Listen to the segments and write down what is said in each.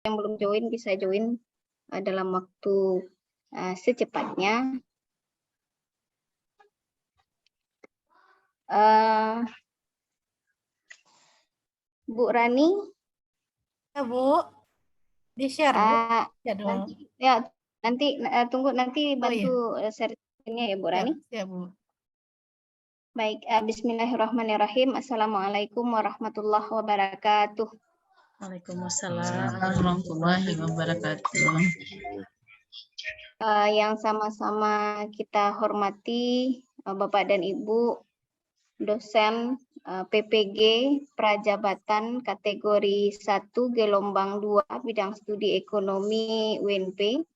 yang belum join bisa join dalam waktu secepatnya. Bu Rani, ya Bu, di-share Bu. nanti tunggu nanti bantu share-nya ya Bu Rani. Ya Bu. Baik, bismillahirrahmanirrahim. Assalamualaikum warahmatullahi wabarakatuh. Waalaikumsalam warahmatullahi wabarakatuh. Yang sama-sama kita hormati Bapak dan Ibu dosen PPG Prajabatan kategori 1 gelombang 2 bidang studi ekonomi UNP.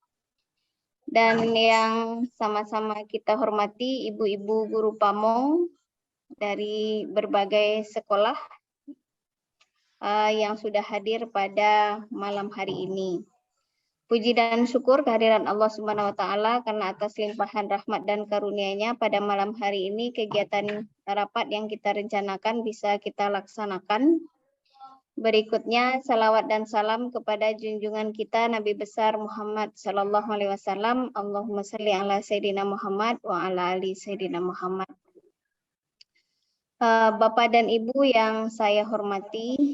Dan yang sama-sama kita hormati ibu-ibu guru PAMO dari berbagai sekolah yang sudah hadir pada malam hari ini. Puji dan syukur kehadiran Allah Subhanahu wa taala karena atas limpahan rahmat dan karunia-Nya pada malam hari ini kegiatan rapat yang kita rencanakan bisa kita laksanakan. Berikutnya salawat dan salam kepada junjungan kita Nabi besar Muhammad sallallahu alaihi wasallam. Allahumma shalli ala sayyidina Muhammad wa ala ali sayyidina Muhammad. Bapak dan Ibu yang saya hormati,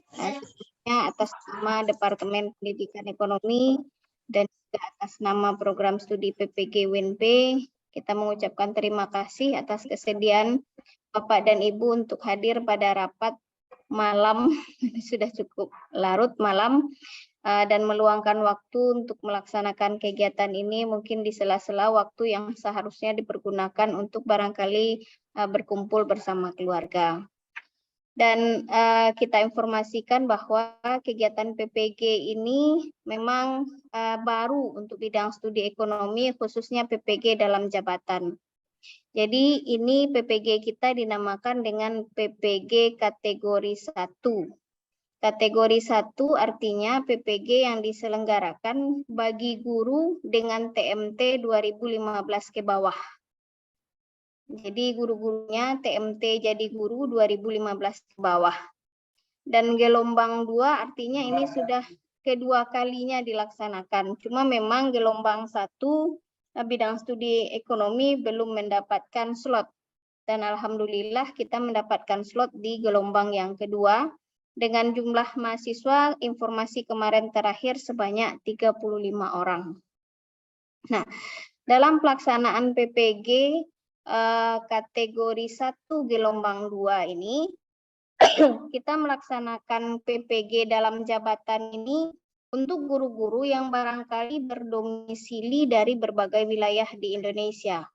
atas nama Departemen Pendidikan Ekonomi dan juga atas nama program studi PPG UNP, kita mengucapkan terima kasih atas kesediaan Bapak dan Ibu untuk hadir pada rapat malam, sudah cukup larut malam, dan meluangkan waktu untuk melaksanakan kegiatan ini mungkin di sela-sela waktu yang seharusnya dipergunakan untuk barangkali berkumpul bersama keluarga. Dan kita informasikan bahwa kegiatan PPG ini memang baru untuk bidang studi ekonomi, khususnya PPG dalam jabatan. Jadi ini PPG kita dinamakan dengan PPG kategori 1. Kategori 1 artinya PPG yang diselenggarakan bagi guru dengan TMT 2015 ke bawah. Jadi guru-gurunya TMT jadi guru 2015 ke bawah. Dan gelombang 2 artinya ini sudah kedua kalinya dilaksanakan. Cuma memang gelombang 1 bidang studi ekonomi belum mendapatkan slot. Dan alhamdulillah kita mendapatkan slot di gelombang yang kedua dengan jumlah mahasiswa informasi kemarin terakhir sebanyak 35 orang. Nah, dalam pelaksanaan PPG kategori 1 gelombang 2 ini kita melaksanakan PPG dalam jabatan ini untuk guru-guru yang barangkali berdomisili dari berbagai wilayah di Indonesia.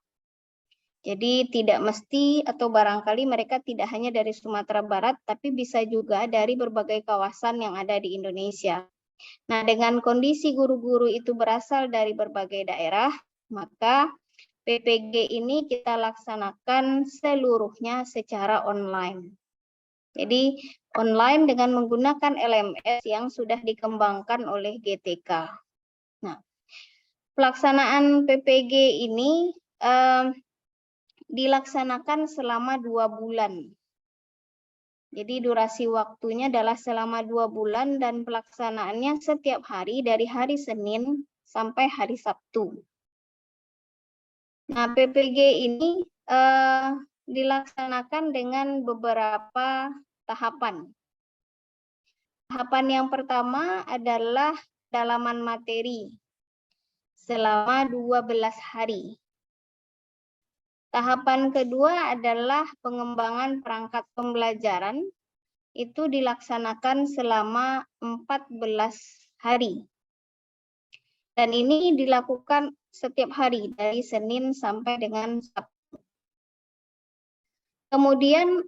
Jadi tidak mesti atau barangkali mereka tidak hanya dari Sumatera Barat, tapi bisa juga dari berbagai kawasan yang ada di Indonesia. Nah, dengan kondisi guru-guru itu berasal dari berbagai daerah, maka PPG ini kita laksanakan seluruhnya secara online. Jadi online dengan menggunakan LMS yang sudah dikembangkan oleh GTK. Nah, pelaksanaan PPG ini dilaksanakan selama 2 bulan. Jadi durasi waktunya adalah selama 2 bulan dan pelaksanaannya setiap hari dari hari Senin sampai hari Sabtu. Nah, PPG ini dilaksanakan dengan beberapa tahapan. Tahapan yang pertama adalah pendalaman materi selama 12 hari. Tahapan kedua adalah pengembangan perangkat pembelajaran, itu dilaksanakan selama 14 hari. Dan ini dilakukan setiap hari dari Senin sampai dengan Sabtu. Kemudian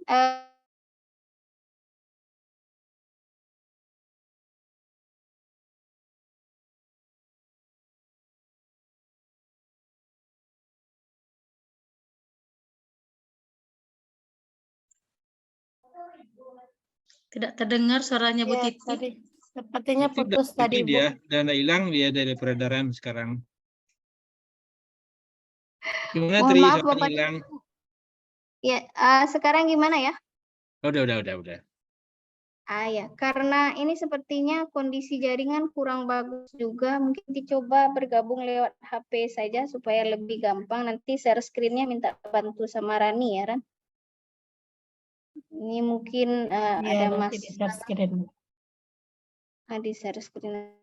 tidak terdengar suaranya Bu Titi. Tadi sepertinya putus tadi Bu. Dia dan hilang dia dari peredaran sekarang. Gimana mohon Tri, maaf sampai Bapak. hilang? Ya, sekarang gimana ya? Udah. Ya, karena ini sepertinya kondisi jaringan kurang bagus juga, mungkin dicoba bergabung lewat HP saja supaya lebih gampang. Nanti share screen-nya minta bantu sama Rani ya, Ran. Ini mungkin Iya, ada nanti di share screen. di share screen.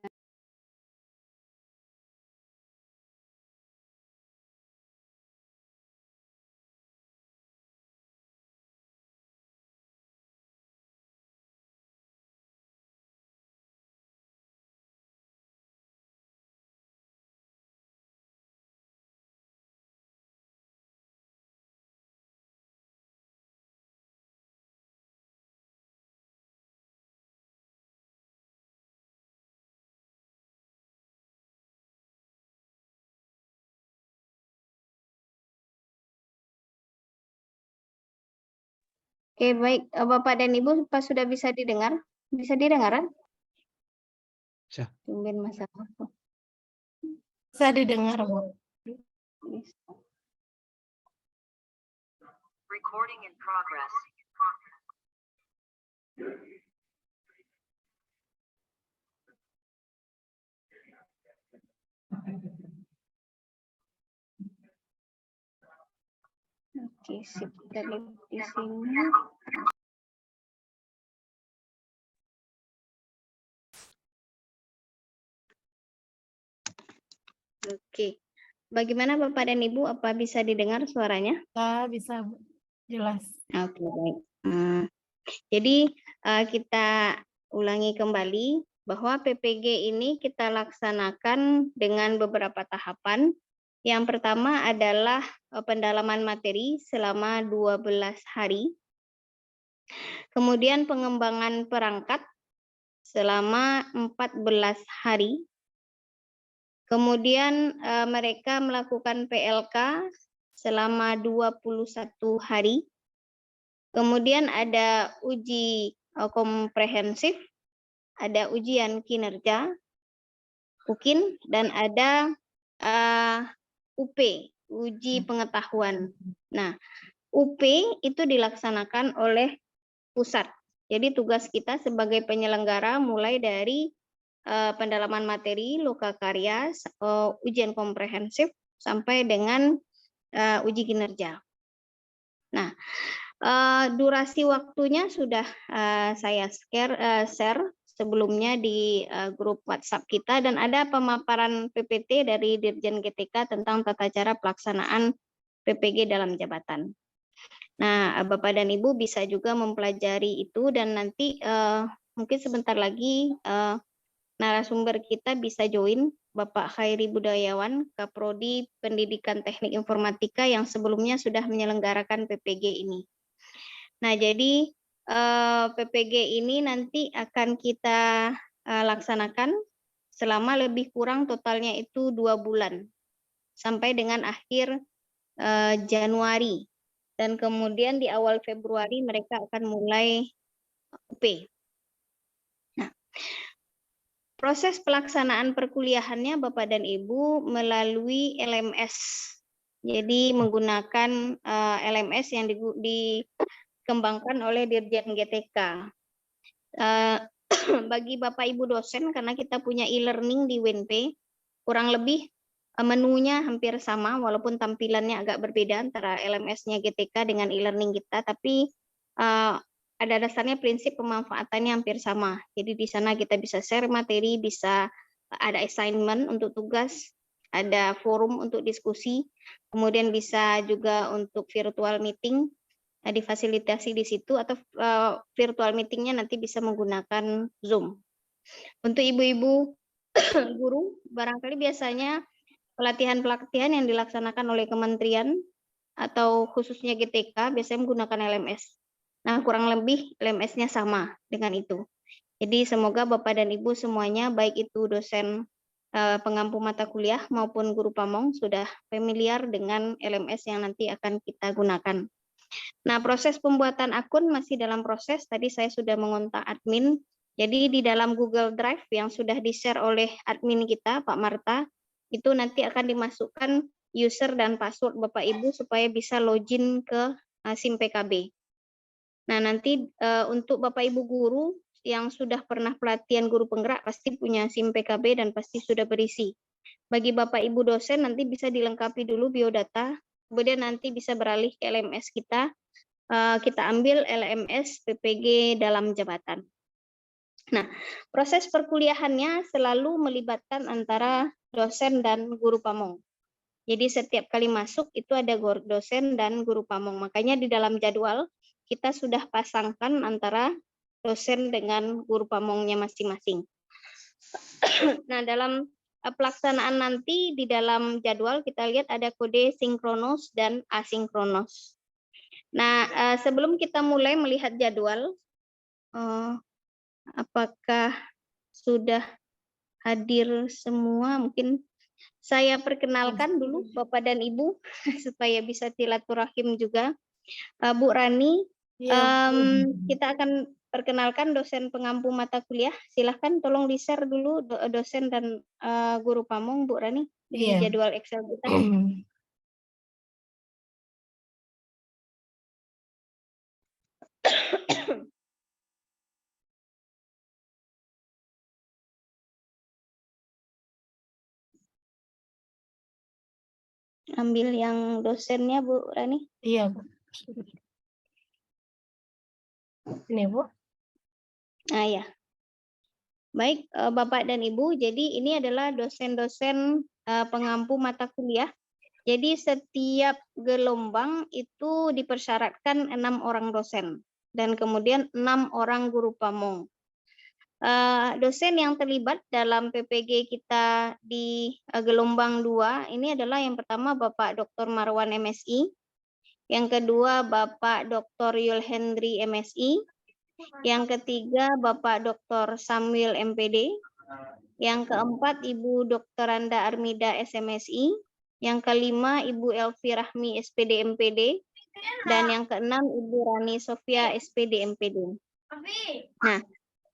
Oke, baik. Bapak dan Ibu sudah bisa didengar? Bisa didengar, Ran? Bisa. Tumben masalah. Bisa didengar, Bu. Recording in progress. Oke, sip. Kita lihat di sini. Oke. Bagaimana Bapak dan Ibu? Apa bisa didengar suaranya? Bisa, Bu. Jelas. Oke, baik. Jadi kita ulangi kembali bahwa PPG ini kita laksanakan dengan beberapa tahapan. Yang pertama adalah pendalaman materi selama 12 hari. Kemudian pengembangan perangkat selama 14 hari. Kemudian mereka melakukan PLK selama 21 hari. Kemudian ada uji komprehensif, ada ujian kinerja, UKIN, dan ada UP, uji pengetahuan. Nah, UP itu dilaksanakan oleh pusat. Jadi tugas kita sebagai penyelenggara mulai dari pendalaman materi, lokakarya, ujian komprehensif, sampai dengan uji kinerja. Nah, durasi waktunya sudah saya share sebelumnya di grup WhatsApp kita, dan ada pemaparan PPT dari Dirjen GTK tentang tata cara pelaksanaan PPG dalam jabatan. Nah, Bapak dan Ibu bisa juga mempelajari itu, dan nanti mungkin sebentar lagi narasumber kita bisa join, Bapak Khairi Budayawan, Kaprodi Pendidikan Teknik Informatika yang sebelumnya sudah menyelenggarakan PPG ini. Nah, jadi PPG ini nanti akan kita laksanakan selama lebih kurang totalnya itu 2 bulan, sampai dengan akhir Januari. Dan kemudian di awal Februari mereka akan mulai UP. Nah, proses pelaksanaan perkuliahannya Bapak dan Ibu melalui LMS. Jadi menggunakan LMS yang dikembangkan oleh Dirjen GTK. Bagi Bapak Ibu dosen, karena kita punya e-learning di WNP, kurang lebih menunya hampir sama, walaupun tampilannya agak berbeda antara LMS-nya GTK dengan e-learning kita, tapi ada dasarnya prinsip pemanfaatannya hampir sama. Jadi di sana kita bisa share materi, bisa ada assignment untuk tugas, ada forum untuk diskusi, kemudian bisa juga untuk virtual meeting, difasilitasi di situ, atau virtual meetingnya nanti bisa menggunakan Zoom. Untuk ibu-ibu guru, barangkali biasanya pelatihan-pelatihan yang dilaksanakan oleh kementerian atau khususnya GTK biasanya menggunakan LMS. Nah, kurang lebih LMS-nya sama dengan itu. Jadi semoga Bapak dan Ibu semuanya, baik itu dosen pengampu mata kuliah maupun guru pamong, sudah familiar dengan LMS yang nanti akan kita gunakan. Nah, proses pembuatan akun masih dalam proses. Tadi saya sudah mengontak admin. Jadi di dalam Google Drive yang sudah di-share oleh admin kita, Pak Marta, itu nanti akan dimasukkan user dan password Bapak Ibu supaya bisa login ke SIM PKB. Nah, nanti untuk Bapak Ibu guru yang sudah pernah pelatihan guru penggerak pasti punya SIM PKB dan pasti sudah berisi. Bagi Bapak Ibu dosen nanti bisa dilengkapi dulu biodata, kemudian nanti bisa beralih ke LMS kita. Kita ambil LMS PPG dalam jabatan. Nah, proses perkuliahannya selalu melibatkan antara dosen dan guru pamong. Jadi setiap kali masuk itu ada dosen dan guru pamong. Makanya di dalam jadwal kita sudah pasangkan antara dosen dengan guru pamongnya masing-masing. Nah, dalam pelaksanaan nanti di dalam jadwal kita lihat ada kode sinkronos dan asinkronos. Nah, sebelum kita mulai melihat jadwal, apakah sudah hadir semua? Mungkin saya perkenalkan dulu Bapak dan Ibu supaya bisa silaturahim juga. Bu Rani, Iya. kita akan perkenalkan dosen pengampu mata kuliah. Silahkan tolong di-share dulu dosen dan guru pamong, Bu Rani, di Iya. jadwal Excel kita. Ambil yang dosennya, Bu Rani. Iya, Bu. Ini, Bu. Nah, ya. Baik, Bapak dan Ibu, jadi ini adalah dosen-dosen pengampu mata kuliah. Jadi setiap gelombang itu dipersyaratkan 6 orang dosen dan kemudian 6 orang guru pamong. Dosen yang terlibat dalam PPG kita di gelombang 2 ini adalah yang pertama Bapak Dr. Marwan MSI, yang kedua Bapak Dr. Yul Hendri MSI, yang ketiga Bapak Dr. Samuel MPD, yang keempat Ibu Dr. Randa Armida SMSI, yang kelima Ibu Elvi Rahmi SPD MPD, dan yang keenam Ibu Rani Sofia SPD MPD. Nah,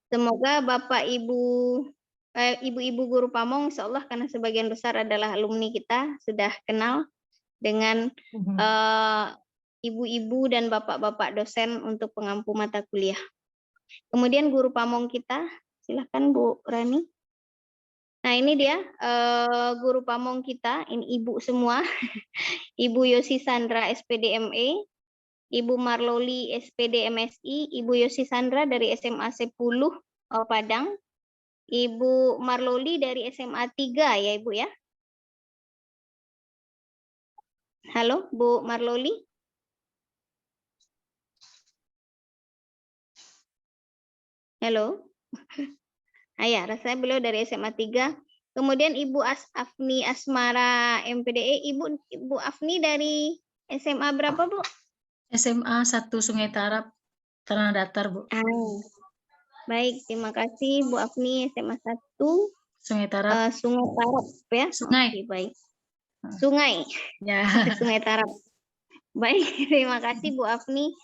semoga Bapak Ibu-Ibu guru pamong, insya Allah karena sebagian besar adalah alumni kita, sudah kenal dengan ibu-ibu dan bapak-bapak dosen untuk pengampu mata kuliah. Kemudian guru pamong kita, silahkan Bu Rani. Nah ini dia guru pamong kita, ini ibu semua. Ibu Yosi Sandra SPD ME, Ibu Marloli SPD MSI, Ibu Yosi Sandra dari SMA 10 Padang, Ibu Marloli dari SMA 3 ya Ibu ya. Halo Bu Marloli. Halo. Ya, rasanya beliau dari SMA 3. Kemudian Ibu Afni Asmara MPDE. Ibu Afni dari SMA berapa, Bu? SMA 1 Sungai Tarap, Tanah Datar, Bu. Baik, terima kasih Bu Afni SMA 1 Sungai Tarap. Sungai Tarap ya. Sungai. Oke, baik. Sungai. Ya. Sungai Tarap. Baik, terima kasih Bu Afni.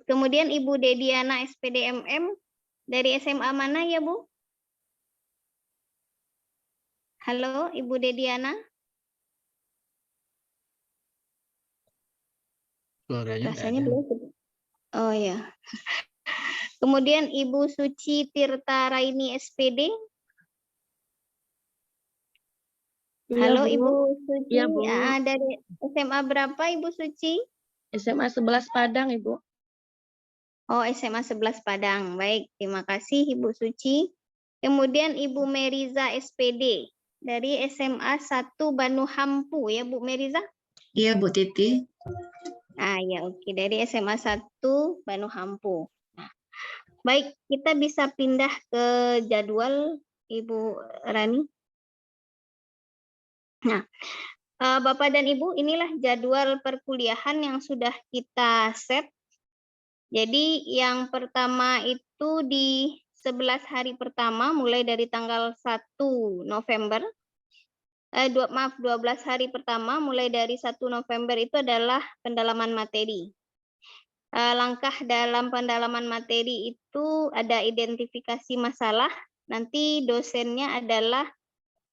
Kemudian Ibu Dediana SPD MM dari SMA mana ya, Bu? Halo, Ibu Dediana. Rasanya belum. Oh ya. Kemudian Ibu Suci Tirta Raini SPD. Halo, Ibu Suci. Iya, Bu. Dari SMA berapa, Ibu Suci? SMA 11 Padang, Ibu. Oh, SMA 11 Padang. Baik, terima kasih Ibu Suci. Kemudian Ibu Meriza SPD dari SMA 1 Banu Hampu ya, Bu Meriza? Iya, Bu Titi. Ya, oke. Dari SMA 1 Banu Hampu. Nah, baik, kita bisa pindah ke jadwal Ibu Rani. Nah, Bapak dan Ibu, inilah jadwal perkuliahan yang sudah kita set. Jadi yang pertama itu di 11 hari pertama mulai dari tanggal 1 November. 12 hari pertama mulai dari 1 November itu adalah pendalaman materi. Langkah dalam pendalaman materi itu ada identifikasi masalah. Nanti dosennya adalah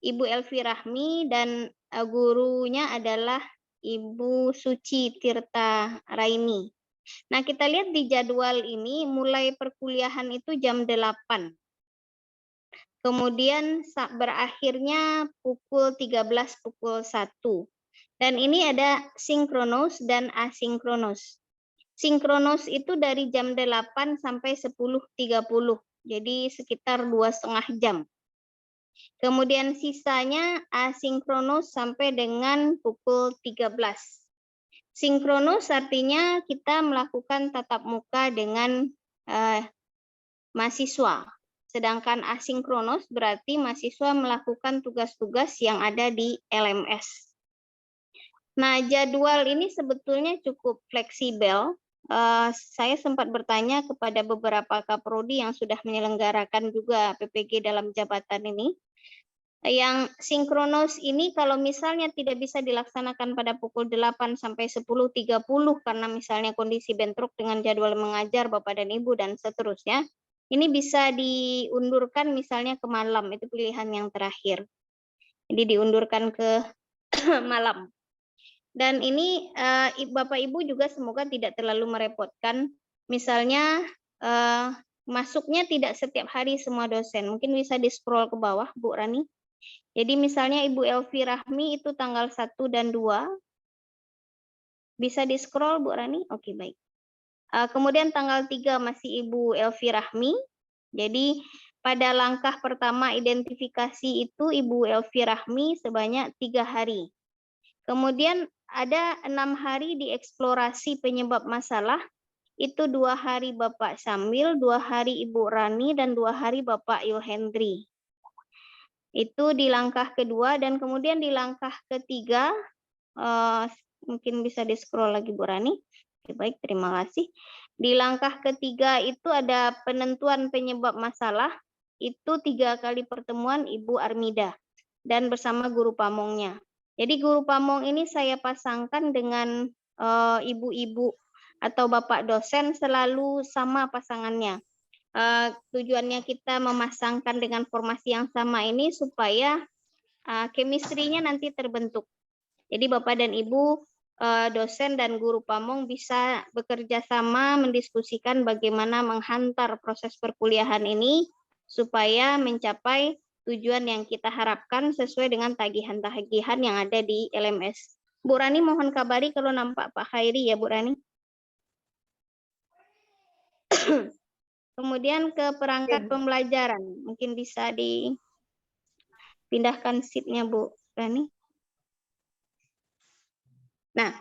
Ibu Elvi Rahmi dan gurunya adalah Ibu Suci Tirta Raini. Nah, kita lihat di jadwal ini mulai perkuliahan itu jam 8. Kemudian berakhirnya pukul 13, pukul 1. Dan ini ada sinkronus dan asinkronus. Sinkronus itu dari jam 8 sampai 10.30. Jadi sekitar 2,5 jam. Kemudian sisanya asinkronus sampai dengan pukul 13. Sinkronus artinya kita melakukan tatap muka dengan mahasiswa. Sedangkan asinkronus berarti mahasiswa melakukan tugas-tugas yang ada di LMS. Nah, jadwal ini sebetulnya cukup fleksibel. Saya sempat bertanya kepada beberapa kaprodi yang sudah menyelenggarakan juga PPG dalam jabatan ini. Yang sinkronus ini kalau misalnya tidak bisa dilaksanakan pada pukul 8 sampai 10.30 karena misalnya kondisi bentrok dengan jadwal mengajar Bapak dan Ibu dan seterusnya, ini bisa diundurkan misalnya ke malam, itu pilihan yang terakhir. Jadi diundurkan ke malam. Dan ini Bapak Ibu juga semoga tidak terlalu merepotkan. Misalnya masuknya tidak setiap hari semua dosen. Mungkin bisa di-scroll ke bawah, Bu Rani. Jadi misalnya Ibu Elvi Rahmi itu tanggal 1 dan 2. Bisa di-scroll, Bu Rani? Oke, baik. Kemudian tanggal 3 masih Ibu Elvi Rahmi. Jadi pada langkah pertama identifikasi itu Ibu Elvi Rahmi sebanyak 3 hari. Kemudian ada 6 hari di eksplorasi penyebab masalah. Itu 2 hari Bapak Syamil, 2 hari Ibu Rani, dan 2 hari Bapak Yulhendri. Itu di langkah kedua, dan kemudian di langkah ketiga, mungkin bisa di-scroll lagi Bu Rani. Oke, baik, terima kasih. Di langkah ketiga itu ada penentuan penyebab masalah, itu 3 kali pertemuan Ibu Armida, dan bersama guru pamongnya. Jadi guru pamong ini saya pasangkan dengan ibu-ibu atau bapak dosen selalu sama pasangannya. Tujuannya kita memasangkan dengan formasi yang sama ini supaya chemistry-nya nanti terbentuk. Jadi Bapak dan Ibu dosen dan guru pamong bisa bekerja sama mendiskusikan bagaimana menghantar proses perkuliahan ini supaya mencapai tujuan yang kita harapkan sesuai dengan tagihan-tagihan yang ada di LMS. Bu Rani mohon kabari kalau nampak Pak Khairi ya Bu Rani. Kemudian ke perangkat pembelajaran, mungkin bisa dipindahkan sheet-nya Bu Rani. Nah,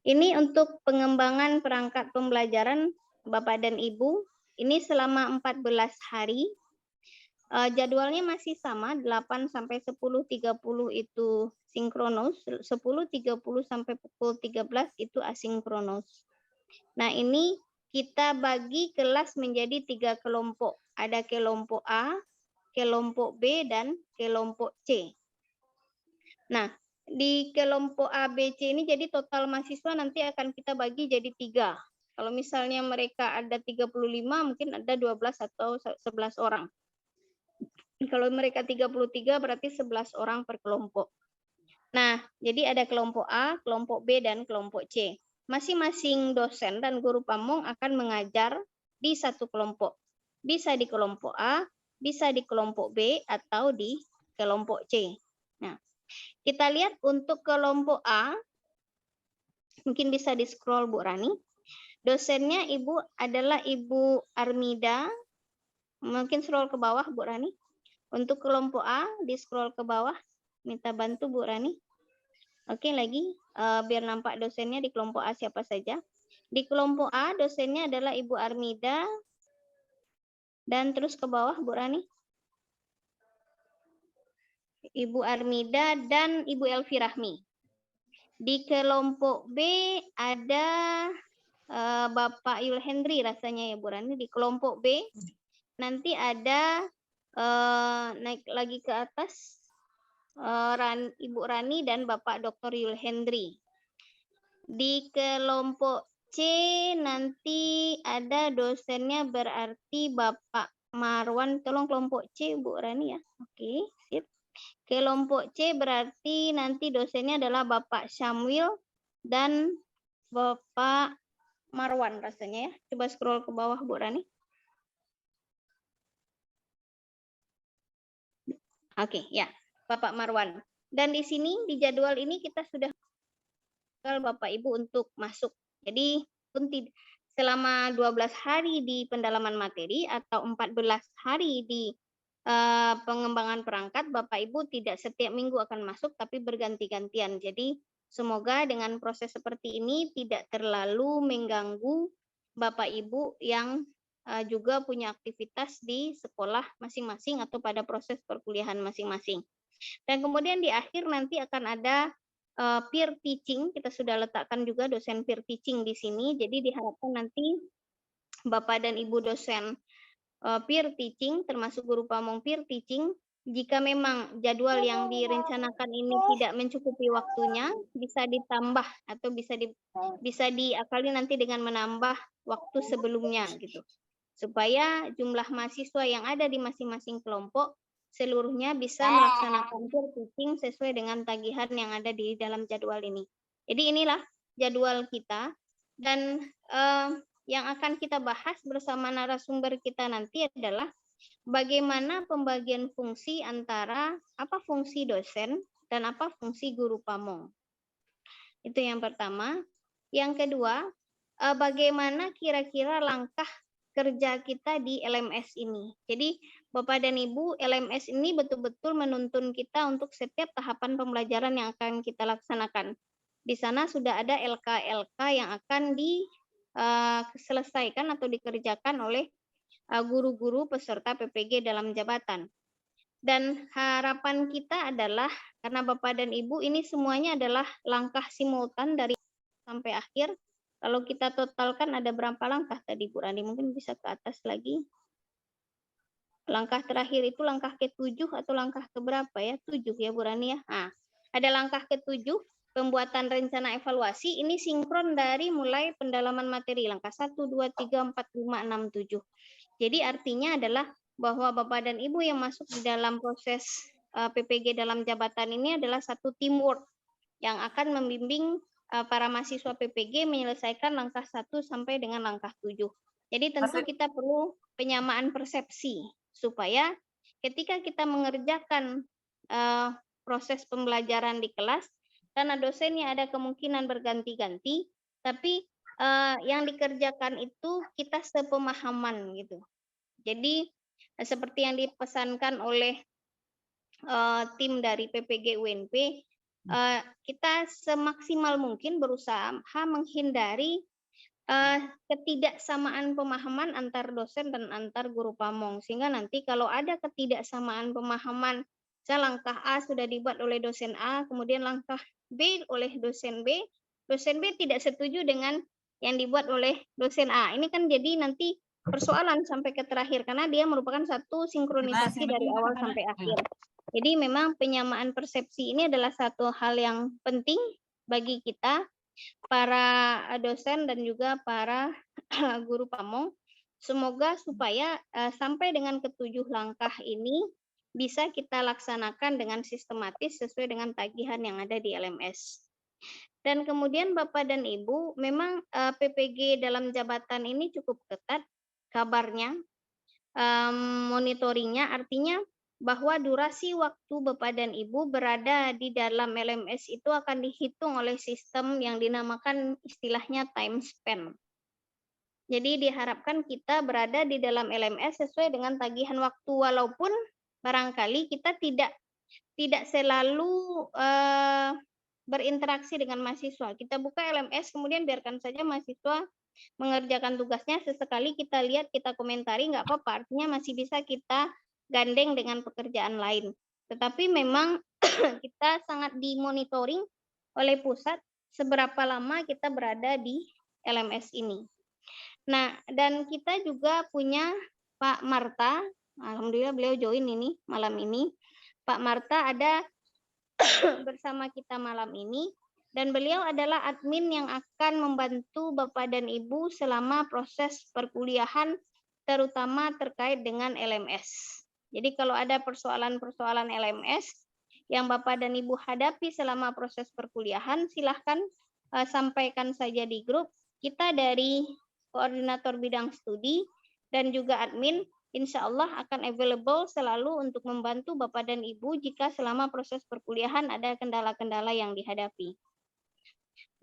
ini untuk pengembangan perangkat pembelajaran Bapak dan Ibu, ini selama 14 hari. Jadwalnya masih sama, 8 sampai 10.30 itu sinkronus, 10.30 sampai pukul 13 itu asinkronus. Nah, ini kita bagi kelas menjadi 3 kelompok. Ada kelompok A, kelompok B, dan kelompok C. Nah, di kelompok A, B, C ini jadi total mahasiswa nanti akan kita bagi jadi 3. Kalau misalnya mereka ada 35, mungkin ada 12 atau 11 orang. Kalau mereka 33 berarti 11 orang per kelompok. Nah, jadi ada kelompok A, kelompok B, dan kelompok C. Masing-masing dosen dan guru pamong akan mengajar di satu kelompok. Bisa di kelompok A, bisa di kelompok B, atau di kelompok C. Nah, kita lihat untuk kelompok A, mungkin bisa di-scroll Bu Rani. Dosennya Ibu adalah Ibu Armida. Mungkin scroll ke bawah Bu Rani. Untuk kelompok A, di-scroll ke bawah. Minta bantu Bu Rani. Oke, lagi biar nampak dosennya di kelompok A siapa saja. Di kelompok A, dosennya adalah Ibu Armida. Dan terus ke bawah Bu Rani. Ibu Armida dan Ibu Elvi Rahmi. Di kelompok B ada Bapak Yulhendri rasanya ya Bu Rani. Di kelompok B nanti ada naik lagi ke atas Ibu Rani dan Bapak Dr. Yulhendri. Di kelompok C nanti ada dosennya berarti Bapak Marwan. Tolong kelompok C Bu Rani ya. Oke, sip. Kelompok C berarti nanti dosennya adalah Bapak Syamil dan Bapak Marwan rasanya ya. Coba scroll ke bawah Bu Rani. Oke, ya. Bapak Marwan. Dan di sini di jadwal ini kita sudah Bapak Ibu untuk masuk. Jadi selama 12 hari di pendalaman materi atau 14 hari di pengembangan perangkat, Bapak Ibu tidak setiap minggu akan masuk tapi berganti-gantian. Jadi semoga dengan proses seperti ini tidak terlalu mengganggu Bapak Ibu yang juga punya aktivitas di sekolah masing-masing atau pada proses perkuliahan masing-masing. Dan kemudian di akhir nanti akan ada peer teaching, kita sudah letakkan juga dosen peer teaching di sini. Jadi diharapkan nanti Bapak dan Ibu dosen peer teaching, termasuk guru pamong peer teaching, jika memang jadwal yang direncanakan ini tidak mencukupi waktunya, bisa ditambah atau bisa diakali nanti dengan menambah waktu sebelumnya gitu. Supaya jumlah mahasiswa yang ada di masing-masing kelompok seluruhnya bisa melaksanakan peer teaching sesuai dengan tagihan yang ada di dalam jadwal ini. Jadi inilah jadwal kita dan yang akan kita bahas bersama narasumber kita nanti adalah bagaimana pembagian fungsi antara apa fungsi dosen dan apa fungsi guru pamong. Itu yang pertama. Yang kedua, bagaimana kira-kira langkah kerja kita di LMS ini. Jadi Bapak dan Ibu, LMS ini betul-betul menuntun kita untuk setiap tahapan pembelajaran yang akan kita laksanakan. Di sana sudah ada LK-LK yang akan diselesaikan atau dikerjakan oleh guru-guru peserta PPG dalam jabatan. Dan harapan kita adalah, karena Bapak dan Ibu ini semuanya adalah langkah simultan dari sampai akhir. Kalau kita totalkan ada berapa langkah tadi Bu Rani? Mungkin bisa ke atas lagi. Langkah terakhir itu langkah ke-7 atau langkah keberapa ya? 7 ya Bu Rani ya. Nah, ada langkah ke-7, pembuatan rencana evaluasi. Ini sinkron dari mulai pendalaman materi. Langkah 1, 2, 3, 4, 5, 6, 7. Jadi artinya adalah bahwa Bapak dan Ibu yang masuk di dalam proses PPG dalam jabatan ini adalah satu teamwork yang akan membimbing para mahasiswa PPG menyelesaikan langkah 1 sampai dengan langkah 7. Jadi tentu kita perlu penyamaan persepsi supaya ketika kita mengerjakan proses pembelajaran di kelas, karena dosennya ada kemungkinan berganti-ganti, tapi yang dikerjakan itu kita sepemahaman gitu. Jadi seperti yang dipesankan oleh tim dari PPG UNP, kita semaksimal mungkin berusaha menghindari ketidaksamaan pemahaman antar dosen dan antar guru pamong, sehingga nanti kalau ada ketidaksamaan pemahaman, langkah A sudah dibuat oleh dosen A, kemudian langkah B oleh dosen B tidak setuju dengan yang dibuat oleh dosen A. Ini kan jadi nanti persoalan sampai ke terakhir karena dia merupakan satu sinkronisasi dari awal sampai akhir. Jadi memang penyamaan persepsi ini adalah satu hal yang penting bagi kita, para dosen dan juga para guru pamong. Semoga supaya sampai dengan ke-7 langkah ini bisa kita laksanakan dengan sistematis sesuai dengan tagihan yang ada di LMS. Dan kemudian Bapak dan Ibu, memang PPG dalam jabatan ini cukup ketat kabarnya, monitoringnya, artinya bahwa durasi waktu Bapak dan Ibu berada di dalam LMS itu akan dihitung oleh sistem yang dinamakan istilahnya time span. Jadi diharapkan kita berada di dalam LMS sesuai dengan tagihan waktu, walaupun barangkali kita tidak selalu berinteraksi dengan mahasiswa. Kita buka LMS, kemudian biarkan saja mahasiswa mengerjakan tugasnya, sesekali kita lihat, kita komentari, nggak apa-apa, artinya masih bisa kita gandeng dengan pekerjaan lain. Tetapi memang kita sangat dimonitoring oleh pusat seberapa lama kita berada di LMS ini. Nah, dan kita juga punya Pak Marta, alhamdulillah beliau join ini malam ini. Pak Marta ada bersama kita malam ini, dan beliau adalah admin yang akan membantu Bapak dan Ibu selama proses perkuliahan, terutama terkait dengan LMS. Jadi kalau ada persoalan-persoalan LMS yang Bapak dan Ibu hadapi selama proses perkuliahan, silahkan sampaikan saja di grup. kita dari koordinator bidang studi dan juga admin insya Allah akan available selalu untuk membantu Bapak dan Ibu jika selama proses perkuliahan ada kendala-kendala yang dihadapi.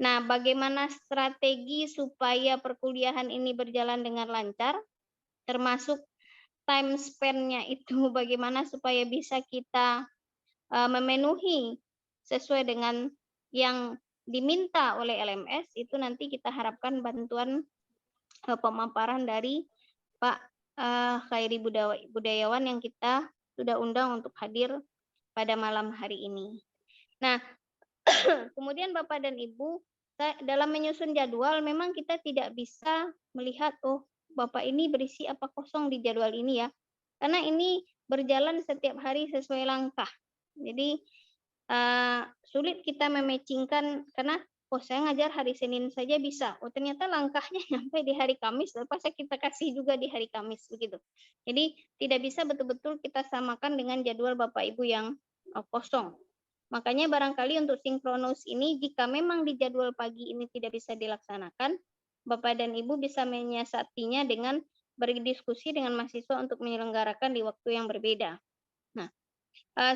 Nah, bagaimana strategi supaya perkuliahan ini berjalan dengan lancar, termasuk time span-nya itu bagaimana supaya bisa kita memenuhi sesuai dengan yang diminta oleh LMS, itu nanti kita harapkan bantuan pemaparan dari Pak Khairi Budayawan yang kita sudah undang untuk hadir pada malam hari ini. Nah, kemudian Bapak dan Ibu, dalam menyusun jadwal memang kita tidak bisa melihat, oh Bapak ini berisi apa kosong di jadwal ini ya. Karena ini berjalan setiap hari sesuai langkah. Jadi sulit kita mematchingkan karena oh saya ngajar hari Senin saja bisa. Oh ternyata langkahnya sampai di hari Kamis, terpaksa kita kasih juga di hari Kamis begitu. Jadi tidak bisa betul-betul kita samakan dengan jadwal Bapak Ibu yang kosong. Makanya barangkali untuk sinkronus ini jika memang di jadwal pagi ini tidak bisa dilaksanakan, Bapak dan Ibu bisa menyiasatinya dengan berdiskusi dengan mahasiswa untuk menyelenggarakan di waktu yang berbeda. Nah,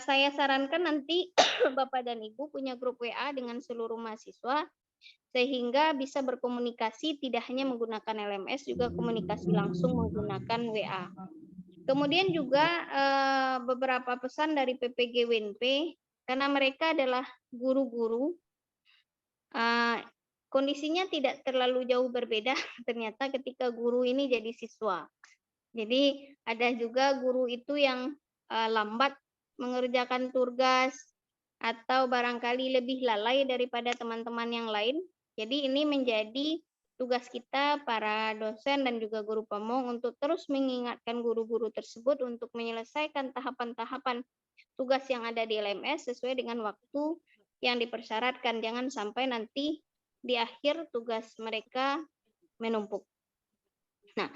saya sarankan nanti Bapak dan Ibu punya grup WA dengan seluruh mahasiswa sehingga bisa berkomunikasi tidak hanya menggunakan LMS, juga komunikasi langsung menggunakan WA. Kemudian juga beberapa pesan dari PPG WNP, karena mereka adalah guru-guru, kondisinya tidak terlalu jauh berbeda ternyata ketika guru ini jadi siswa. Jadi ada juga guru itu yang lambat mengerjakan tugas atau barangkali lebih lalai daripada teman-teman yang lain. Jadi ini menjadi tugas kita para dosen dan juga guru pemong untuk terus mengingatkan guru-guru tersebut untuk menyelesaikan tahapan-tahapan tugas yang ada di LMS sesuai dengan waktu yang dipersyaratkan. Jangan sampai nanti di akhir tugas mereka menumpuk. Nah,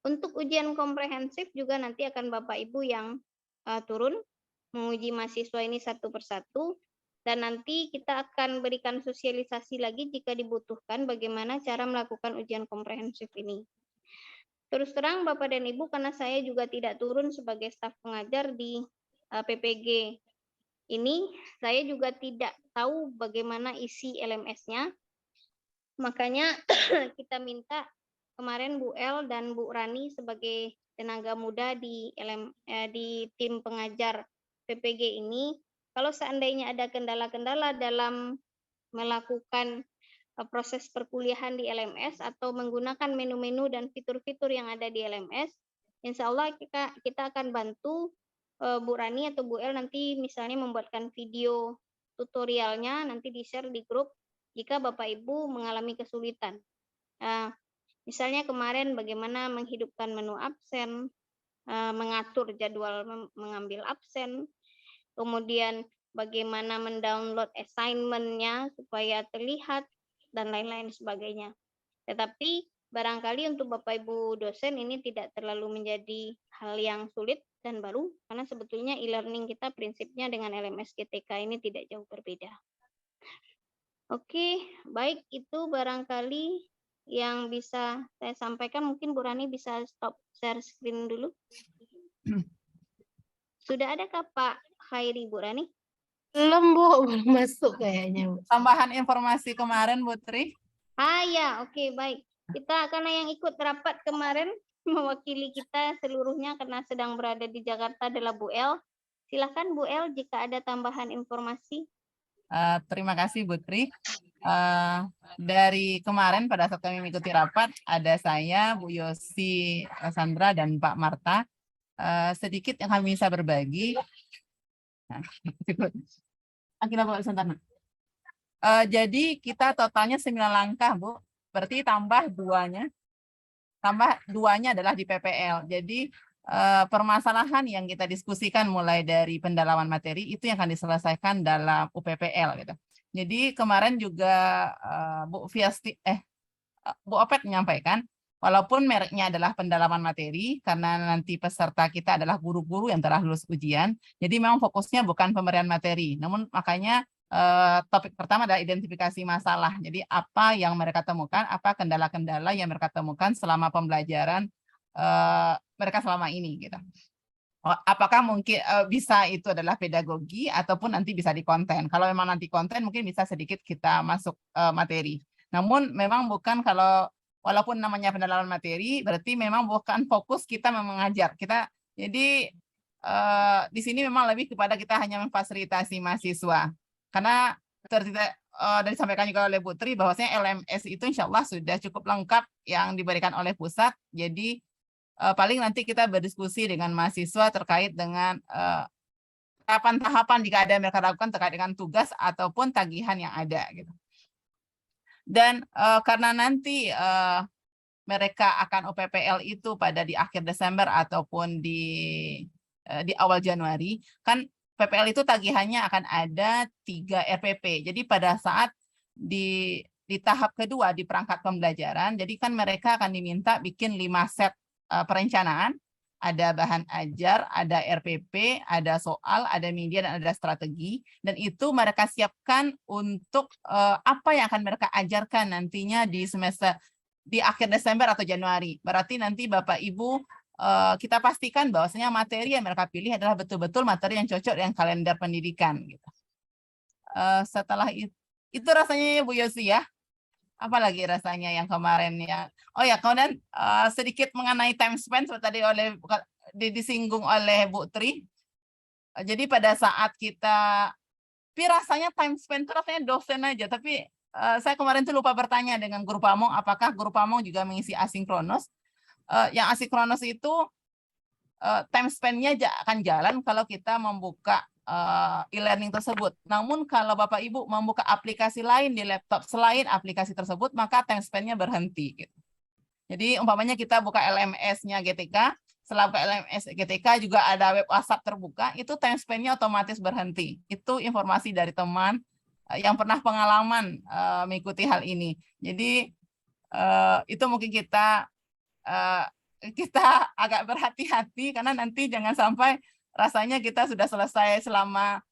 untuk ujian komprehensif juga nanti akan Bapak Ibu yang turun menguji mahasiswa ini satu persatu, dan nanti kita akan berikan sosialisasi lagi jika dibutuhkan bagaimana cara melakukan ujian komprehensif ini. Terus terang Bapak dan Ibu, karena saya juga tidak turun sebagai staf pengajar di PPG ini, saya juga tidak tahu bagaimana isi LMS-nya. Makanya kita minta kemarin Bu El dan Bu Rani sebagai tenaga muda di tim pengajar PPG ini, kalau seandainya ada kendala-kendala dalam melakukan proses perkuliahan di LMS atau menggunakan menu-menu dan fitur-fitur yang ada di LMS, insya Allah kita akan bantu Bu Rani atau Bu El nanti misalnya membuatkan video tutorialnya, nanti di-share di grup jika Bapak Ibu mengalami kesulitan. Misalnya kemarin bagaimana menghidupkan menu absen, mengatur jadwal mengambil absen, kemudian bagaimana mendownload assignment-nya supaya terlihat, dan lain-lain sebagainya. Tetapi barangkali untuk Bapak Ibu dosen ini tidak terlalu menjadi hal yang sulit dan baru, karena sebetulnya e-learning kita prinsipnya dengan LMS GTK ini tidak jauh berbeda. Oke, baik, itu barangkali yang bisa saya sampaikan. Mungkin Bu Rani bisa stop share screen dulu. Sudah adakah Pak Khairi, Bu Rani? Belum Bu, belum masuk kayaknya Bu. Tambahan informasi kemarin, Bu Tri. Ya, oke, baik. Kita karena yang ikut rapat kemarin mewakili kita seluruhnya karena sedang berada di Jakarta adalah Bu El. Silakan Bu El jika ada tambahan informasi. Terima kasih Bu Tri. Dari kemarin pada saat kami mengikuti rapat, ada saya, Bu Yosi Sandra, dan Pak Marta. Sedikit yang kami bisa berbagi. Jadi kita totalnya 9 langkah, Bu. Berarti tambah duanya adalah di PPL. Jadi permasalahan yang kita diskusikan mulai dari pendalaman materi itu yang akan diselesaikan dalam UPPL gitu. Jadi kemarin juga Bu Opet menyampaikan, walaupun mereknya adalah pendalaman materi, karena nanti peserta kita adalah guru-guru yang telah lulus ujian, jadi memang fokusnya bukan pemberian materi. Namun makanya topik pertama adalah identifikasi masalah. Jadi apa yang mereka temukan, apa kendala-kendala yang mereka temukan selama pembelajaran mereka selama ini gitu. Apakah mungkin bisa itu adalah pedagogi ataupun nanti bisa di konten. Kalau memang nanti konten mungkin bisa sedikit kita masuk materi. Namun memang bukan kalau walaupun namanya pendalaman materi berarti memang bukan fokus kita mengajar. Jadi di sini memang lebih kepada kita hanya memfasilitasi mahasiswa. Karena dan disampaikan juga oleh Bu Tri bahwasanya LMS itu insya Allah sudah cukup lengkap yang diberikan oleh pusat. Jadi paling nanti kita berdiskusi dengan mahasiswa terkait dengan tahapan-tahapan jika ada yang mereka lakukan terkait dengan tugas ataupun tagihan yang ada gitu. Dan karena nanti mereka akan OPPL itu pada di akhir Desember ataupun di awal Januari, kan PPL itu tagihannya akan ada 3 RPP. Jadi pada saat di tahap kedua di perangkat pembelajaran, jadi kan mereka akan diminta bikin 5 set perencanaan, ada bahan ajar, ada RPP, ada soal, ada media, dan ada strategi. Dan itu mereka siapkan untuk apa yang akan mereka ajarkan nantinya di semester di akhir Desember atau Januari. Berarti nanti Bapak Ibu kita pastikan bahwasanya materi yang mereka pilih adalah betul-betul materi yang cocok dengan kalender pendidikan. Gitu. Setelah itu rasanya ya Bu Yosi ya. Apalagi rasanya yang kemarin ya. Oh ya, kemudian sedikit mengenai time spend seperti tadi disinggung oleh Bu Tri. Jadi pada saat kita, tapi rasanya time spend itu rasanya dosen aja. Tapi saya kemarin tuh lupa bertanya dengan guru pamong, apakah guru pamong juga mengisi asinkronus. Yang asinkronus itu time spend-nya akan jalan kalau kita membuka e-learning tersebut. Namun kalau Bapak Ibu membuka aplikasi lain di laptop selain aplikasi tersebut, maka time spend-nya berhenti. Gitu. Jadi umpamanya kita buka LMS-nya GTK, setelah buka LMS GTK juga ada web WhatsApp terbuka, itu time spend-nya otomatis berhenti. Itu informasi dari teman yang pernah pengalaman mengikuti hal ini. Jadi itu mungkin kita agak berhati-hati karena nanti jangan sampai rasanya kita sudah selesai selama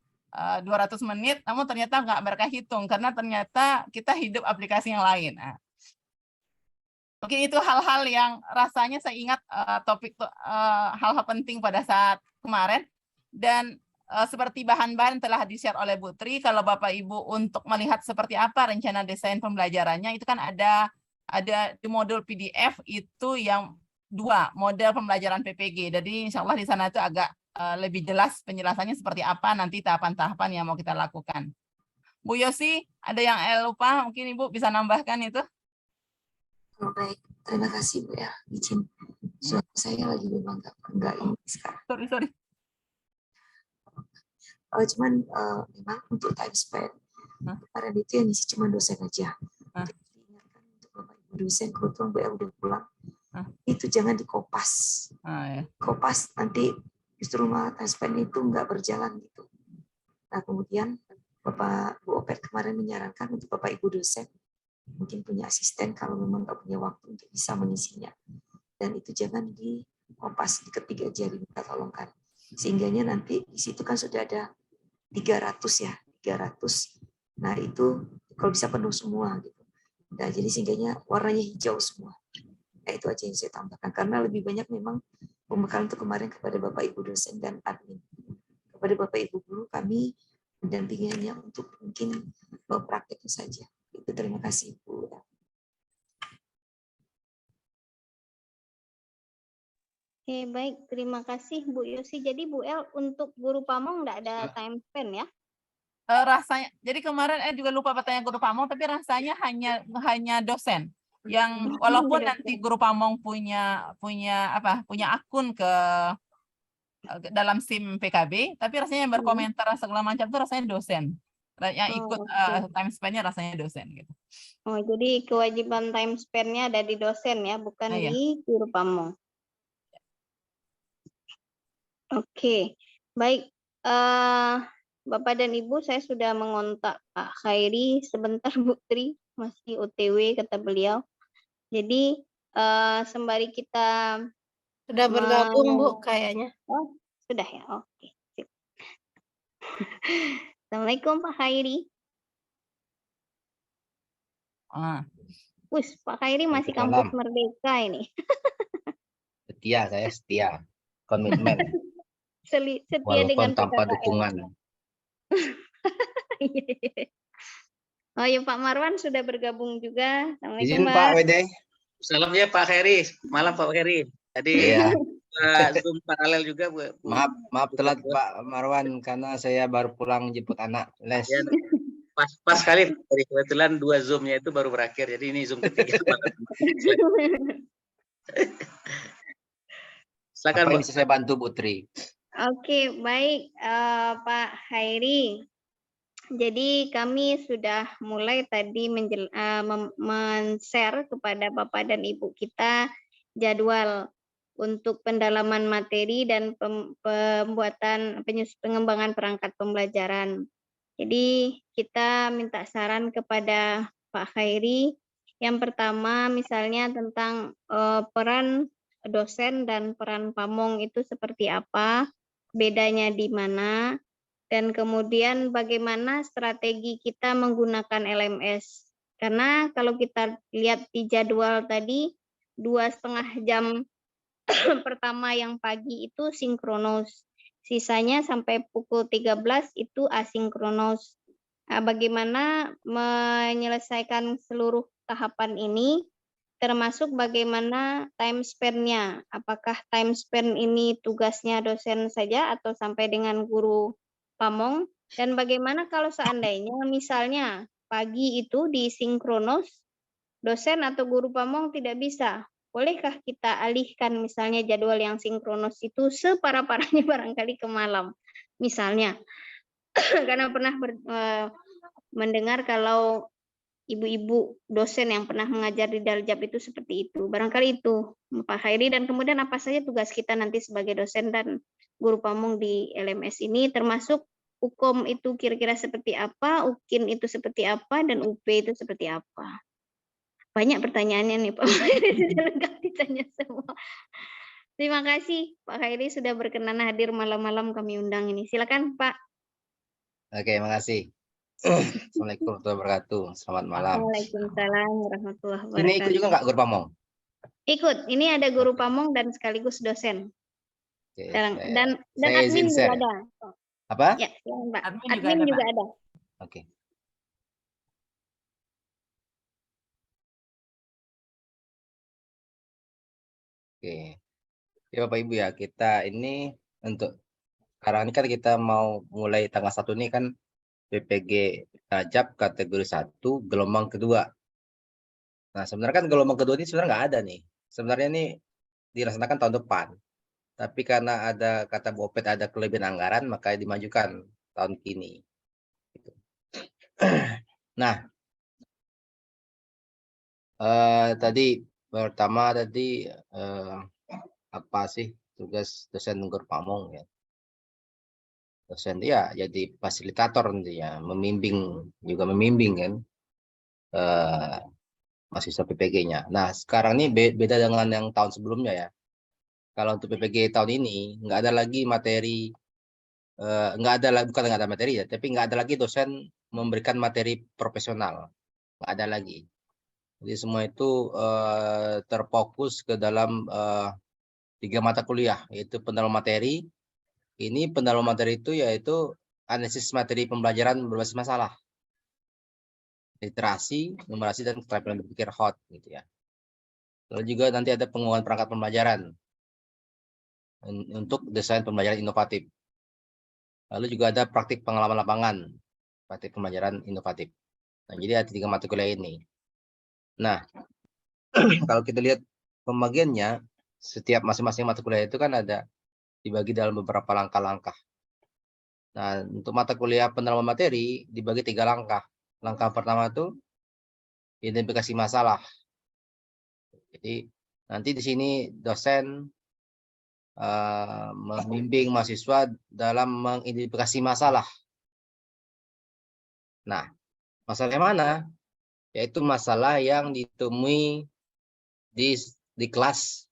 200 menit, namun ternyata nggak mereka hitung karena ternyata kita hidup aplikasi yang lain. Nah, mungkin itu hal-hal yang rasanya saya ingat topik hal-hal penting pada saat kemarin. Dan seperti bahan-bahan telah di-share oleh Bu Tri, kalau Bapak Ibu untuk melihat seperti apa rencana desain pembelajarannya, itu kan ada di modul PDF itu yang 2 model pembelajaran PPG. Jadi insya Allah di sana itu agak lebih jelas penjelasannya seperti apa nanti tahapan-tahapan yang mau kita lakukan. Bu Yosi, ada yang lupa? Mungkin Ibu bisa nambahkan itu. Oh, baik, terima kasih Bu ya, izin. Suara saya lagi memang enggak ini sekarang. Sorry. Cuman memang untuk time spend kemarin itu yang isi cuma dosen aja. Jadi diingatkan untuk Bapak Ibu dosen, kebetulan Bu udah pulang, itu jangan dikopas. Ya. Kopas nanti justru malah time spend itu nggak berjalan gitu. Nah kemudian Bapak Bu Opet kemarin menyarankan untuk Bapak Ibu dosen mungkin punya asisten kalau memang nggak punya waktu untuk bisa mengisinya. Dan itu jangan dikopas, diketik aja diminta tolongkan. Sehingganya nanti di situ kan sudah ada 300 ya, 300. Nah itu kalau bisa penuh semua gitu. Nah jadi sehingganya warnanya hijau semua. Nah itu aja yang saya tambahkan karena lebih banyak memang pembekalan itu kemarin kepada Bapak Ibu dosen dan admin. Kepada Bapak Ibu guru kami mendampingi hanya untuk mungkin prakteknya saja. Itu terima kasih Bu. Oke, baik. Terima kasih Bu Yosi. Jadi Bu El untuk guru pamong nggak ada time spend ya? Rasanya, jadi kemarin juga lupa bertanya guru pamong, tapi rasanya hanya dosen. Yang walaupun nanti guru pamong punya akun ke dalam SIM PKB, tapi rasanya yang berkomentar segala macam itu rasanya dosen. Yang ikut time spend-nya rasanya dosen gitu. Oh, jadi kewajiban time spend-nya ada di dosen ya, bukan di guru pamong. Oke, baik. Bapak dan Ibu, saya sudah mengontak Pak Khairi sebentar, Bu Tri, masih OTW kata beliau. Jadi sembari kita Sudah bergabung Bu kayaknya. Oh, sudah ya. Oke. Sip. Assalamualaikum Pak Khairi. Ah, Wis, Pak Khairi masih kampus Merdeka ini. Setia, saya setia. Komitmen. Setia Walaupun dengan tanpa PKKL. dukungan. Oh ya, Pak Marwan sudah bergabung juga. Assalamualaikum, Izin Pak WD. Salam ya Pak Heri. Malam Pak Heri. Tadi Iya. Zoom paralel juga Bu. Maaf telat Pak Marwan karena saya baru pulang jemput anak les. Ya, pas sekali. Jadi kebetulan 2 Zoom-nya itu baru berakhir. Jadi ini Zoom ketiga. Silakan Apa Bu. yang bisa saya bantu Putri? Oke, baik Pak Khairi. Jadi kami sudah mulai tadi men-share kepada Bapak dan Ibu kita jadwal untuk pendalaman materi dan pembuatan pengembangan perangkat pembelajaran. Jadi kita minta saran kepada Pak Khairi. Yang pertama misalnya tentang peran dosen dan peran pamong itu seperti apa, bedanya di mana, dan kemudian bagaimana strategi kita menggunakan LMS. Karena kalau kita lihat di jadwal tadi, 2,5 jam pertama yang pagi itu sinkronos. Sisanya sampai pukul 13 itu asinkronos. Nah, bagaimana menyelesaikan seluruh tahapan ini, termasuk bagaimana time span-nya. Apakah time span ini tugasnya dosen saja atau sampai dengan guru pamong, dan bagaimana kalau seandainya misalnya pagi itu disinkronos, dosen atau guru pamong tidak bisa, bolehkah kita alihkan misalnya jadwal yang sinkronos itu separah-parahnya barangkali ke malam misalnya. Karena pernah mendengar kalau ibu-ibu dosen yang pernah mengajar di Daljab itu seperti itu, barangkali itu Pak Khairi. Dan kemudian apa saja tugas kita nanti sebagai dosen dan guru pamong di LMS ini, termasuk UKOM itu kira-kira seperti apa, UKIN itu seperti apa, dan UP itu seperti apa. Banyak pertanyaannya nih Pak Khairi, sudah lengkap ditanya semua. Terima kasih Pak Khairi sudah berkenan hadir malam-malam kami undang ini. Silakan Pak. Oke, makasih. Assalamualaikum warahmatullahi wabarakatuh. Selamat malam. Waalaikumsalam warahmatullahi Ini wabarakatuh. ikut juga nggak guru pamong? Ikut. Ini ada guru pamong dan sekaligus dosen. Oke, Dan saya admin izin juga share. ada. Apa? Ya, silakan, Pak. Admin Admin juga juga ada, ada. Oke. Oke. Ya Bapak Ibu ya, kita ini untuk sekarang ini kan kita mau mulai tanggal 1 ini kan PPG Daljab kategori 1 gelombang kedua. Nah, sebenarnya kan gelombang kedua ini sebenarnya nggak ada nih. Sebenarnya ini dilaksanakan tahun depan. Tapi karena ada kata Bu Opet ada kelebihan anggaran, maka dimajukan tahun kini. Nah, tadi pertama tadi apa sih tugas dosen guru pamong ya? Dosen ya jadi fasilitator nantinya, membimbing juga membimbing kan mahasiswa PPG-nya. Nah, sekarang ini beda dengan yang tahun sebelumnya ya. Kalau untuk PPG tahun ini nggak ada lagi materi, nggak ada materi ya, tapi nggak ada lagi dosen memberikan materi profesional, nggak ada lagi. Jadi semua itu terfokus ke dalam 3 mata kuliah, yaitu pendalaman materi. Ini pendalaman materi itu yaitu analisis materi pembelajaran berbasis masalah, literasi, numerasi, dan keterampilan berpikir hot gitu ya. Lalu juga nanti ada pengembangan perangkat pembelajaran untuk desain pembelajaran inovatif. Lalu juga ada praktik pengalaman lapangan, praktik pembelajaran inovatif. Nah, jadi ada 3 mata kuliah ini. Nah, kalau kita lihat pembagiannya, setiap masing-masing mata kuliah itu kan ada dibagi dalam beberapa langkah-langkah. Nah, untuk mata kuliah pendalaman materi dibagi 3 langkah. Langkah pertama itu identifikasi masalah. Jadi nanti di sini dosen membimbing mahasiswa dalam mengidentifikasi masalah. Nah, masalah yang mana? Yaitu masalah yang ditemui di kelas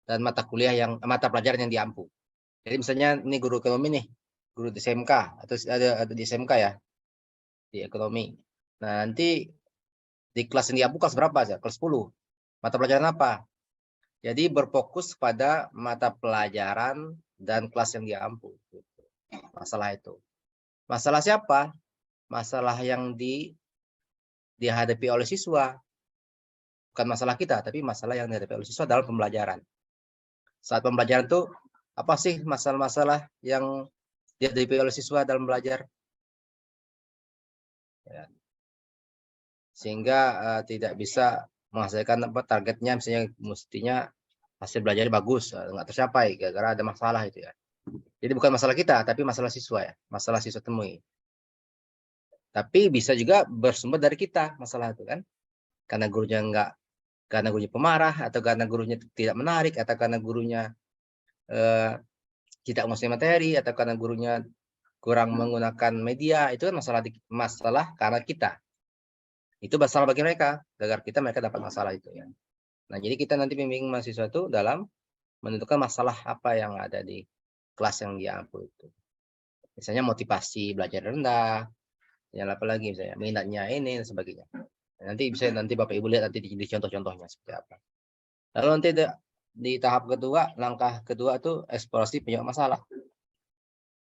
dan mata pelajaran yang diampu. Jadi misalnya ini guru ekonomi nih, guru di SMK atau ada di SMK ya, di ekonomi. Nah, nanti di kelas yang diampu kelas berapa aja? Kelas 10. Mata pelajaran apa? Jadi berfokus pada mata pelajaran dan kelas yang diampu. Masalah itu. Masalah siapa? Masalah yang dihadapi oleh siswa. Bukan masalah kita, tapi masalah yang dihadapi oleh siswa dalam pembelajaran. Saat pembelajaran itu, apa sih masalah-masalah yang dihadapi oleh siswa dalam belajar? Ya. Sehingga tidak bisa menghasilkan targetnya, misalnya mestinya hasil belajarnya bagus, nggak tercapai gara-gara ada masalah itu ya. Jadi bukan masalah kita, tapi masalah siswa ya, masalah siswa temui. Tapi bisa juga bersumber dari kita masalah itu kan, karena gurunya pemarah, atau karena gurunya tidak menarik, atau karena gurunya tidak menguasai materi, atau karena gurunya kurang menggunakan media. Itu kan masalah karena kita. Itu masalah bagi mereka, agar mereka dapat masalah itu ya. Nah, jadi kita nanti bimbing mahasiswa itu dalam menentukan masalah apa yang ada di kelas yang diampu itu. Misalnya motivasi belajar rendah, yang apa lagi misalnya minatnya ini dan sebagainya. Nanti Bapak Ibu lihat nanti di contoh-contohnya seperti apa. Lalu nanti di tahap kedua, langkah kedua itu eksplorasi penyebab masalah.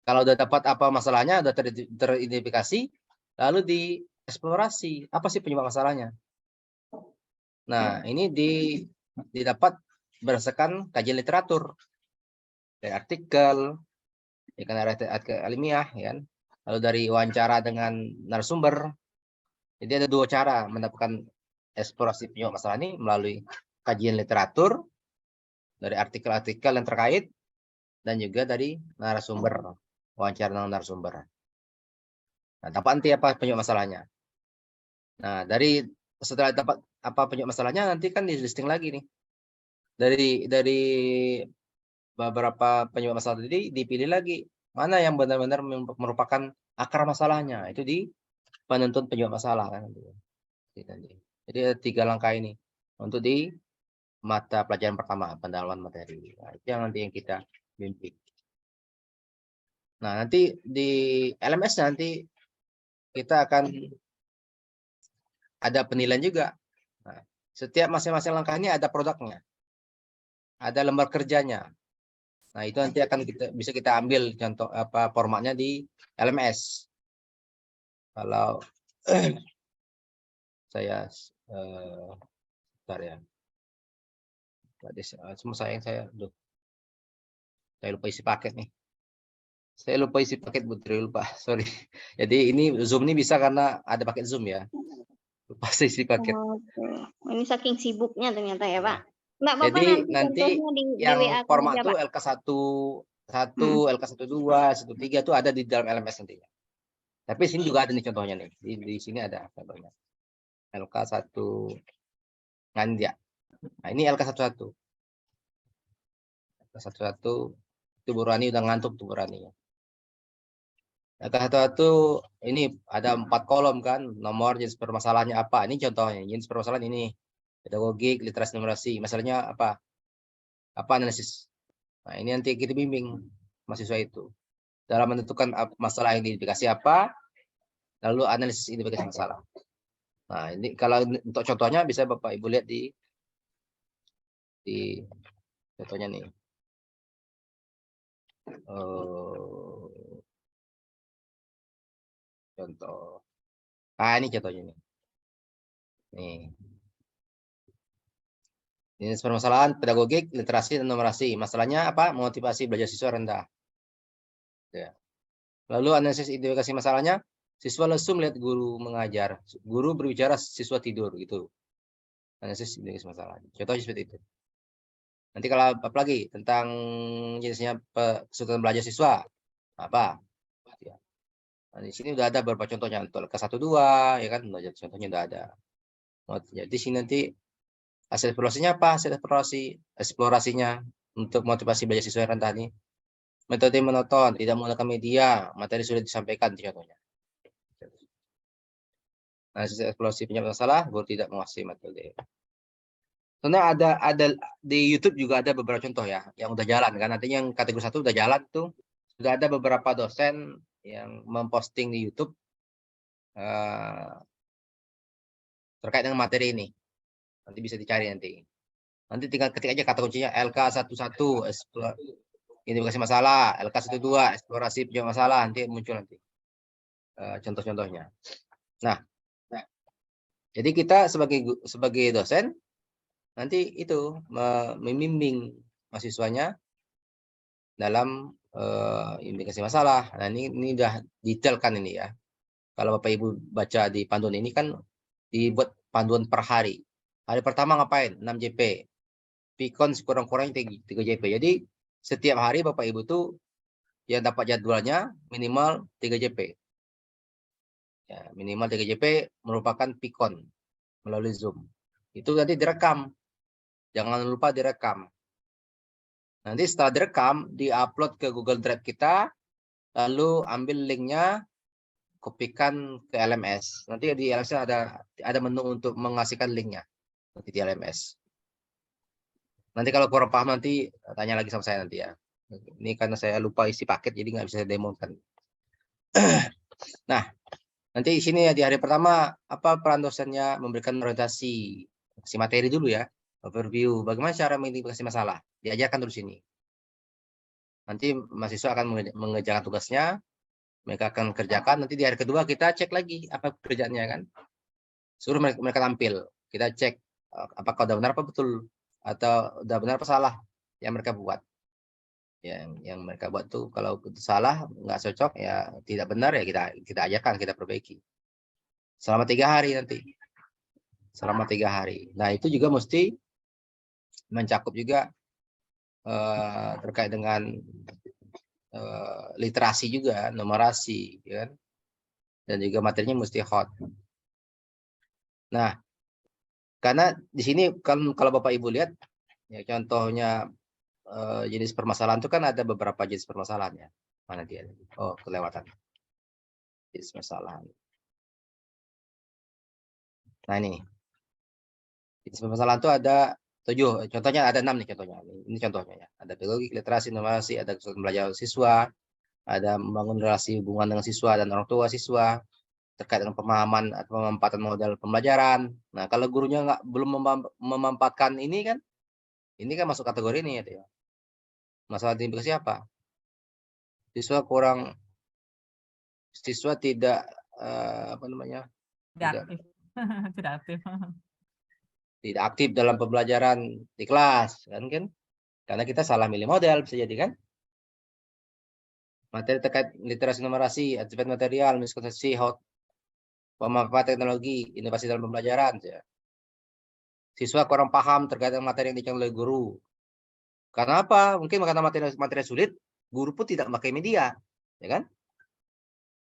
Kalau udah dapat apa masalahnya, udah teridentifikasi, lalu dieksplorasi apa sih penyebab masalahnya. Nah, ini didapat berdasarkan kajian literatur, dari artikel, artikel ilmiah, ya. Lalu dari wawancara dengan narasumber. Jadi ada dua cara mendapatkan eksplorasi penyebab masalah ini, melalui kajian literatur, dari artikel-artikel yang terkait, dan juga dari narasumber, wawancara dengan narasumber. Nah, dapat nanti apa penyebab masalahnya. Nah, setelah dapat apa penyebab masalahnya, nanti kan di listing lagi nih. Dari beberapa penyebab masalah tadi dipilih lagi mana yang benar-benar merupakan akar masalahnya. Itu di penentuan penyebab masalah kan. Jadi ada 3 langkah ini untuk di mata pelajaran pertama, pendalaman materi. Nah, itu yang nanti yang kita bimbing. Nah, nanti di LMS nanti kita akan ada penilaian juga. Nah, setiap masing-masing langkah ini ada produknya, ada lembar kerjanya. Nah, itu nanti akan bisa kita ambil contoh apa formatnya di LMS. Kalau saya bentar ya. Semua saya lupa isi paket nih. Saya lupa isi paket, Putri, lupa. Sorry. Jadi ini Zoom ini bisa karena ada paket Zoom ya. Lupa isi paket. Ini saking sibuknya ternyata ya, Pak. Nggak apa-apa, Jadi nanti di yang WA format aja, itu Pak. LK1, LK12, 1.3 itu ada di dalam LMS nantinya. Tapi sini juga ada nih contohnya nih. Di sini ada contohnya. LK1 Ngandia. Nah, ini LK11. LK11 itu Bu Rani udah ngantuk tuh Bu Rani. LK11 ini ada 4 kolom kan, nomor, jenis permasalahannya apa. Ini contohnya, jenis permasalahan ini. Pedagogik, literasi, numerasi. Masalahnya apa? Apa analisis. Nah, ini nanti kita bimbing mahasiswa itu dalam menentukan masalah yang diidentifikasi apa, lalu analisis identifikasi masalah. Nah, ini kalau untuk contohnya bisa Bapak Ibu lihat di contohnya nih. Contoh. Ini contohnya nih. Nih. Jenis permasalahan pedagogik, literasi, dan numerasi. Masalahnya apa? Motivasi belajar siswa rendah. Ya. Lalu analisis identifikasi masalahnya, siswa lesu melihat guru mengajar. Guru berbicara, siswa tidur gitu. Analisis identifikasi masalah. Contohnya seperti itu. Nanti kalau apa lagi tentang jenisnya kesulitan belajar siswa, apa? Ya. Nah, di sini udah ada beberapa contohnya. Untuk ke 1, 2, ya kan? Contohnya udah ada. Jadi sini nanti hasil eksplorasinya apa? Hasil eksplorasinya untuk motivasi belajar siswa yang rendah ini. Metode monoton, tidak menggunakan media, materi sudah disampaikan contohnya. Hasil eksplorasi penyebab masalah, guru tidak menguasai metode. Sebenarnya ada di YouTube juga ada beberapa contoh ya, yang udah jalan kan. Nantinya yang kategori 1 udah jalan tuh. Sudah ada beberapa dosen yang memposting di YouTube terkait dengan materi ini. Nanti bisa dicari nanti. Nanti tinggal ketik aja kata kuncinya LK11 identifikasi masalah, LK12 eksplorasi penjawab masalah, nanti muncul nanti contoh-contohnya. Nah, jadi kita sebagai dosen nanti itu membimbing mahasiswanya dalam identifikasi masalah. Nah, ini udah detail kan ini ya. Kalau Bapak Ibu baca di panduan ini kan dibuat panduan per hari. Hari pertama ngapain? 6 JP. Pikon sekurang-kurangnya 3 JP. Jadi setiap hari Bapak Ibu tuh yang dapat jadwalnya minimal 3 JP. Ya, minimal 3 JP merupakan pikon melalui Zoom. Itu nanti direkam. Jangan lupa direkam. Nanti setelah direkam, diupload ke Google Drive kita, lalu ambil linknya, kopikan ke LMS. Nanti di LMS ada menu untuk mengasihkan linknya nanti di LMS. Nanti kalau kurang paham nanti tanya lagi sama saya nanti ya. Ini karena saya lupa isi paket, jadi nggak bisa saya demokan. Nah, nanti di sini ya di hari pertama apa peran dosennya memberikan orientasi si materi dulu ya, overview bagaimana cara mengidentifikasi masalah, diajarkan dulu sini. Nanti mahasiswa akan mengerjakan tugasnya, mereka akan kerjakan. Nanti di hari kedua kita cek lagi apa kerjaannya kan, suruh mereka tampil, kita cek apakah udah benar apa betul atau udah benar apa salah yang mereka buat. Yang mereka buat tuh kalau salah nggak cocok ya tidak benar ya kita ajarkan, kita perbaiki selama 3 hari nanti, selama 3 hari. Nah itu juga mesti mencakup juga terkait dengan literasi juga, numerasi ya kan? Dan juga materinya mesti hot. Nah karena di sini kalau Bapak Ibu lihat ya contohnya jenis permasalahan itu kan ada beberapa jenis permasalahan ya. Mana dia? Oh, kelewatan. Jenis permasalahan. Nah, ini. Jenis permasalahan itu ada 7. Contohnya ada 6 nih contohnya. Ini contohnya ya. Ada pedagogik, literasi, numerasi, ada kesulitan belajar siswa, ada membangun relasi hubungan dengan siswa dan orang tua siswa, terkait dengan pemahaman atau pemanfaatan modal pembelajaran. Nah, kalau gurunya belum memanfaatkan ini kan masuk kategori ini ya. Masalah identifikasi apa? Siswa tidak tidak aktif dalam pembelajaran di kelas kan karena kita salah milih model bisa jadi kan. Materi terkait literasi numerasi, aspek material, miskonsepsi, pemanfaatan teknologi, inovasi dalam pembelajaran ya. Siswa kurang paham terkait dengan materi yang dicantumkan oleh guru. Karena apa? Mungkin karena materi sulit, guru pun tidak memakai media, ya kan?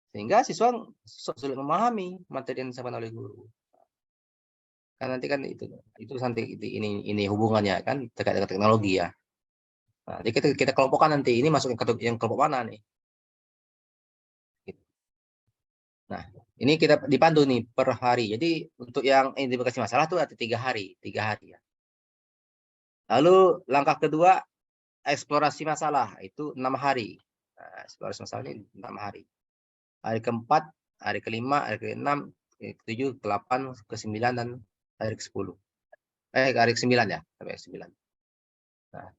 Sehingga siswa sulit memahami materi yang disampaikan oleh guru. Kan nanti kan itu nanti ini hubungannya kan terkait dengan teknologi ya. Nah, jadi kita kelompokkan nanti ini masuk yang kelompok mana nih? Nah, ini kita dipandu nih per hari. Jadi untuk yang identifikasi masalah tuh ada 3 hari ya. Lalu langkah kedua eksplorasi masalah itu 6 hari. Nah, eksplorasi masalah ini 6 hari. Hari keempat, hari kelima, hari keenam, ke-7, ke-8, ke-9 dan hari ke-10. Hari ke-9 ya, sampai ke-9. Nah,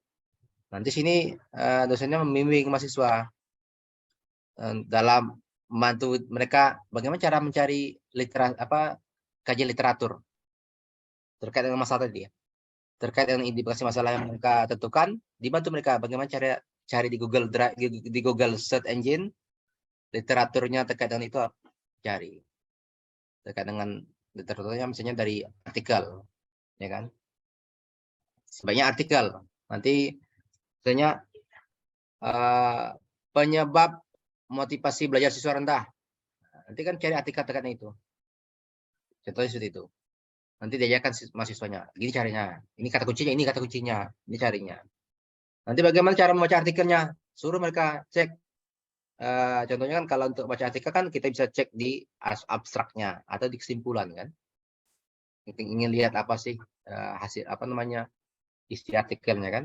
nanti sini dosennya membimbing mahasiswa dalam membantu mereka bagaimana cara mencari kajian literatur terkait dengan masalah tadi ya. Terkait dengan identifikasi masalah yang mereka tentukan, dibantu mereka bagaimana cara cari di Google Drive, di Google Search Engine literaturnya terkait dengan itu cari. Terkait dengan literaturnya misalnya dari artikel, ya kan? Sebaiknya artikel. Nanti misalnya penyebab motivasi belajar siswa rendah. Nanti kan cari artikel terkait dengan itu. Contohnya seperti itu. Nanti diajarkan mahasiswanya, gini caranya, ini kata kuncinya, ini carinya. Nanti bagaimana cara membaca artikelnya? Suruh mereka cek. Contohnya kan kalau untuk baca artikel kan kita bisa cek di abstraknya atau di kesimpulan kan. Kita ingin lihat apa sih hasil isi artikelnya kan.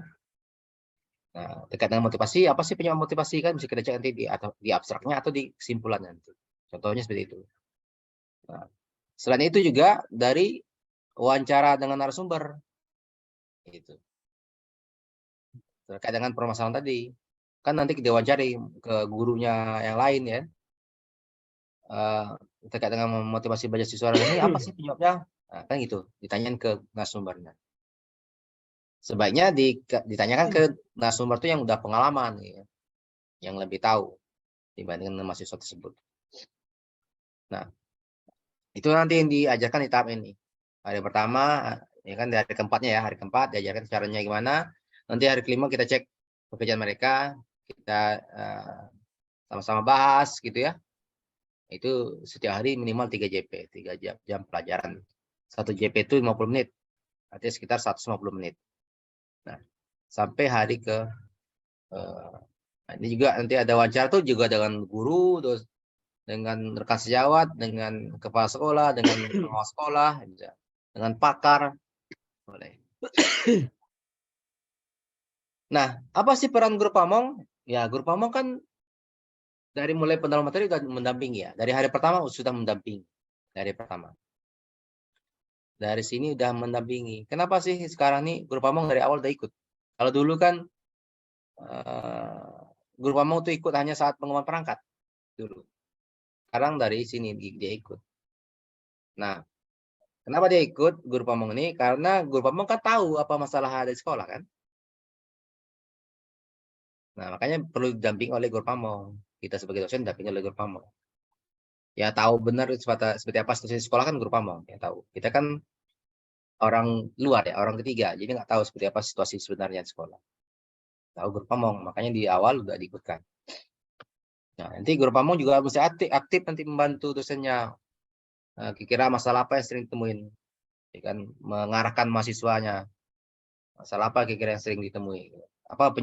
Nah, terkait dengan motivasi, apa sih penyebab motivasi kan bisa kita cek nanti di abstraknya atau di kesimpulannya nanti. Contohnya seperti itu. Nah, Selain itu juga dari wawancara dengan narasumber. Itu. Terkait dengan permasalahan tadi. Kan nanti diwawancari ke gurunya yang lain ya. Terkait dengan memotivasi belajar siswa ini apa sih penyebabnya? Nah, kan gitu, ditanyain ke narasumbernya. Sebaiknya ditanyakan ke narasumber itu yang udah pengalaman, ya, yang lebih tahu dibandingkan mahasiswa tersebut. Nah, itu nanti yang diajarkan di tahap ini. Hari pertama, ya kan, di hari keempatnya ya, hari keempat diajarkan caranya gimana. Nanti hari kelima kita cek pekerjaan mereka, kita sama-sama bahas gitu ya. Itu setiap hari minimal 3 JP, 3 jam pelajaran. 1 JP itu 50 menit, artinya sekitar 150 menit. Nah, sampai hari ke ini juga nanti ada wawancara tuh juga dengan guru, terus dengan rekan sejawat, dengan kepala sekolah, dengan pengawas sekolah, dengan pakar, boleh. Nah, apa sih peran guru pamong? Ya, guru pamong kan dari mulai pendalaman materi sudah mendampingi ya. Dari hari pertama sudah mendampingi. Dari pertama. Dari sini sudah mendampingi. Kenapa sih sekarang nih guru pamong dari awal udah ikut? Kalau dulu kan guru pamong itu ikut hanya saat pengumuman perangkat dulu. Sekarang dari sini dia ikut. Nah, kenapa dia ikut guru pamong ini? Karena guru pamong kan tahu apa masalah ada di sekolah kan. Nah, makanya perlu didampingi oleh guru pamong. Kita sebagai dosen didampingi oleh guru pamong. Ya tahu benar seperti apa situasi sekolah kan guru pamong ya tahu. Kita kan orang luar ya, orang ketiga, jadi nggak tahu seperti apa situasi sebenarnya di sekolah. Tahu guru pamong, makanya di awal udah diikutkan. Nah, nanti guru pamong juga mesti aktif nanti membantu dosennya. Kira-kira masalah apa yang sering ditemuin, ya kan, mengarahkan mahasiswanya. Masalah apa kira-kira yang sering ditemui? Apa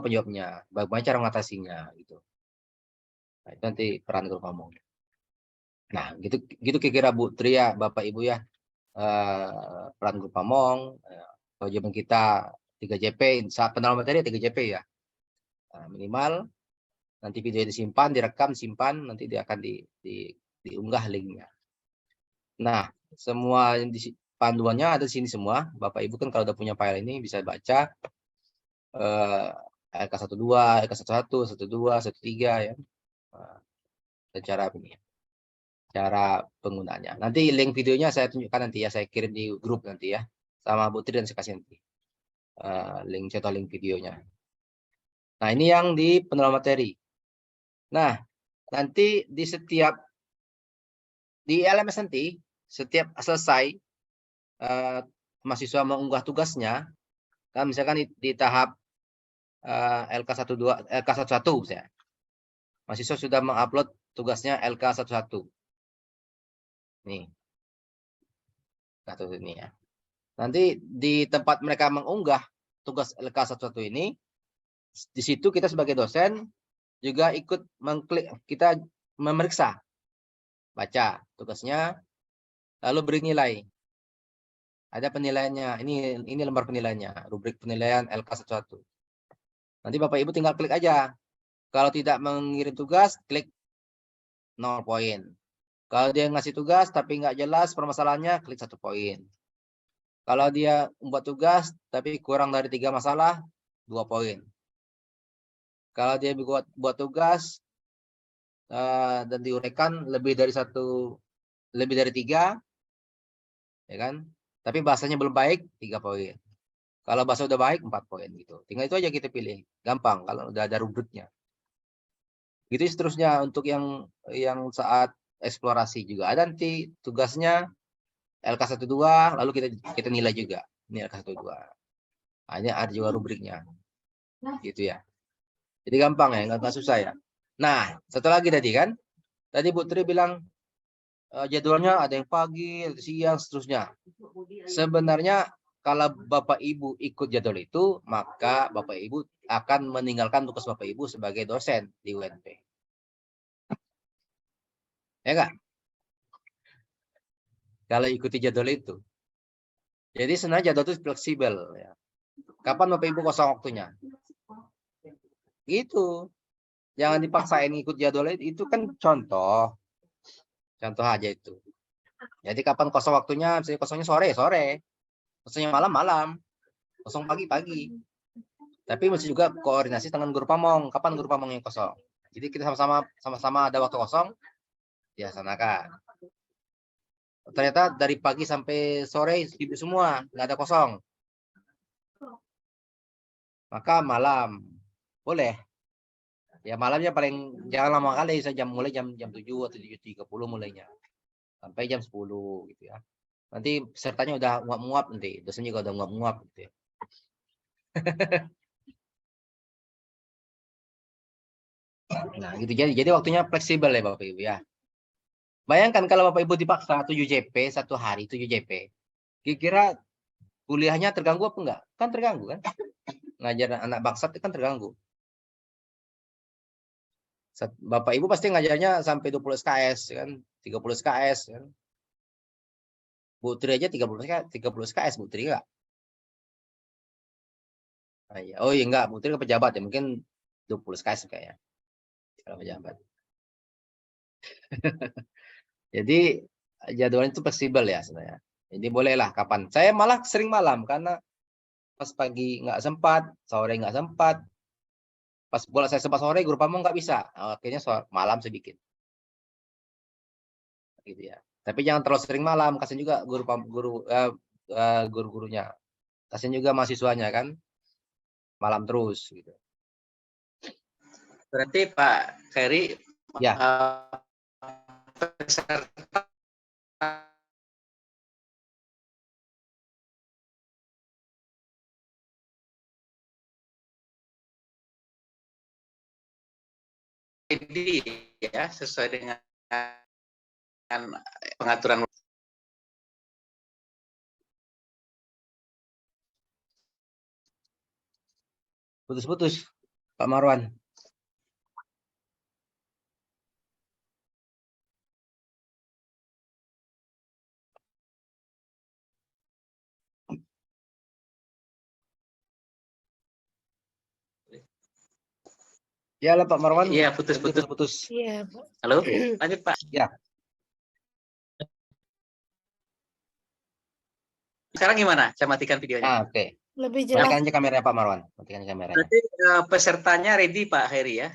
penyebabnya? Bagaimana cara mengatasinya gitu. Nah, itu nanti peran guru pamong. Nah, gitu kira-kira Bu Tria, Bapak Ibu ya, peran guru pamong, kewajiban kita 3 JP, saat pendalaman materi 3 JP ya, minimal. Nanti video disimpan, direkam, simpan, nanti dia akan diunggah linknya. Nah, semua panduannya ada di sini semua. Bapak Ibu kan kalau udah punya file ini bisa baca LK12, LK11, 12, 13 ya. Secara ini. Cara penggunaannya. Nanti link videonya saya tunjukkan nanti ya, saya kirim di grup nanti ya, sama Bu Tri dan saya kasih nanti contoh link videonya. Nah, ini yang di pendalaman materi. Nah, nanti di LMS nanti setiap selesai mahasiswa mengunggah tugasnya, kan misalkan di tahap LK11 misalnya, mahasiswa sudah mengupload tugasnya LK11. Nih. Kasus ini ya. Nanti di tempat mereka mengunggah tugas LK11 ini, di situ kita sebagai dosen juga ikut mengklik, kita memeriksa, baca tugasnya, lalu beri nilai. Ada penilaiannya, ini lembar penilaiannya, rubrik penilaian LK11. Nanti Bapak Ibu tinggal klik aja. Kalau tidak mengirim tugas, klik 0 poin. Kalau dia ngasih tugas tapi nggak jelas permasalahannya, klik 1 poin. Kalau dia membuat tugas tapi kurang dari 3 masalah, 2 poin. Kalau dia buat tugas dan diuraikan lebih dari 3, ya kan? Tapi bahasanya belum baik, 3 poin. Kalau bahasa udah baik, 4 poin gitu. Tinggal itu aja kita pilih. Gampang kalau udah ada rubriknya. Gitu seterusnya untuk yang saat eksplorasi juga ada nanti tugasnya LK12, lalu kita nilai juga. Ini LK12. Hanya ada juga rubriknya. Gitu ya. Jadi gampang ya, nggak susah ya. Nah, satu lagi tadi kan. Tadi Bu Tri bilang jadwalnya ada yang pagi, siang, seterusnya. Sebenarnya kalau Bapak Ibu ikut jadwal itu, maka Bapak Ibu akan meninggalkan tugas Bapak Ibu sebagai dosen di UNP. Ya enggak? Kalau ikuti jadwal itu. Jadi sebenarnya jadwal itu fleksibel. Ya. Kapan Bapak Ibu kosong waktunya? Gitu. Jangan dipaksain ikut jadwal itu kan contoh. Contoh aja itu. Jadi kapan kosong waktunya, misalnya kosongnya sore, kosongnya malam, kosong pagi. Tapi mesti juga koordinasi dengan guru pamong, kapan guru pamong yang kosong. Jadi kita sama-sama ada waktu kosong, ya sanakan. Ternyata dari pagi sampai sore sibuk semua, nggak ada kosong. Maka malam boleh. Ya malamnya paling jangan lama kali, mulai jam 7 atau 7.30 mulainya. Sampai jam 10 gitu ya. Nanti pesertanya udah nguap-nguap nanti, dosennya juga udah nguap-nguap gitu ya. Nah, gitu jadi waktunya fleksibel ya Bapak Ibu ya. Bayangkan kalau Bapak Ibu dipaksa 7 JP satu hari 7 JP. Kira-kira kuliahnya terganggu apa enggak? Kan terganggu kan? Ngajar anak baksat itu kan terganggu. Bapak Ibu pasti ngajarnya sampai 20 SKS kan, 30 SKS kan. Bu Tri aja 30 SKS Bu Tri enggak? Oh iya enggak, Bu Tri ke pejabat ya, mungkin 20 SKS kayaknya. Kalau pejabat. Jadi jadwalnya itu fleksibel ya sebenarnya. Jadi bolehlah kapan. Saya malah sering malam karena pas pagi nggak sempat, sore nggak sempat. Pas bola saya sempat sore, guru pamong nggak bisa. Akhirnya malam sedikit. Gitu ya. Tapi jangan terlalu sering malam. Kasian juga guru-gurunya. Kasian juga mahasiswanya kan. Malam terus. Gitu. Berarti Pak Ferry, ya. Peserta ini ya sesuai dengan pengaturan. Putus-putus Pak Marwan. Ya lah Pak Marwan. Iya, putus-putus. Iya, Pak. Halo, lanjut Pak. Ya. Sekarang gimana? Saya matikan videonya. Oke. Lebih jelas. Matikan aja kameranya Pak Marwan. Matikan kameranya. Berarti pesertanya ready Pak Heri ya.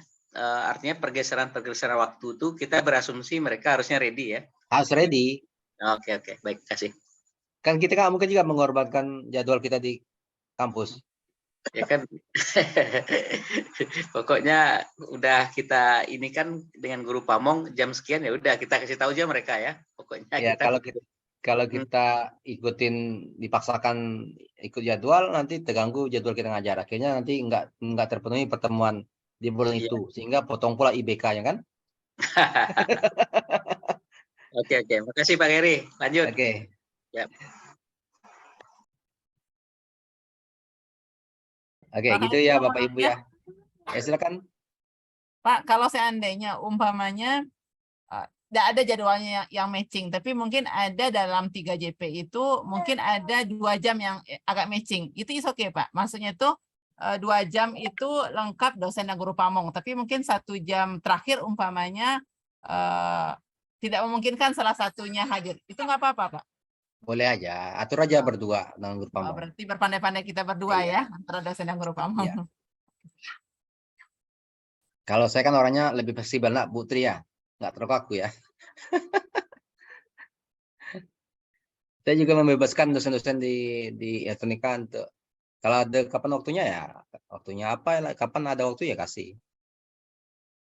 Artinya pergeseran waktu itu kita berasumsi mereka harusnya ready ya. Harus ready. Oke, baik, kasih. Kan kita nggak mungkin juga mengorbankan jadwal kita di kampus. Ya kan, pokoknya udah kita ini kan dengan guru pamong jam sekian ya udah kita kasih tahu aja mereka ya. Pokoknya ya kalau kita ikutin dipaksakan ikut jadwal nanti terganggu jadwal kita ngajar. Akhirnya nanti nggak terpenuhi pertemuan di bulan itu sehingga potong pula IBK-nya kan. Oke, makasih Pak Heri. Lanjut. Oke. Ya. Oke, gitu ya Bapak Ibu ya. Silakan. Pak, kalau seandainya umpamanya tidak ada jadwalnya yang matching, tapi mungkin ada dalam 3 JP itu mungkin ada 2 jam yang agak matching. Itu is oke Pak. Maksudnya itu 2 jam itu lengkap dosen dan guru pamong, tapi mungkin 1 jam terakhir umpamanya tidak memungkinkan salah satunya hadir. Itu nggak apa-apa Pak? Boleh aja, atur aja berdua dengan guru pamong. Berarti berpandai-pandai kita berdua ya, antara dosen dan guru pamong. Ya. Kalau saya kan orangnya lebih fleksibel nak Bu Tri ya, nggak terkaku ya. Saya juga membebaskan dosen-dosen di elektronika untuk kalau ada kapan waktunya apa ya, kapan ada waktu ya kasih.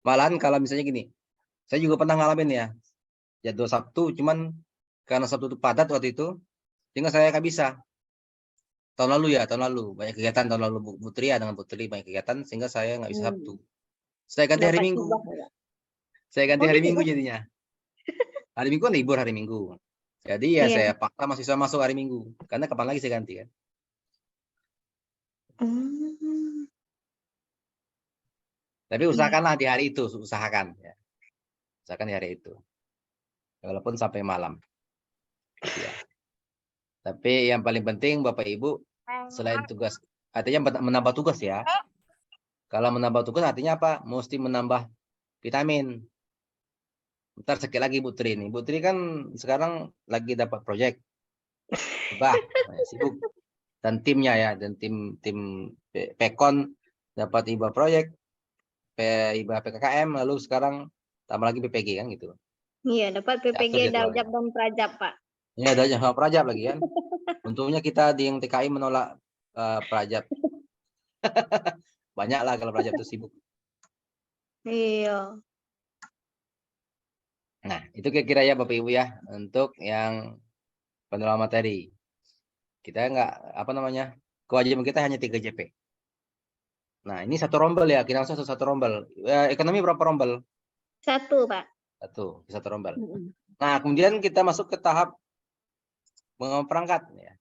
Malahan kalau misalnya gini, saya juga pernah ngalamin ya, jadwal Sabtu cuman karena Sabtu itu padat waktu itu, sehingga saya nggak bisa. Tahun lalu banyak kegiatan tahun lalu Bu Tri ya, dengan Bu Tri banyak kegiatan sehingga saya nggak bisa Sabtu. Saya ganti hari Minggu. Jadinya. Hari Minggu kan libur hari Minggu. Jadi ya saya paksa mahasiswa masuk hari Minggu. Karena kapan lagi saya ganti kan. Tapi usahakanlah di hari itu, usahakan ya. Usahakan di hari itu. Walaupun sampai malam. Ya. Tapi yang paling penting Bapak Ibu selain tugas, artinya menambah tugas ya. Kalau menambah tugas artinya apa? Mesti menambah vitamin. Ntar sekali lagi Bu Tri nih. Bu Tri kan sekarang lagi dapat proyek. Bah, sibuk. Dan timnya ya, dan tim Pekon dapat IBA proyek, IBA PKKM, lalu sekarang tambah lagi PPG kan gitu. Iya, dapat PPG jadwalnya. Daljab dan Prajab, Pak. Ini ada yang Prajab lagi kan. Untungnya kita di yang TKI menolak Prajab. Banyak lah kalau Prajab itu sibuk. Iya. Nah, itu kira-kira ya Bapak Ibu ya untuk yang pendalaman materi. Kita kewajiban kita hanya 3 JP. Nah, ini satu rombel ya, kita langsung satu rombel. Ekonomi berapa rombel? 1, Pak. Satu rombel. Nah, kemudian kita masuk ke tahap pengembangan perangkat. Ya.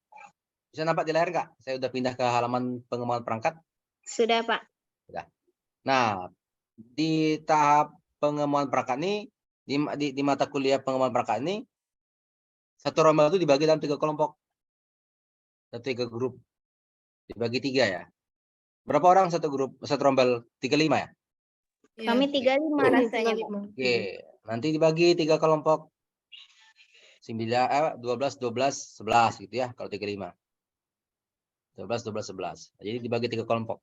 Bisa nampak di layar nggak? Saya udah pindah ke halaman pengembangan perangkat. Sudah, Pak. Sudah. Nah, di tahap pengembangan perangkat ini, di mata kuliah pengembangan perangkat ini, satu rombel itu dibagi dalam 3 kelompok. 3 grup. Dibagi 3 ya. Berapa orang satu grup, satu rombel? 35 ya? Kami 35 rasanya, Pak. Oke, nanti dibagi 3 kelompok. 12, 11 gitu ya, kalau 35. 12, 11. Jadi dibagi 3 kelompok.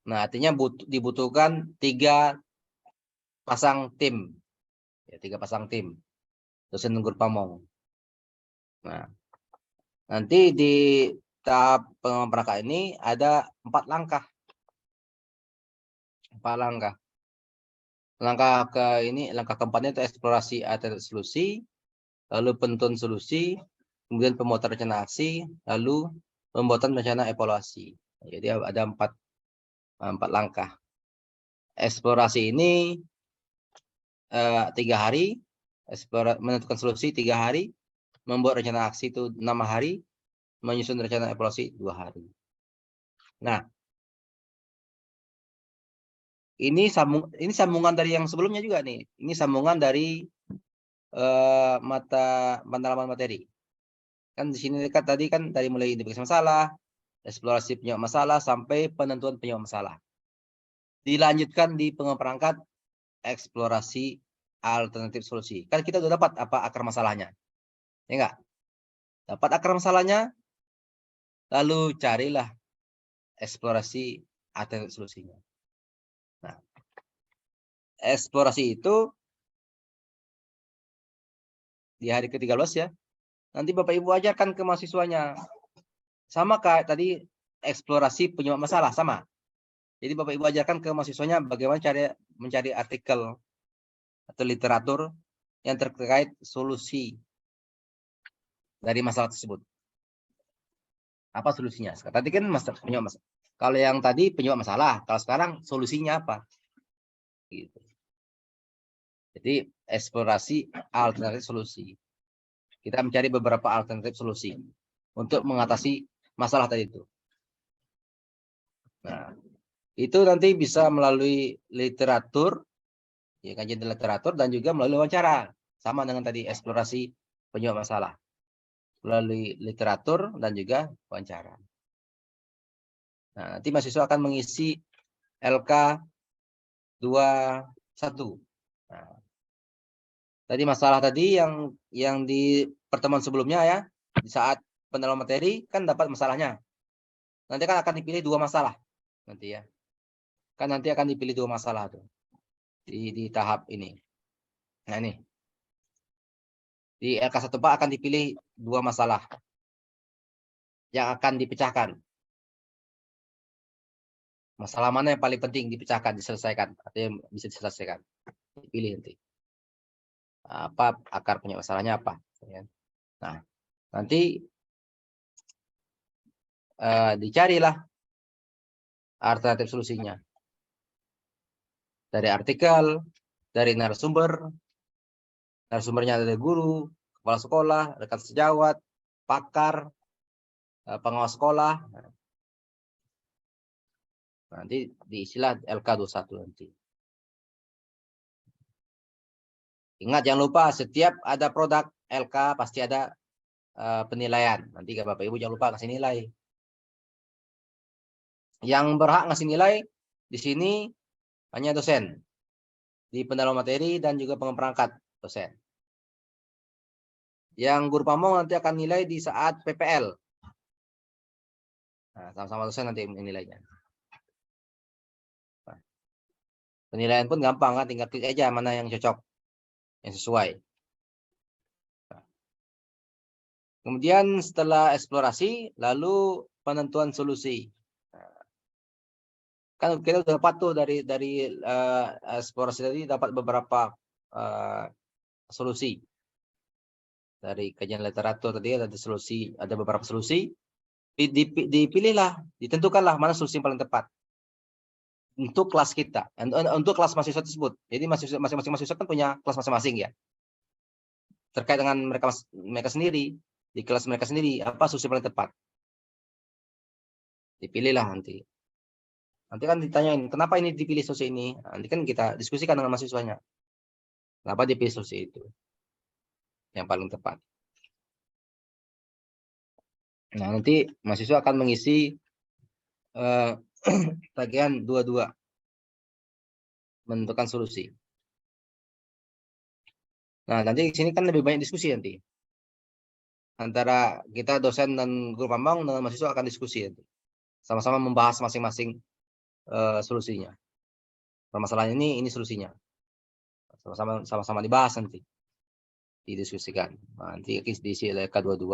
Nah, artinya dibutuhkan 3 pasang tim. Ya, 3 pasang tim. Dosen guru pamong. Nah, nanti di tahap pengembangan perangkat ini ada 4 langkah. 4 langkah. Langkah keempatnya itu eksplorasi alternatif solusi, lalu penentuan solusi, kemudian pembuatan rencana aksi, lalu pembuatan rencana evaluasi. Jadi ada 4 langkah. Eksplorasi ini 3 hari, menentukan solusi 3 hari, membuat rencana aksi itu 6 hari, menyusun rencana evaluasi 2 hari. Nah, ini sambungan dari yang sebelumnya juga nih. Ini sambungan dari mata pendalaman materi. Kan di sini dekat tadi kan dari mulai identifikasi masalah, eksplorasi penyebab masalah sampai penentuan penyebab masalah. Dilanjutkan di pengembangan perangkat eksplorasi alternatif solusi. Kan kita sudah dapat apa akar masalahnya. Ya enggak? Dapat akar masalahnya, lalu carilah eksplorasi alternatif solusinya. Nah, eksplorasi itu di hari ke-13 ya. Nanti Bapak Ibu ajarkan ke mahasiswanya. Sama kayak tadi eksplorasi penyebab masalah, sama. Jadi Bapak Ibu ajarkan ke mahasiswanya bagaimana cara mencari artikel atau literatur yang terkait solusi dari masalah tersebut. Apa solusinya? Tadi kan penyebab masalah. Kalau yang tadi penyebab masalah, kalau sekarang solusinya apa? Gitu. Jadi eksplorasi alternatif solusi. Kita mencari beberapa alternatif solusi untuk mengatasi masalah tadi itu. Nah, itu nanti bisa melalui literatur, ya kajian literatur dan juga melalui wawancara. Sama dengan tadi eksplorasi penyebab masalah. Melalui literatur dan juga wawancara. Nah, nanti mahasiswa akan mengisi LK 21. Nah, tadi masalah tadi yang di pertemuan sebelumnya ya, di saat pendalaman materi kan dapat masalahnya. Nanti kan akan dipilih 2 masalah nanti ya. Kan nanti akan dipilih 2 masalah tuh di tahap ini. Nah, ini. Di LK1 Pak akan dipilih 2 masalah yang akan dipecahkan. Masalah mana yang paling penting dipecahkan, diselesaikan, atau yang bisa diselesaikan. Dipilih nanti. Apa akar penyebab masalahnya apa. Nah, nanti dicarilah alternatif solusinya. Dari artikel, dari narasumber, narasumbernya dari guru, kepala sekolah, rekan sejawat, pakar, pengawas sekolah. Nanti diisilah LK21 nanti. Ingat jangan lupa setiap ada produk LK pasti ada penilaian. Nanti Bapak Ibu jangan lupa kasih nilai. Yang berhak ngasih nilai di sini hanya dosen. di pendalaman materi dan juga pengemperangkat dosen. Yang guru pamong nanti akan nilai di saat PPL. Nah, sama-sama dosen nanti menilainya. Nah, penilaian pun gampang kan, tinggal klik aja mana yang cocok, yang sesuai. Nah, kemudian setelah eksplorasi, lalu penentuan solusi. Nah, kan kita udah dapat tuh dari eksplorasi tadi dapat beberapa solusi. Dari kajian literatur tadi ada solusi, ada beberapa solusi. Dipilihlah, ditentukanlah mana solusi yang paling tepat untuk kelas kita, untuk kelas mahasiswa tersebut. Jadi masing-masing mahasiswa kan punya kelas masing-masing ya. Terkait dengan mereka sendiri, di kelas mereka sendiri, apa solusi paling tepat. Dipilihlah nanti. Nanti kan ditanyain, kenapa ini dipilih solusi ini? Nanti kan kita diskusikan dengan mahasiswanya. Kenapa dipilih solusi itu? Yang paling tepat. Nah, nanti mahasiswa akan mengisi bagian 22. Menentukan solusi. Nah, nanti di sini kan lebih banyak diskusi nanti. Antara kita dosen dan guru pamong dengan mahasiswa akan diskusi nanti. Sama-sama membahas masing-masing solusinya. Permasalahan ini solusinya. Sama-sama dibahas nanti. Didiskusikan. Nah, nanti diisi oleh K22.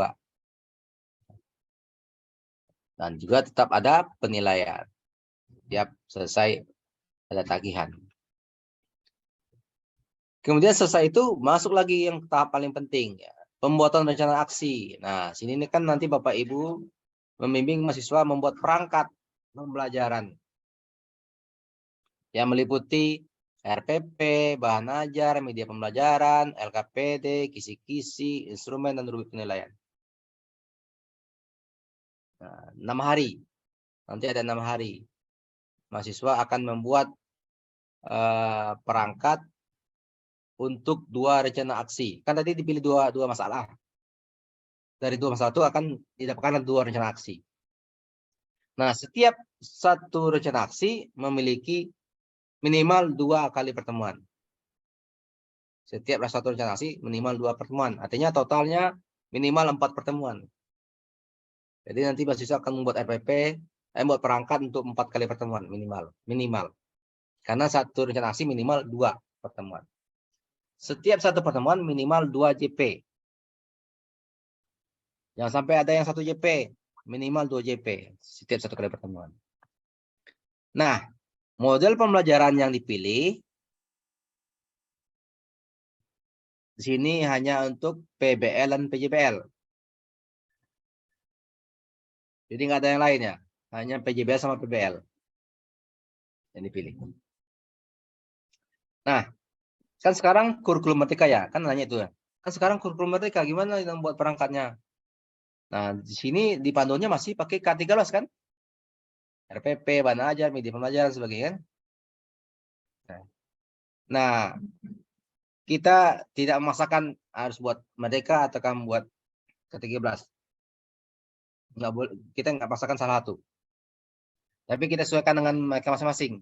Dan juga tetap ada penilaian. Tiap selesai ada tagihan. Kemudian selesai itu masuk lagi yang tahap paling penting ya, pembuatan rencana aksi. Nah, sini ini kan nanti Bapak Ibu membimbing mahasiswa membuat perangkat pembelajaran yang meliputi RPP, bahan ajar, media pembelajaran, LKPD, kisi-kisi, instrumen, dan rubrik penilaian. Nah, 6 hari. Nanti ada 6 hari. Mahasiswa akan membuat perangkat untuk 2 rencana aksi. Kan tadi dipilih dua masalah. Dari 2 masalah itu akan didapatkan 2 rencana aksi. Nah, setiap satu rencana aksi memiliki minimal 2 kali pertemuan. Setiap satu rencana aksi minimal 2 pertemuan. Artinya totalnya minimal 4 pertemuan. Jadi nanti mahasiswa akan membuat RPP, membuat perangkat untuk 4 kali pertemuan minimal. Karena satu rencana aksi minimal 2 pertemuan. Setiap satu pertemuan minimal 2 JP. Jangan sampai ada yang 1 JP, minimal 2 JP setiap satu kali pertemuan. Nah, model pembelajaran yang dipilih di sini hanya untuk PBL dan PJBL. Jadi nggak ada yang lainnya, hanya PJBL sama PBL yang dipilih. Nah, kan sekarang kurikulum merdeka ya, kan nanya itu ya. Kan sekarang kurikulum merdeka gimana yang buat perangkatnya? Nah, di sini di panduannya masih pakai K13 kan? RPP, bahan ajar, media pembelajaran sebagainya. Nah, kita tidak memaksakan harus buat merdeka atau kamu buat K13. Nggak boleh, kita nggak paksakan salah satu. Tapi kita sesuaikan dengan mereka masing-masing.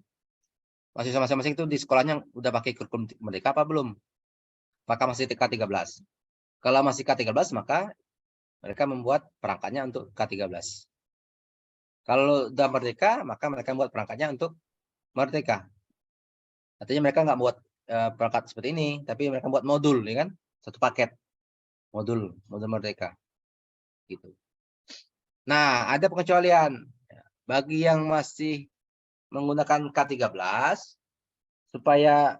Mahasiswa masing-masing itu di sekolahnya udah pakai kurikulum merdeka apa belum? Maka masih K13. Kalau masih K13 maka mereka membuat perangkatnya untuk K13. Kalau udah merdeka maka mereka membuat perangkatnya untuk merdeka. Artinya mereka nggak buat perangkat seperti ini, tapi mereka buat modul, ya kan? Satu paket modul merdeka, gitu. Nah, ada pengecualian bagi yang masih menggunakan K13 supaya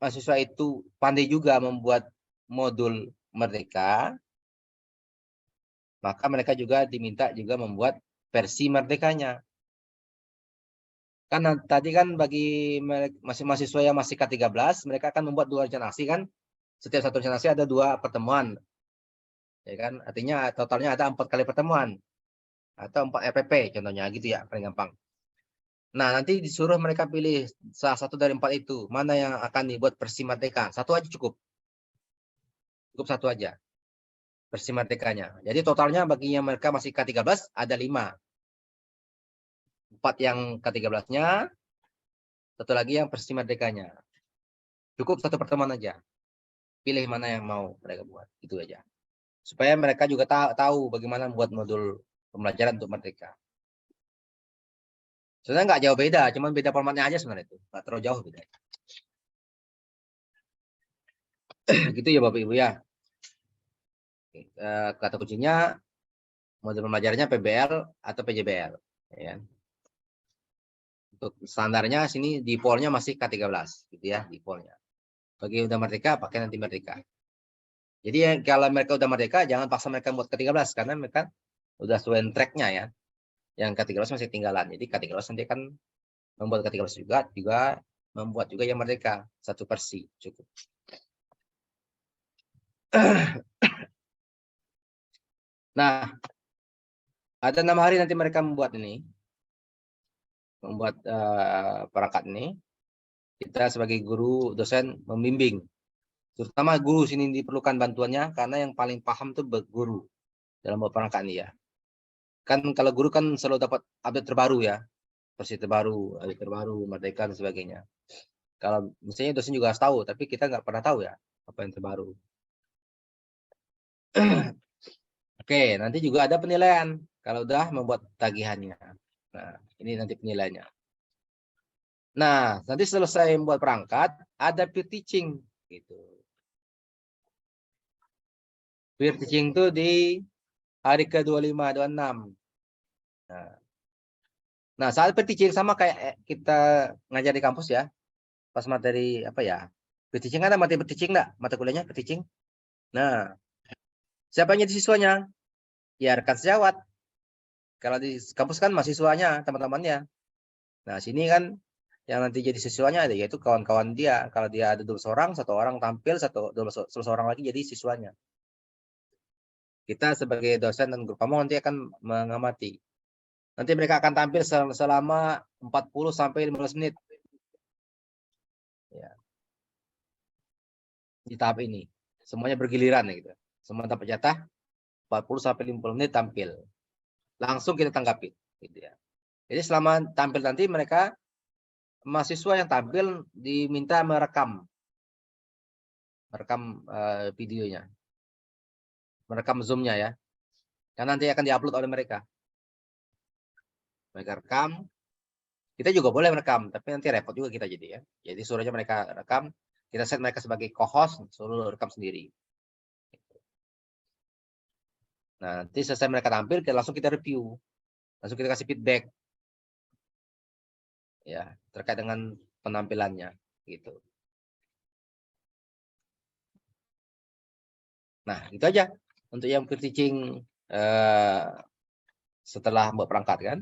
mahasiswa itu pandai juga membuat modul merdeka, maka mereka juga diminta juga membuat versi merdekanya. Kan tadi kan bagi mahasiswa yang masih K13, mereka akan membuat 2 rencana aksi kan. Setiap satu rencana aksi ada 2 pertemuan. Ya kan? Artinya totalnya ada 4 kali pertemuan. Atau 4 RPP contohnya gitu ya, paling gampang. Nah, nanti disuruh mereka pilih salah satu dari 4 itu. Mana yang akan dibuat versi merdeka. Satu aja cukup. Cukup satu aja. Versi merdekanya. Jadi totalnya baginya mereka masih K13 ada 5. 4 yang K13-nya, satu lagi yang versi merdekanya. Cukup satu pertemuan aja. Pilih mana yang mau mereka buat, itu aja. Supaya mereka juga tahu bagaimana membuat modul pembelajaran untuk mereka. Sebenarnya nggak jauh beda, cuman beda formatnya aja sebenarnya itu, nggak terlalu jauh beda. Gitu ya Bapak Ibu ya. Kata kuncinya modul pembelajarannya PBL atau PJBL. Ya. Untuk standarnya sini defaultnya masih K13, gitu ya defaultnya. Bagi udah merdeka pakai nanti merdeka. Jadi ya, kalau mereka udah merdeka jangan paksa mereka buat K13 karena mereka udah sesuai tracknya ya. Yang K13 masih tinggalan. Jadi K13 nanti akan membuat K13 juga membuat juga yang merdeka satu versi cukup. Nah, ada 6 hari nanti mereka membuat ini, membuat perangkat ini. Kita sebagai guru dosen membimbing, terutama guru sini diperlukan bantuannya karena yang paling paham tuh guru dalam membuat perangkat ini ya. Kan kalau guru kan selalu dapat update terbaru ya, versi terbaru, update terbaru, merdeka dan sebagainya. Kalau misalnya dosen juga harus tahu, tapi kita nggak pernah tahu ya apa yang terbaru. Oke, nanti juga ada penilaian kalau udah membuat tagihannya. Nah, ini nanti penilaiannya. Nah, nanti selesai membuat perangkat, ada peer teaching gitu. Peer teaching itu di hari ke-25, 26. Nah, saat peer teaching sama kayak kita ngajar di kampus ya. Pas materi apa ya? Peer teaching ada materi peer teaching enggak? Mata kuliahnya peer teaching. Nah, siapa yang jadi siswanya? Ya rekan sejawat. Kalau di kampus kan mahasiswanya, teman-temannya. Nah, sini kan yang nanti jadi siswanya yaitu kawan-kawan dia. Kalau dia ada 12 orang, 1 orang tampil, 12 orang lagi jadi siswanya. Kita sebagai dosen dan guru kamu nanti akan mengamati. Nanti mereka akan tampil selama 40 sampai 15 menit. Ya. Di tahap ini. Semuanya bergiliran gitu. Semua dapat jatah 40 sampai 50 menit tampil. Langsung kita tanggapi gitu ya. Jadi selama tampil nanti mereka mahasiswa yang tampil diminta merekam videonya, merekam zoom-nya ya, karena nanti akan diupload oleh mereka. Mereka rekam, kita juga boleh merekam, tapi nanti repot juga kita jadi ya. Jadi suruhnya mereka rekam, kita set mereka sebagai co-host, suruh rekam sendiri. Nah, nanti selesai mereka tampil, langsung kita review, langsung kita kasih feedback. Ya, terkait dengan penampilannya gitu. Nah, itu aja untuk yang peer teaching setelah membuat perangkat kan.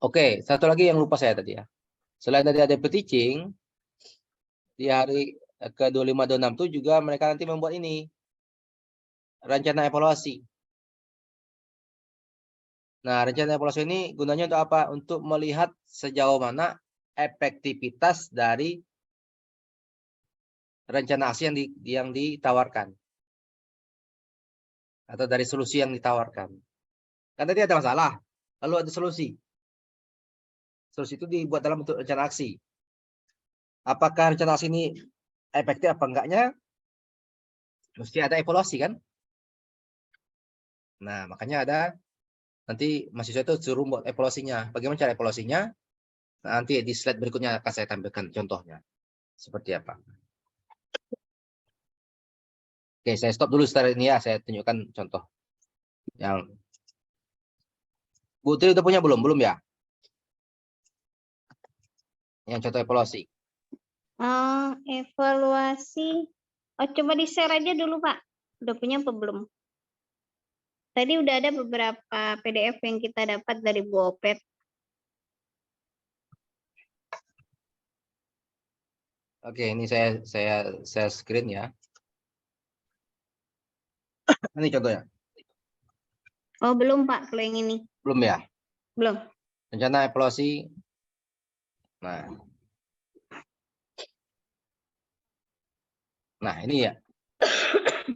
Oke, satu lagi yang lupa saya tadi ya. Selain tadi ada peer teaching, di hari ke-25 dan 26 itu juga mereka nanti membuat ini rencana evaluasi. Nah, rencana evaluasi ini gunanya untuk apa? Untuk melihat sejauh mana efektivitas dari rencana aksi yang ditawarkan. Atau dari solusi yang ditawarkan. Kan tadi ada masalah, lalu ada solusi. Solusi itu dibuat dalam bentuk rencana aksi. Apakah rencana aksi ini efektif apa enggaknya? Mesti ada evaluasi kan? Nah, makanya ada nanti mahasiswa itu suruh buat evaluasinya. Bagaimana cara evaluasinya? Nah, nanti di slide berikutnya akan saya tampilkan contohnya. Seperti apa. Oke, saya stop dulu setelah ini ya. Saya tunjukkan contoh. Yang Bu Tri udah punya belum? Belum ya? Yang contoh evaluasi. Evaluasi. Oh, coba di-share aja dulu, Pak. Udah punya apa belum? Tadi udah ada beberapa PDF yang kita dapat dari Bu Opet. Oke, ini saya screen ya. Ini contohnya. Oh, belum, Pak, kalau yang ini. Belum ya? Belum. Rencana evaluasi. Nah, ini ya.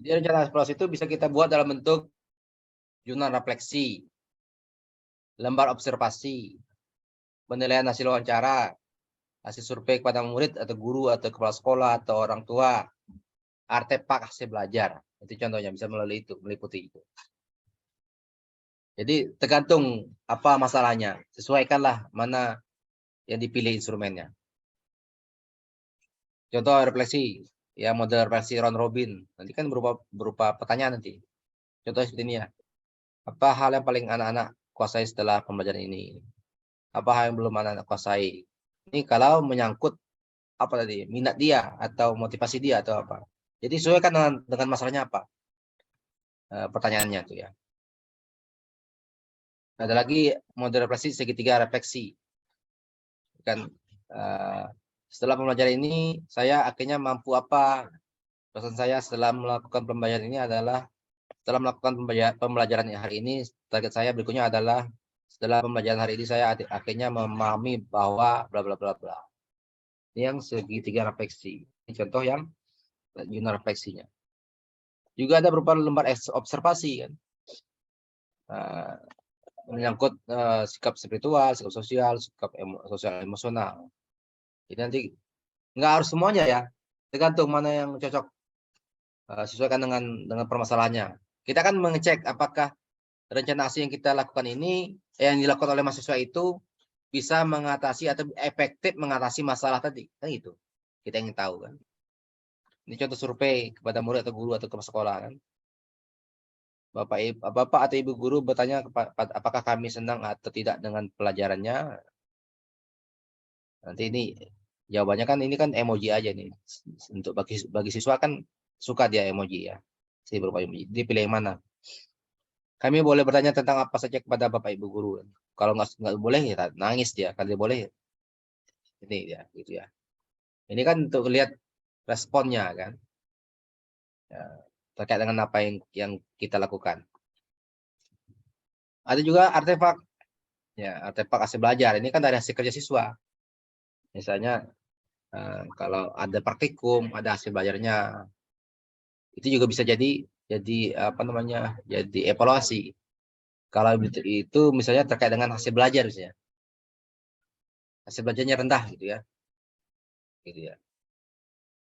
Jadi rencana evaluasi itu bisa kita buat dalam bentuk jurnal refleksi, lembar observasi, penilaian hasil wawancara, hasil survei kepada murid atau guru atau kepala sekolah atau orang tua, artefak hasil belajar. Itu contohnya bisa melalui itu, meliputi itu. Jadi tergantung apa masalahnya, sesuaikanlah mana yang dipilih instrumennya. Contoh refleksi, ya model refleksi round robin, nanti kan berupa pertanyaan nanti. Contoh seperti ini ya. Apa hal yang paling anak-anak kuasai setelah pembelajaran ini? Apa hal yang belum anak-anak kuasai? Ini kalau menyangkut apa tadi, minat dia atau motivasi dia atau apa. Jadi sesuaikan dengan masalahnya apa. Pertanyaannya tuh ya. Ada lagi model refleksi segitiga refleksi. Kan setelah pembelajaran ini saya akhirnya mampu apa? Pesan saya setelah melakukan pembelajaran ini adalah setelah melakukan pembelajaran hari ini, target saya berikutnya adalah setelah pembelajaran hari ini saya akhirnya memahami bahwa bla bla bla bla. Ini yang segitiga refleksi. Ini contoh yang jurnal refleksinya. Juga ada berupa lembar observasi kan. Menyangkut sikap spiritual, sikap sosial, sikap sosial emosional. Jadi nanti nggak harus semuanya ya, tergantung mana yang cocok, sesuaikan dengan permasalahannya. Kita kan mengecek apakah rencana aksi yang kita lakukan ini, yang dilakukan oleh mahasiswa itu bisa mengatasi atau efektif mengatasi masalah tadi, kan gitu. Kita ingin tahu kan. Ini contoh survei kepada murid atau guru atau kepala sekolah kan. Bapak atau ibu guru bertanya apakah kami senang atau tidak dengan pelajarannya. Nanti ini jawabannya kan ini kan emoji aja nih. Untuk bagi siswa kan suka dia emoji ya. Saya berupa emoji. Dia pilih yang mana? Kami boleh bertanya tentang apa saja kepada bapak ibu guru. Kalau nggak boleh ya nangis dia. Kalau dia boleh ini ya gitu ya. Ini kan untuk lihat responnya kan. Ya, terkait dengan apa yang kita lakukan. Ada juga artefak. Ya, artefak hasil belajar. Ini kan dari hasil kerja siswa. Misalnya kalau ada praktikum, ada hasil belajarnya. Itu juga bisa jadi apa namanya? Jadi evaluasi. Kalau itu misalnya terkait dengan hasil belajar misalnya. Hasil belajarnya rendah gitu ya. Gitu ya.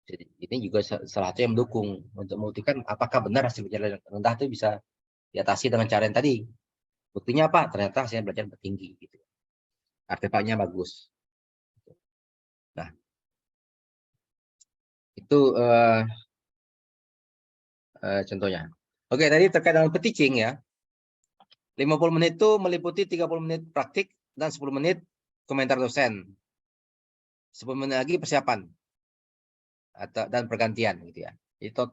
Jadi ini juga salah satu yang mendukung untuk membuktikan apakah benar hasil belajar rendah itu bisa diatasi dengan cara yang tadi. Buktinya apa? Ternyata hasil belajar tinggi gitu. Artefaknya bagus. Nah, itu contohnya. Oke, tadi terkait dengan teaching ya. 50 menit itu meliputi 30 menit praktik dan 10 menit komentar dosen. 10 menit lagi persiapan dan pergantian gitu ya.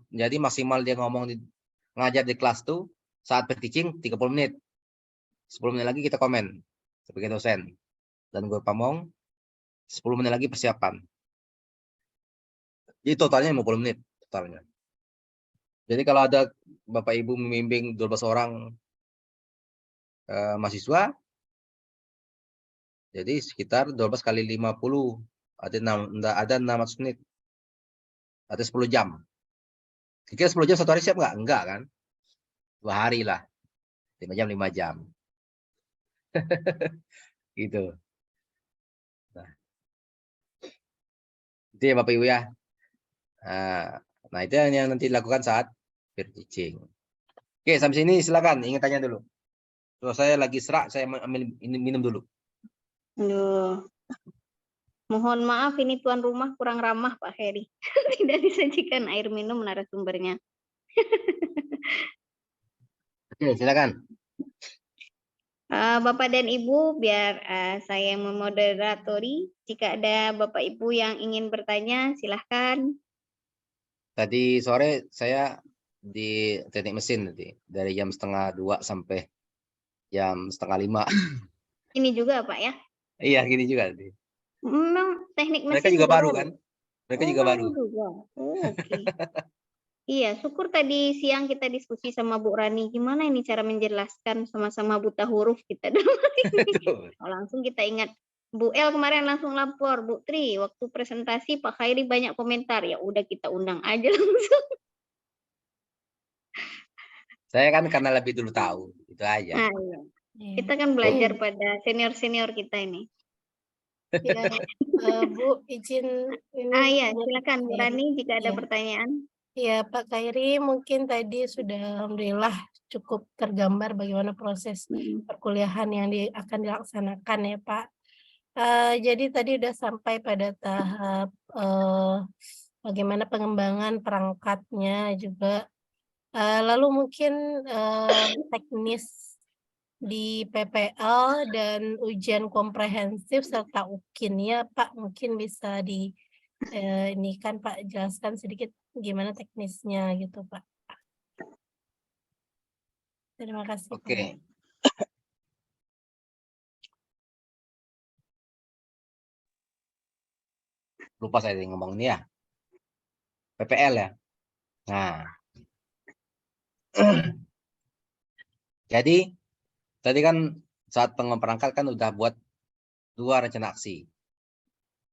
Jadi maksimal dia ngajar di kelas tuh saat teaching 30 menit. 10 menit lagi kita komen sebagai dosen. Dan guru pamong 10 menit lagi persiapan. Jadi totalnya 50 menit totalnya. Jadi kalau ada Bapak Ibu membimbing 12 orang mahasiswa, jadi sekitar 12 kali 50, ada 600 menit. Ada 10 jam. Kira 10 jam satu hari siap nggak? Enggak kan? 2 hari lah. 5 jam, 5 jam. Gitu. Nah. Itu ya Bapak Ibu ya. Nah itu yang nanti dilakukan saat peer teaching. Oke, sampai sini silakan. Ingin tanya dulu. Kalau saya lagi serak, saya ambil minum dulu. Aduh. Mohon maaf ini tuan rumah kurang ramah Pak Heri. Tidak disajikan air minum narasumbernya. Oke, silakan. Bapak dan Ibu, biar saya yang memoderatori. Jika ada Bapak Ibu yang ingin bertanya, silahkan. Tadi sore saya di teknik mesin nanti dari jam 1:30 sampai jam 4:30. Ini juga Pak ya? Iya, gini juga nanti. Memang teknik mesin Mereka juga baru kan? Mereka juga baru. Oke. Iya, syukur tadi siang kita diskusi sama Bu Rani. Gimana ini cara menjelaskan sama-sama buta huruf kita dalam ini. Langsung kita ingat. Bu El kemarin langsung lapor, Bu Tri, waktu presentasi Pak Khairi banyak komentar. Ya udah kita undang aja langsung. Saya kan karena lebih dulu tahu, itu aja. Nah, iya. Kita kan belajar pada senior-senior kita ini. Ya, Bu, izin ini. Ya, silakan Bu Rani jika ada Iya. pertanyaan. Ya, Pak Khairi, mungkin tadi sudah alhamdulillah cukup tergambar bagaimana proses perkuliahan yang akan dilaksanakan ya, Pak. Jadi tadi udah sampai pada tahap bagaimana pengembangan perangkatnya juga. Lalu mungkin teknis di PPL dan ujian komprehensif serta UKIN-nya, Pak, mungkin bisa ini kan Pak jelaskan sedikit gimana teknisnya gitu, Pak. Terima kasih. Oke. Pak. Lupa saya tadi ngomong ini ya. PPL ya. Nah. Jadi tadi kan saat perangkat kan udah buat 2 rencana aksi.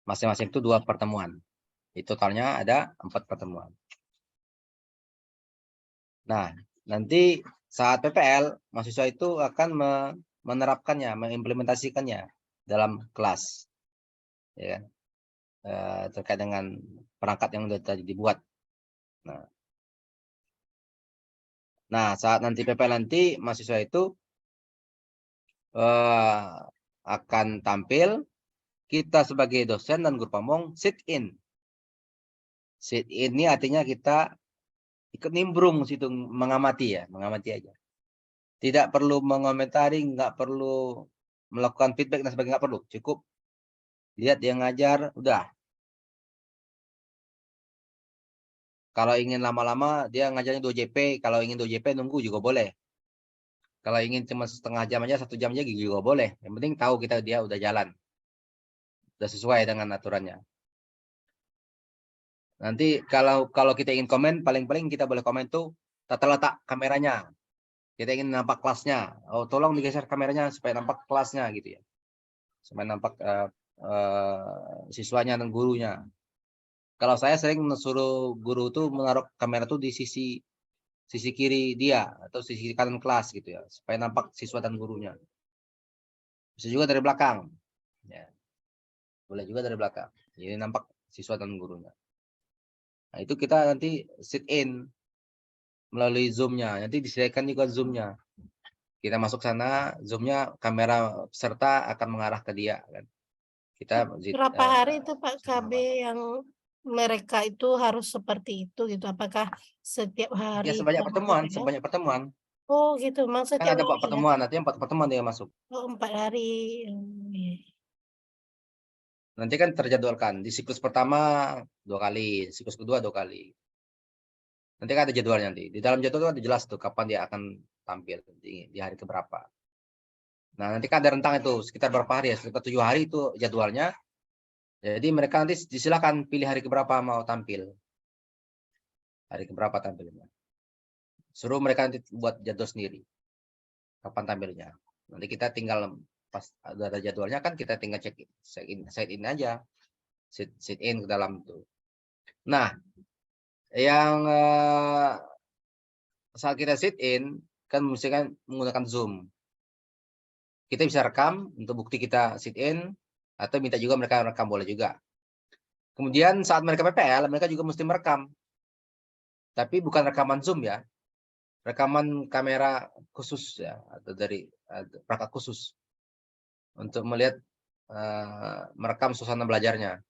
Masing-masing itu 2 pertemuan. Itu totalnya ada 4 pertemuan. Nah, nanti saat PPL, mahasiswa itu akan menerapkannya, mengimplementasikannya dalam kelas. Ya kan? Terkait dengan perangkat yang sudah tadi dibuat. Nah, saat nanti PPL nanti, mahasiswa itu akan tampil, kita sebagai dosen dan guru pamong sit in. Sit in ini artinya kita ikut nimbrung situ, mengamati ya, mengamati aja. Tidak perlu mengomentari, nggak perlu melakukan feedback dan sebagainya, nggak perlu. Cukup lihat dia ngajar, udah. Kalau ingin lama-lama, dia ngajarnya 2 JP. Kalau ingin 2 JP, nunggu juga boleh. Kalau ingin cuma setengah jam aja, 1 jam aja juga boleh. Yang penting tahu dia udah jalan. Udah sesuai dengan aturannya. Nanti kalau kita ingin komen, paling-paling kita boleh komen tuh tata letak kameranya. Kita ingin nampak kelasnya. Oh, tolong digeser kameranya supaya nampak kelasnya gitu ya. Supaya nampak siswanya dan gurunya. Kalau saya sering suruh guru tuh menaruh kamera tuh di sisi kiri dia atau sisi kanan kelas gitu ya, supaya nampak siswa dan gurunya. Bisa juga dari belakang. Ya. Boleh juga dari belakang. Jadi nampak siswa dan gurunya. Nah, itu kita nanti sit in melalui Zoom-nya. Nanti disediakan juga Zoom-nya. Kita masuk sana, Zoom-nya kamera peserta akan mengarah ke dia kan. Kita berapa hari itu Pak KB yang mereka itu harus seperti itu gitu? Apakah setiap hari? Ya sebanyak pertemuan. Oh gitu, maksudnya Kan ada 4 pertemuan, nanti 4 pertemuan dia masuk. Oh 4 hari. Nanti kan terjadwalkan di siklus pertama 2 kali, siklus kedua 2 kali. Nanti kan ada jadwalnya nanti. Di dalam jadwal itu ada jelas tuh kapan dia akan tampil di hari keberapa. Nah, nanti kan ada rentang itu sekitar berapa hari ya? Sekitar 7 hari itu jadwalnya. Jadi mereka nanti disilakan pilih hari keberapa mau tampil. Hari keberapa tampilnya. Suruh mereka nanti buat jadwal sendiri. Kapan tampilnya. Nanti kita tinggal pas ada jadwalnya kan kita tinggal check in aja. Sit in ke dalam itu. Nah, yang saat kita sit in kan mesti kan menggunakan Zoom. Kita bisa rekam untuk bukti kita sit in atau minta juga mereka rekam boleh juga. Kemudian saat mereka PPL mereka juga mesti merekam. Tapi bukan rekaman Zoom ya. Rekaman kamera khusus ya atau dari perangkat khusus untuk melihat merekam suasana belajarnya.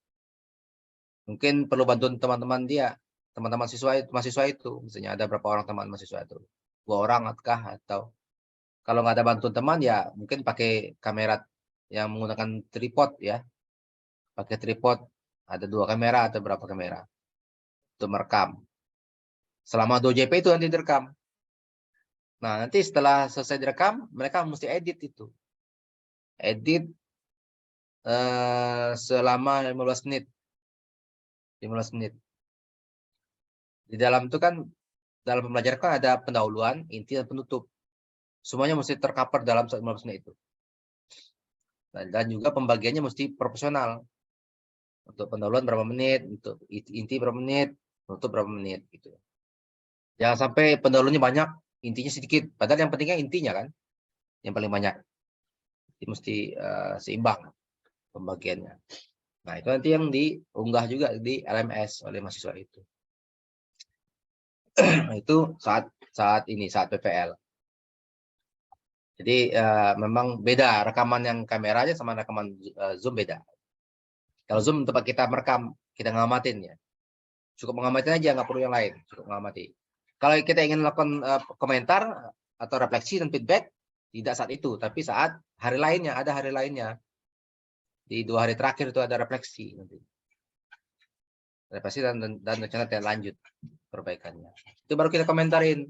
Mungkin perlu bantuan teman-teman dia, teman-teman mahasiswa itu, misalnya ada berapa orang teman mahasiswa itu, 2 orang atau kalau nggak ada bantuan teman ya mungkin pakai kamera yang menggunakan tripod ya, pakai tripod ada 2 kamera atau berapa kamera untuk merekam. Selama 2 JP itu nanti direkam. Nah nanti setelah selesai direkam mereka mesti edit itu, edit selama 15 menit. 15 menit. Di dalam itu kan, dalam pembelajaran kan ada pendahuluan, inti, dan penutup. Semuanya mesti tercover dalam 15 menit itu. Dan juga pembagiannya mesti proporsional. Untuk pendahuluan berapa menit, untuk inti berapa menit, penutup berapa menit. Gitu. Jangan sampai pendahuluannya banyak, intinya sedikit. Padahal yang pentingnya intinya kan, yang paling banyak. Jadi mesti seimbang. pembagiannya. Nah, itu nanti yang diunggah juga di LMS oleh mahasiswa itu. Itu saat PPL. Jadi memang beda rekaman yang kameranya sama rekaman Zoom beda. Kalau Zoom tempat kita merekam, kita ngamatin ya. Cukup ngamatin aja, nggak perlu yang lain. Cukup ngamati. Kalau kita ingin melakukan komentar atau refleksi dan feedback, tidak saat itu, tapi saat hari lainnya, ada hari lainnya. Di 2 hari terakhir itu ada refleksi nanti. Refleksi dan rencana tindak lanjut perbaikannya. Itu baru kita komentarin.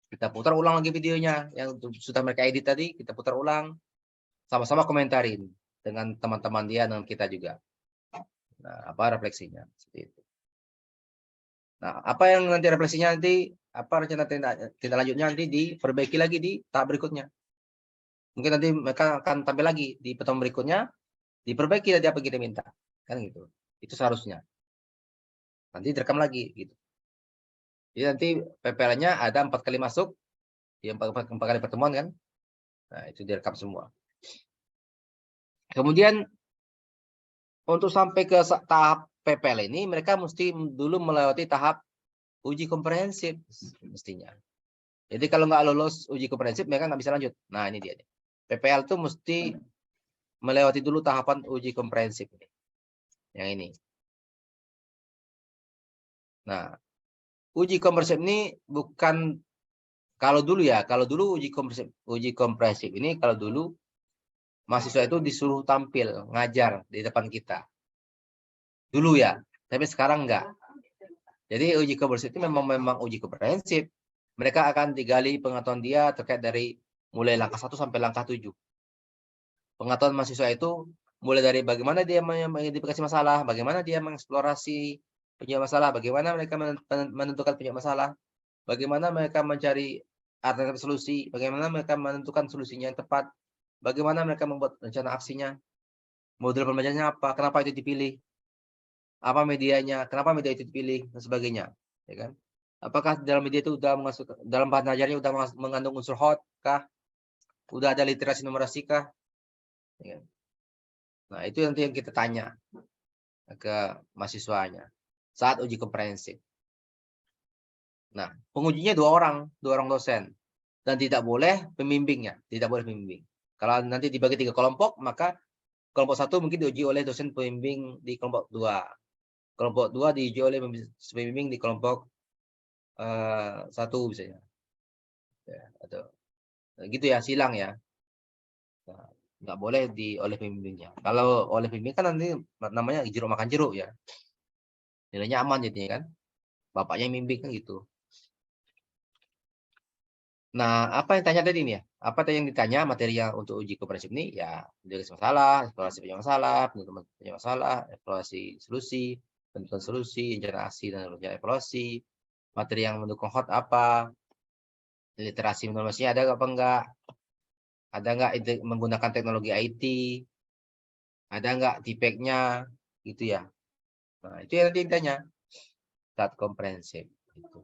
Kita putar ulang lagi videonya yang sudah mereka edit tadi, kita putar ulang. Sama-sama komentarin dengan teman-teman dia dan kita juga. Nah, apa refleksinya seperti itu. Nah, apa yang nanti refleksinya nanti, apa rencana tindak lanjutnya nanti diperbaiki lagi di tahap berikutnya. Mungkin nanti mereka akan tampil lagi di pertemuan berikutnya, diperbaiki tadi apa kita minta, kan gitu. Itu seharusnya. Nanti direkam lagi gitu. Jadi nanti PPL-nya ada 4 kali masuk, ya 4 kali pertemuan kan. Nah, itu direkam semua. Kemudian untuk sampai ke tahap PPL ini, mereka mesti dulu melewati tahap uji komprehensif mestinya. Jadi kalau nggak lolos uji komprehensif, mereka nggak bisa lanjut. Nah, ini dia. PPL itu mesti melewati dulu tahapan uji komprehensif ini. Yang ini. Nah, uji komprehensif ini bukan kalau dulu uji komprehensif ini kalau dulu mahasiswa itu disuruh tampil ngajar di depan kita. Dulu ya, tapi sekarang enggak. Jadi uji komprehensif itu memang uji komprehensif. Mereka akan digali pengetahuan dia terkait dari mulai langkah 1 sampai langkah 7. Pengetahuan mahasiswa itu mulai dari bagaimana dia mengidentifikasi masalah, bagaimana dia mengeksplorasi penyebab masalah, bagaimana mereka menentukan penyebab masalah, bagaimana mereka mencari alternatif solusi, bagaimana mereka menentukan solusinya yang tepat, bagaimana mereka membuat rencana aksinya, model pembelajarannya apa, kenapa itu dipilih, apa medianya, kenapa media itu dipilih, dan sebagainya, ya kan? Apakah dalam media itu dalam bahan ajarnya sudah mengandung unsur hot kah? Udah ada literasi numerasi kah? Ya. Nah, itu nanti yang kita tanya ke mahasiswanya saat uji komprehensif. Nah, pengujinya 2 orang dosen, dan tidak boleh pembimbingnya, tidak boleh pembimbing. Kalau nanti dibagi 3 kelompok, maka kelompok 1 mungkin diuji oleh dosen pembimbing di kelompok 2. Kelompok 2 diuji oleh pembimbing di kelompok 1 misalnya. Ya, atau gitu ya, silang ya. Nah, nggak boleh oleh pembimbingnya. Kalau oleh pembimbing kan nanti namanya jeruk makan jeruk ya. Nilainya aman jadinya kan. Bapaknya yang bimbing kan gitu. Nah, apa yang tanya tadi nih ya? Apa yang ditanya materi yang untuk uji komprehensif ini? Ya, identifikasi masalah, eksplorasi penyebab masalah, penentuan penyebab masalah, eksplorasi solusi, penentuan solusi, rencana aksi dan rencana evaluasi, materi yang mendukung hot apa, literasi informasinya ada apa enggak, ada enggak menggunakan teknologi IT, ada enggak tipeknya, gitu ya. Nah, itu yang nanti ditanya saat komprehensif. Gitu.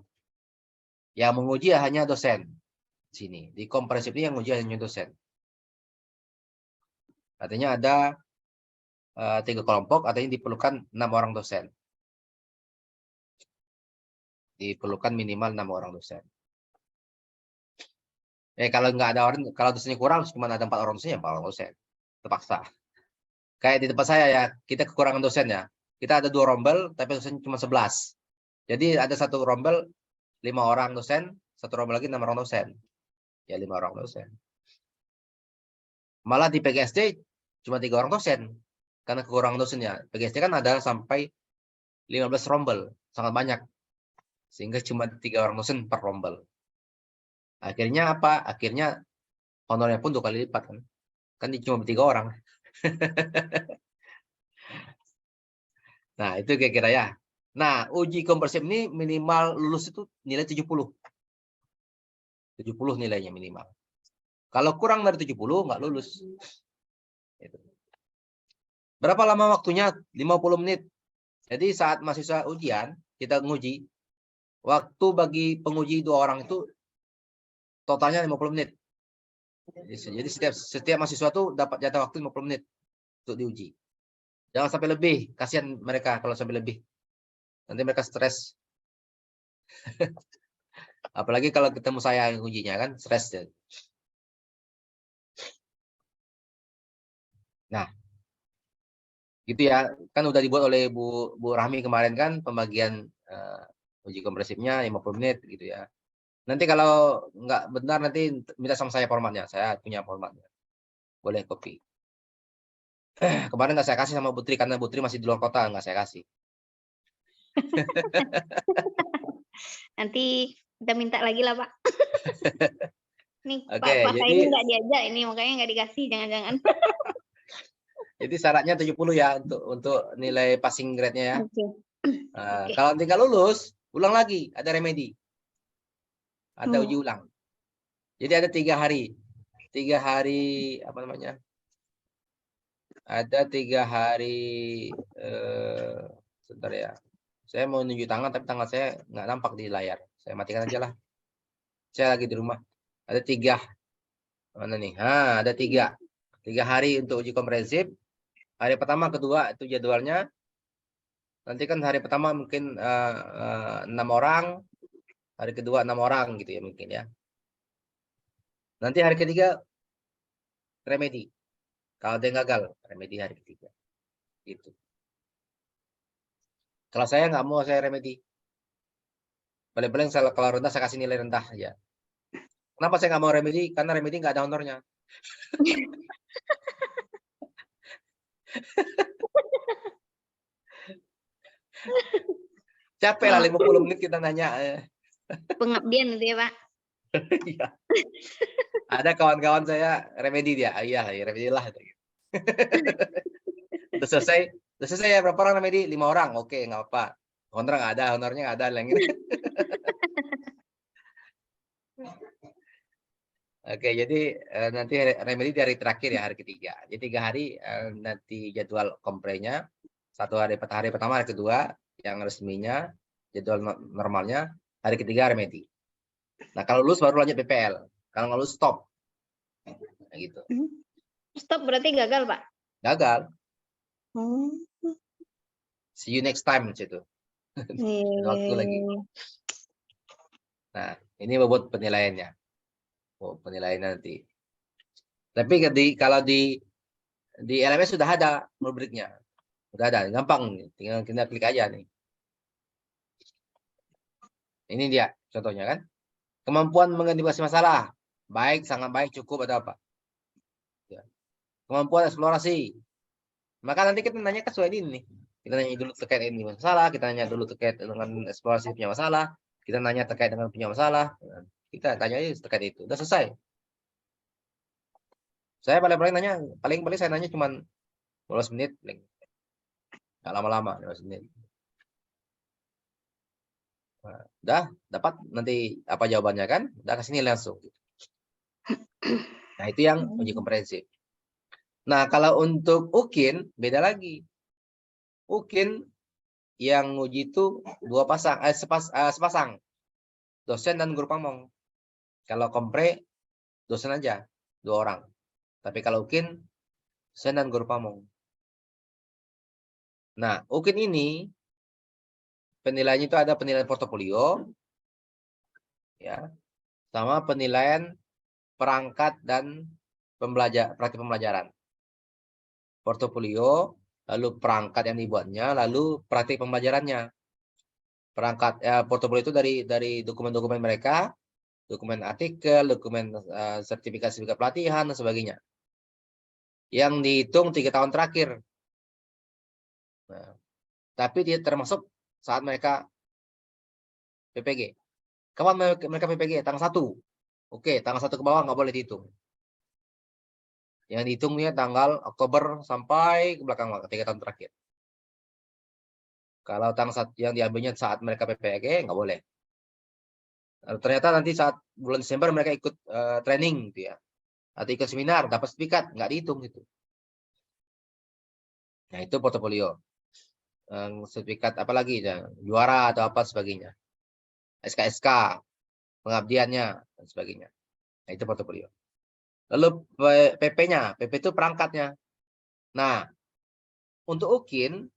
Yang menguji hanya dosen. Sini di komprehensif ini yang menguji hanya dosen. Artinya ada 3 kelompok, artinya diperlukan 6 orang dosen. Diperlukan minimal 6 orang dosen. Kalau nggak ada orang, kalau dosennya kurang, cuma ada 4 orang dosen, ya 4 orang dosen. Terpaksa. Kayak di tempat saya ya, kita kekurangan dosen ya. Kita ada 2 rombel, tapi dosen cuma 11. Jadi ada 1 rombel 5 orang dosen, 1 rombel lagi 6 orang dosen. Ya 5 orang dosen. Malah di PGSD cuma 3 orang dosen. Karena kekurangan dosennya. PGSD kan ada sampai 15 rombel. Sangat banyak. Sehingga cuma 3 orang dosen per rombel. Akhirnya apa? Akhirnya honornya pun 2 kali lipat kan. Kan cuma 3 orang. Nah, itu kira-kira ya. Nah, uji komprehensif ini minimal lulus itu nilai 70. 70 nilainya minimal. Kalau kurang dari 70 nggak lulus. Berapa lama waktunya? 50 menit. Jadi saat mahasiswa ujian, kita nguji, waktu bagi penguji 2 orang itu totalnya 50 menit. Jadi setiap mahasiswa itu dapat jatah waktu 50 menit untuk diuji. Jangan sampai lebih, kasihan mereka kalau sampai lebih. Nanti mereka stres. Apalagi kalau ketemu saya yang ujinya kan, stres ya. Nah, gitu ya. Kan udah dibuat oleh Bu Rahmi kemarin kan pembagian uji komprehensifnya 50 menit gitu ya. Nanti kalau nggak benar nanti minta sama saya formatnya. Saya punya formatnya. Boleh copy. Kemarin nggak saya kasih sama Putri karena Putri masih di luar kota, nggak saya kasih. Nanti kita minta lagi lah, Pak. Nih, Oke, Pak jadi ini nggak diajak ini, makanya nggak dikasih, jangan-jangan. jadi syaratnya 70 ya untuk nilai passing grade-nya ya. Oke. Oke. Kalau tinggal lulus, ulang lagi, ada remedi. Ada uji ulang. Jadi ada 3 hari. 3 hari apa namanya? Ada 3 hari sebentar ya. Saya mau nunjuk tangan tapi tangan saya nggak nampak di layar. Saya matikan aja lah. Saya lagi di rumah. Ada 3. Mana nih? Ada 3. 3 hari untuk uji komprehensif. Hari pertama, kedua itu jadwalnya. Nanti kan hari pertama mungkin 6 orang. Hari kedua 6 orang gitu ya mungkin ya. Nanti hari ketiga remedi. Kalau ada yang gagal, remedi hari ketiga. Gitu. Kalau saya nggak mau saya remedi. Paling-paling kalau rendah saya kasih nilai rendah aja. Kenapa saya nggak mau remedi? Karena remedi nggak ada honornya. Capek lah 50 menit kita nanya. Pengabdian itu ya, Pak. Iya. Ada kawan-kawan saya remedi dia. Iya, remedi lah. Udah selesai ya berapa orang remedi? 5 orang. Oke, nggak apa. Honor nggak ada, honornya nggak ada. Oke, jadi nanti remedi di hari terakhir ya, hari ketiga. Jadi 3 hari nanti jadwal komprenya. 1 hari pertama, hari kedua yang resminya, jadwal normalnya, hari ketiga remedi. Nah, kalau lulus baru lanjut PPL. Kalau nggak lulus stop. Nah, gitu. Stop berarti gagal, Pak? Gagal. See you next time situ. Waktu lagi. Nah, ini buat penilaiannya. Oh, penilaian nanti. Tapi kalau di LMS sudah ada rubriknya. Sudah ada, gampang nih. Tinggal kita klik aja nih. Ini dia contohnya kan. Kemampuan mengidentifikasi masalah. Baik, sangat baik, cukup atau apa. Ya. Kemampuan eksplorasi. Maka nanti kita nanya sesuai ini nih. Kita nanya dulu terkait ini masalah, kita nanya dulu terkait dengan eksplorasi punya masalah, kita nanya terkait dengan punya masalah. Kita tanya aja terkait itu. Udah selesai. Saya paling nanya, paling saya nanya cuma 15 menit. Nggak lama-lama, 15 menit. Nah, udah dapat nanti apa jawabannya kan? Udah kasih nilai langsung. Nah, itu yang uji komprehensif. Nah, kalau untuk UKIN beda lagi. UKIN yang uji itu sepasang. Dosen dan guru pamong. Kalau kompre dosen aja, 2 orang. Tapi kalau UKIN dosen dan guru pamong. Nah, UKIN ini penilaiannya itu ada penilaian portofolio, ya, sama penilaian perangkat dan praktik pembelajaran. Portofolio, lalu perangkat yang dibuatnya, lalu praktik pembelajarannya. Perangkat portofolio itu dari dokumen-dokumen mereka, dokumen artikel, dokumen sertifikat pelatihan dan sebagainya. Yang dihitung 3 tahun terakhir. Nah, tapi dia termasuk saat mereka PPG. Kapan mereka PPG? Tanggal 1. Oke, tanggal 1 ke bawah nggak boleh dihitung. Yang dihitungnya tanggal Oktober sampai ke belakang 3 tahun terakhir. Kalau tanggal yang diambilnya saat mereka PPG nggak boleh. Ternyata nanti saat bulan Desember mereka ikut training gitu ya. Atau ikut seminar, dapat sertifikat, nggak dihitung gitu. Nah, itu portofolio. Sertifikat apa lagi ya, juara atau apa sebagainya, SKSK pengabdiannya dan sebagainya. Nah, itu portofolio. Lalu PP-nya, PP itu perangkatnya. Nah, untuk UKIN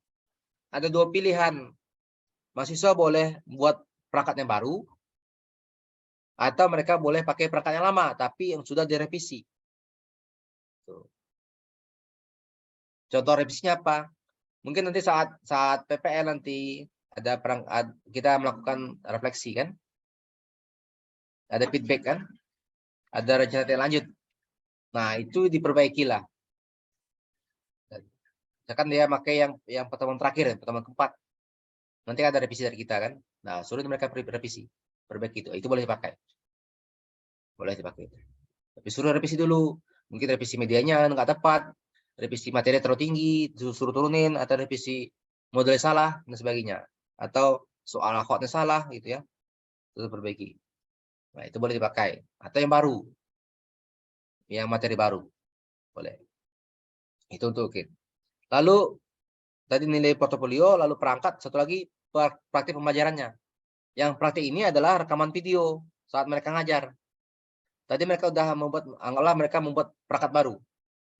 ada 2 pilihan. Mahasiswa boleh buat perangkat yang baru, atau mereka boleh pakai perangkat yang lama, tapi yang sudah direvisi. Tuh. Contoh revisinya apa? Mungkin nanti saat PPL nanti ada kita melakukan refleksi kan? Ada feedback kan? Ada rencana tindak lanjut. Nah, itu diperbaikilah. Misalkan dia pakai yang pertemuan terakhir, pertemuan keempat. Nanti ada revisi dari kita kan? Nah, suruh mereka revisi. Perbaiki itu boleh dipakai. Boleh dipakai. Tapi suruh revisi dulu. Mungkin revisi medianya nggak tepat, revisi materi terlalu tinggi, suruh turunin, atau revisi model salah dan sebagainya, atau soal akhwatnya salah gitu ya, terus perbaiki. Nah, itu boleh dipakai. Atau yang baru, yang materi baru, boleh. Itu untuk UKIN. Lalu tadi nilai portofolio, lalu perangkat, satu lagi praktik pembelajarannya. Yang praktik ini adalah rekaman video saat mereka ngajar. Tadi mereka udah anggaplah mereka membuat perangkat baru.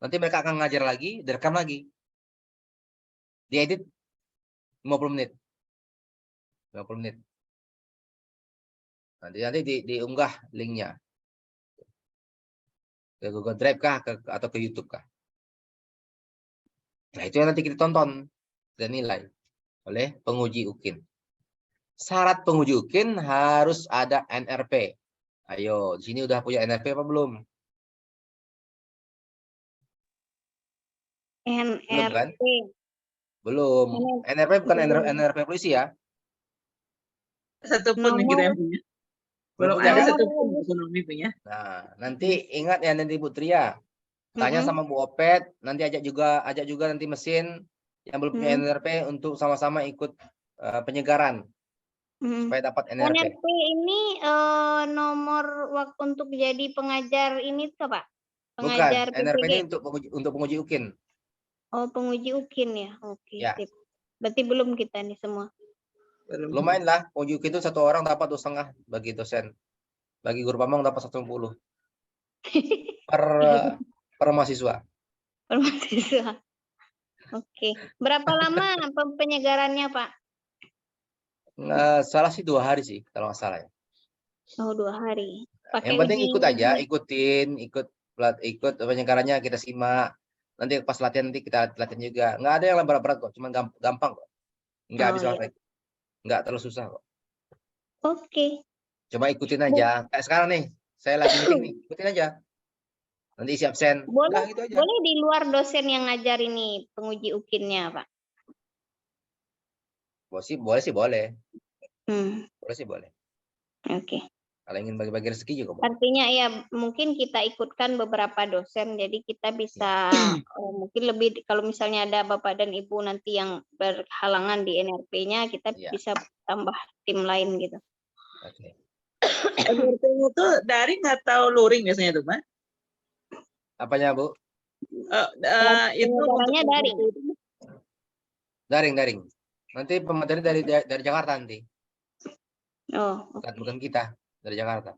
Nanti mereka akan ngajar lagi, direkam lagi. Diedit 50 menit. 50 menit. Nanti diunggah linknya. Ke Google Drive kah, atau ke YouTube kah. Nah, itu yang nanti kita tonton dan nilai oleh penguji UKIN. Syarat penguji UKIN harus ada NRP. Ayo, di sini udah punya NRP apa belum? Belum kan? Belum. NRP bukan NRP polisi ya? Satupun yang kita yang punya. Belum punya, ada kan? satupun ekonomi punya. Nah, nanti ingat ya nanti Bu Tria. Tanya sama Bu Opet, nanti ajak juga nanti mesin yang belum punya NRP untuk sama-sama ikut penyegaran. Supaya dapat NRP. NRP ini nomor waktu untuk jadi pengajar ini tuh Pak? Pengajar bukan, NRP ini PPG. untuk penguji UKIN. Oh, penguji UKIN ya. Oke, Ya. sip. Berarti belum kita nih semua. Lumayan lah, penguji UKIN itu 1 orang dapat 2,5 bagi dosen. Bagi guru pamong dapat 1,10 per mahasiswa. Per mahasiswa. Oke. Berapa lama penyegarannya Pak? Salah sih 2 hari sih, kalau nggak salah ya. Oh, 2 hari. Yang penting ikut aja, ikut penyegarannya, kita simak. Nanti pas latihan nanti kita latihan juga. Nggak ada yang berat-berat kok, cuma gampang kok. Nggak habis waktu. Nggak terlalu susah kok. Oke. Coba ikutin aja. Kayak sekarang nih, saya lagi meeting nih, ikutin aja. Nanti isi absen. Boleh, gitu aja. boleh di luar dosen yang ngajar ini penguji UKIN-nya Pak? Boleh sih boleh. Boleh sih boleh. Oke. Kalau ingin bagi-bagi rezeki juga boleh. Artinya ya mungkin kita ikutkan beberapa dosen, jadi kita bisa mungkin lebih, kalau misalnya ada Bapak dan Ibu nanti yang berhalangan di NRP-nya, kita bisa tambah tim lain gitu. Oke. NRP-nya tuh daring atau luring biasanya tuh Pak? Apanya Bu? Itu Caranya daring. Daring. Nanti pemateri dari Jakarta nanti. Oh, bukan kita, dari Jakarta.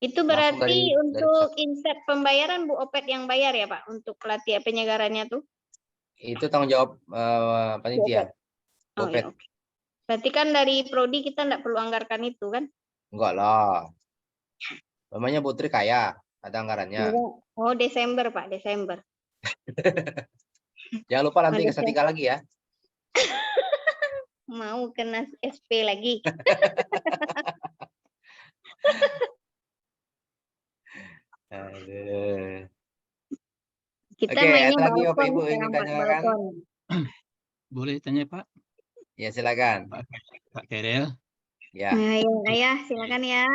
Itu berarti untuk insert pembayaran Bu Opet yang bayar ya Pak untuk pelatihan penyegarannya tuh? Itu tanggung jawab panitia. Oh, ya, okay. Berarti kan dari prodi kita nggak perlu anggarkan itu kan? Enggak lah. Namanya Putri kaya, ada anggarannya. Oh, Desember Pak, Desember. Jangan lupa nanti ke Satika lagi ya. Mau kena SP lagi. Kita mainnya lagi Bapak Ibu balkon, ingin tanyakan? Boleh tanya Pak? Ya silakan. Pak Kerel. Ya. Ayah silakan ya.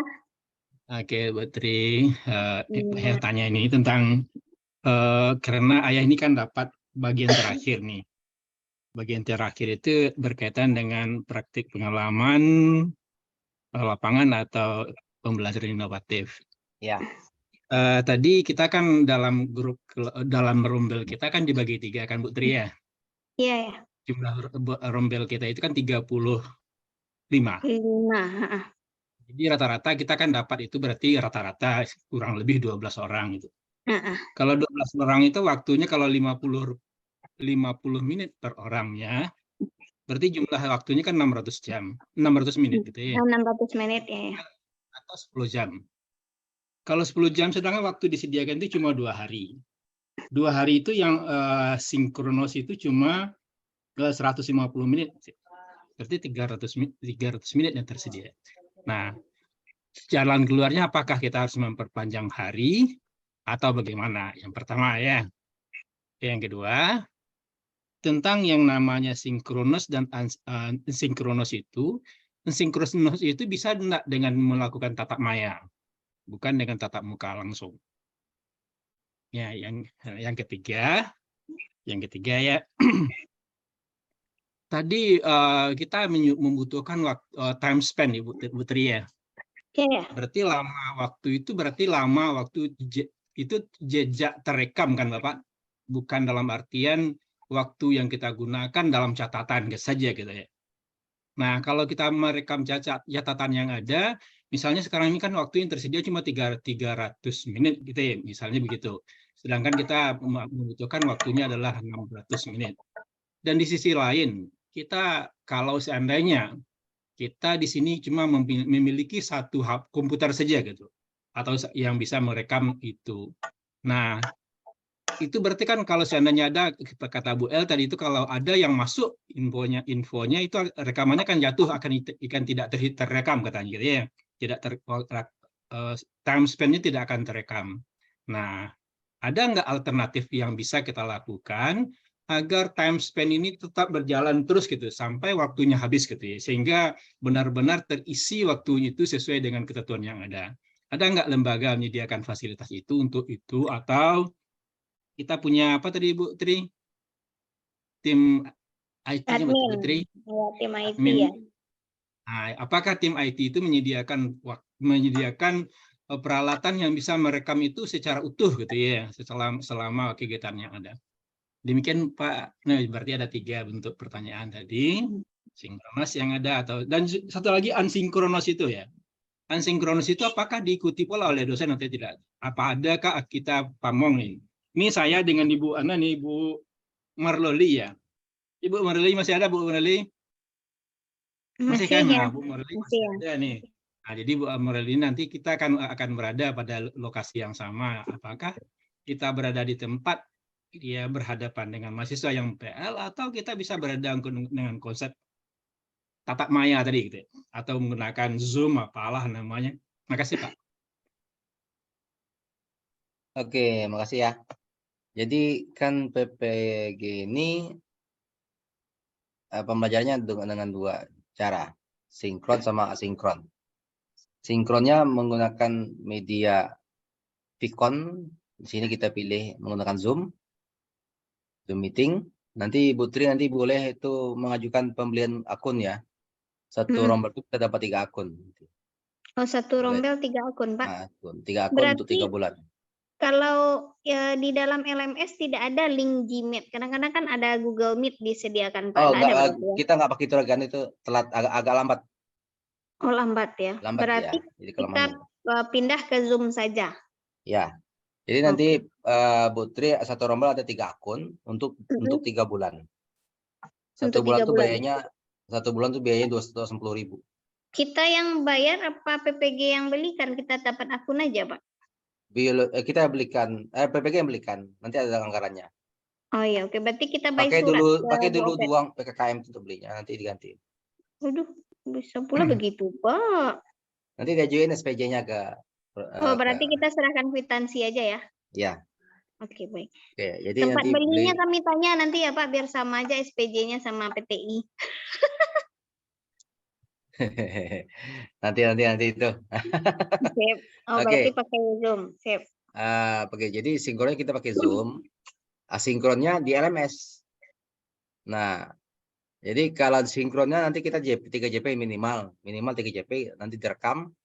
Oke, Bu Tri, saya tanya ini tentang karena ayah ini kan dapat bagian terakhir nih. Bagian terakhir itu berkaitan dengan praktik pengalaman lapangan atau pembelajaran inovatif. Ya. Tadi kita kan dalam rombel kita kan dibagi 3 kan Bu Tri ya? Iya ya. Jumlah rombel kita itu kan 35. Jadi rata-rata kita kan dapat itu berarti rata-rata kurang lebih 12 orang gitu. Kalau 12 orang itu waktunya kalau 50 menit per orangnya, berarti jumlah waktunya kan 600 jam, 600 menit gitu ya, 600 menit ya. atau 10 jam. Kalau 10 jam sedangkan waktu disediakan itu cuma 2 hari. 2 hari itu yang sinkronos itu cuma 150 menit. Berarti 300 menit yang tersedia. Nah, jalan keluarnya apakah kita harus memperpanjang hari atau bagaimana? Yang pertama ya. Yang kedua, tentang yang namanya sinkronos dan sinkronos itu bisa enggak dengan melakukan tatap maya, bukan dengan tatap muka langsung. Ya, yang ketiga ya. Tadi kita membutuhkan time span, Ibu Tri ya. Berarti lama waktu itu jejak terekam kan Bapak? Bukan dalam artian waktu yang kita gunakan dalam catatan saja gitu ya. Nah, kalau kita merekam catatan yang ada, misalnya sekarang ini kan waktu yang tersedia cuma 300 menit gitu ya, misalnya begitu. Sedangkan kita membutuhkan waktunya adalah 600 menit. Dan di sisi lain, kita kalau seandainya kita di sini cuma memiliki satu komputer saja gitu, atau yang bisa merekam itu. Nah, itu berarti kan kalau seandainya ada, kata Bu El tadi itu kalau ada yang masuk infonya itu rekamannya kan jatuh akan tidak terrekam katanya gitu ya. Time span-nya tidak akan terekam. Nah, ada nggak alternatif yang bisa kita lakukan agar time span ini tetap berjalan terus gitu sampai waktunya habis gitu ya, sehingga benar-benar terisi waktunya itu sesuai dengan ketentuan yang ada. Ada nggak lembaga menyediakan fasilitas itu untuk itu, atau kita punya apa tadi Bu Tri? Tim IT-nya Bu Tri? Ya, tim IT Admin. ya. Nah, apakah tim IT itu menyediakan peralatan yang bisa merekam itu secara utuh gitu ya selama kegiatan yang ada? Demikian Pak. Nah, berarti ada 3 bentuk pertanyaan tadi. Sinkronos yang ada dan satu lagi ansinkronos itu ya. Ansinkronos itu apakah diikuti pula oleh dosen atau tidak? Apa adakah kita pamong ini? Ini saya dengan Ibu Ana nih, Ibu Marloli ya. Ibu Marloli masih ada Bu Marloli? Masih kan? Ya. Nah, Bu Marloli masih ada nih. Nah, jadi Bu Marloli nanti kita akan berada pada lokasi yang sama. Apakah kita berada di tempat dia berhadapan dengan mahasiswa yang PL, atau kita bisa berada dengan konsep tatap maya tadi gitu ya, atau menggunakan Zoom apalah namanya. Makasih Pak. Oke, makasih ya. Jadi kan PPG ini pembelajarannya dengan 2 cara, sinkron sama asinkron. Sinkronnya menggunakan media Vicon. Di sini kita pilih menggunakan Zoom meeting. Nanti Bu Tri boleh itu mengajukan pembelian akun ya. Satu rombel itu kita dapat 3 akun. Oh, satu rombel 3 akun, Pak. Nah, 3 akun Berarti untuk 3 bulan. Kalau ya, di dalam LMS tidak ada link Gmeet. Kadang-kadang kan ada Google Meet disediakan, Pak. Oh, Ada kita nggak pakai itu lagi, itu telat, agak lambat. Oh, lambat ya. Lambat Berarti ya. Jadi kita pindah ke Zoom saja. Ya. Jadi nanti Bu Tri satu rombel ada 3 akun untuk 3 bulan. Satu bulan tuh biayanya 210.000. Kita yang bayar apa PPG yang belikan? Kita dapat akun aja, Pak. Kita belikan, PPG yang belikan. Nanti ada anggarannya. Oh iya, oke. Berarti kita bayar pakai dulu uang PKKM untuk belinya, nanti diganti. Waduh, bisa pula begitu, Pak. Nanti diajuin SPJ-nya ke. Oh, berarti kita serahkan kwitansi aja ya? Ya. Oke, baik. Oke, jadi tempat nanti belinya kami tanya nanti ya Pak, biar sama aja SPJ-nya sama PTI. nanti itu. Sip. Oh, berarti pakai Zoom. Sip. Jadi sinkronnya kita pakai Zoom, asinkronnya di LMS. Nah, jadi kalau sinkronnya nanti kita 3 JP minimal 3 JP nanti direkam,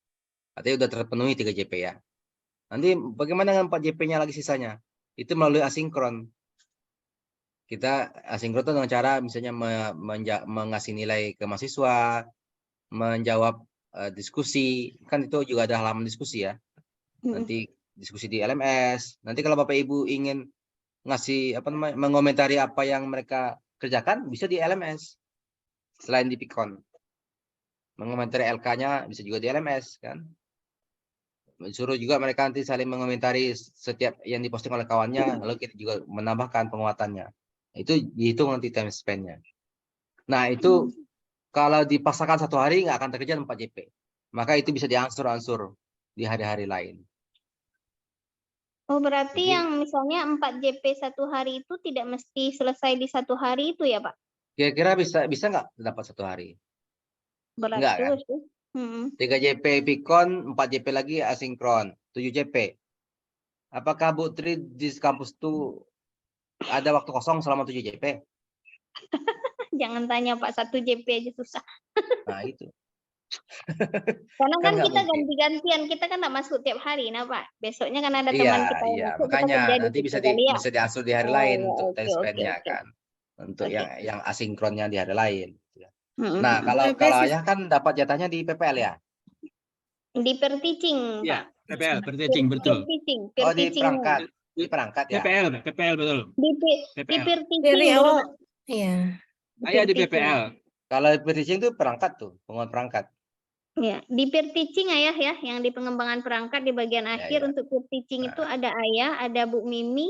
artinya udah terpenuhi 3 JP ya. Nanti bagaimana dengan 4 JP-nya lagi sisanya? Itu melalui asinkron. Kita asinkron itu dengan cara misalnya mengasih nilai ke mahasiswa, menjawab diskusi, kan itu juga ada halaman diskusi ya. Nanti diskusi di LMS. Nanti kalau Bapak Ibu ingin ngasih apa namanya, mengomentari apa yang mereka kerjakan, bisa di LMS. Selain di Pikon. Mengomentari LK-nya bisa juga di LMS kan. Suruh juga mereka nanti saling mengomentari setiap yang diposting oleh kawannya, lalu kita juga menambahkan penguatannya. Itu dihitung nanti time span-nya. Nah, itu kalau dipaksakan 1 hari nggak akan terkejar 4 JP. Maka itu bisa diangsur-angsur di hari-hari lain. Oh, berarti Jadi- yang misalnya 4 JP 1 hari itu tidak mesti selesai di 1 hari itu ya, Pak? Kira-kira bisa nggak dapat 1 hari? Berat Enggak kan? juga sih. 3 JP Pikon, 4 JP lagi asinkron, 7 JP. Apakah Bu Tri di kampus itu ada waktu kosong selama 7 JP? Jangan tanya Pak, 1 JP aja susah. Nah, itu. Karena Kan kan nggak kita mungkin. ganti-gantian, kita kan nggak masuk tiap hari, nah Pak. Besoknya kan ada Iya, teman kita yang iya. masuk, kita Makanya kerja di nanti situ kali ya. bisa diangsur di hari Oh, lain ya, untuk oke, time oke, span-nya oke. kan. Untuk Oke. yang asinkronnya di hari lain. Mm-mm. Nah, kalau PP sih- ayah kan dapat jatahnya di PPL ya? Di per teaching, Ya, Pak. PPL, per teaching, betul. Oh, di perangkat. Di perangkat ya? PPL betul. Di PPL. per teaching Dari dulu, awal, Pak. iya. Ayah di teaching. PPL. Kalau per teaching itu perangkat tuh, penguat perangkat. Ya, di peer teaching Ayah ya, yang di pengembangan perangkat di bagian akhir ya. untuk peer teaching itu ada Ayah, ada Bu Mimi,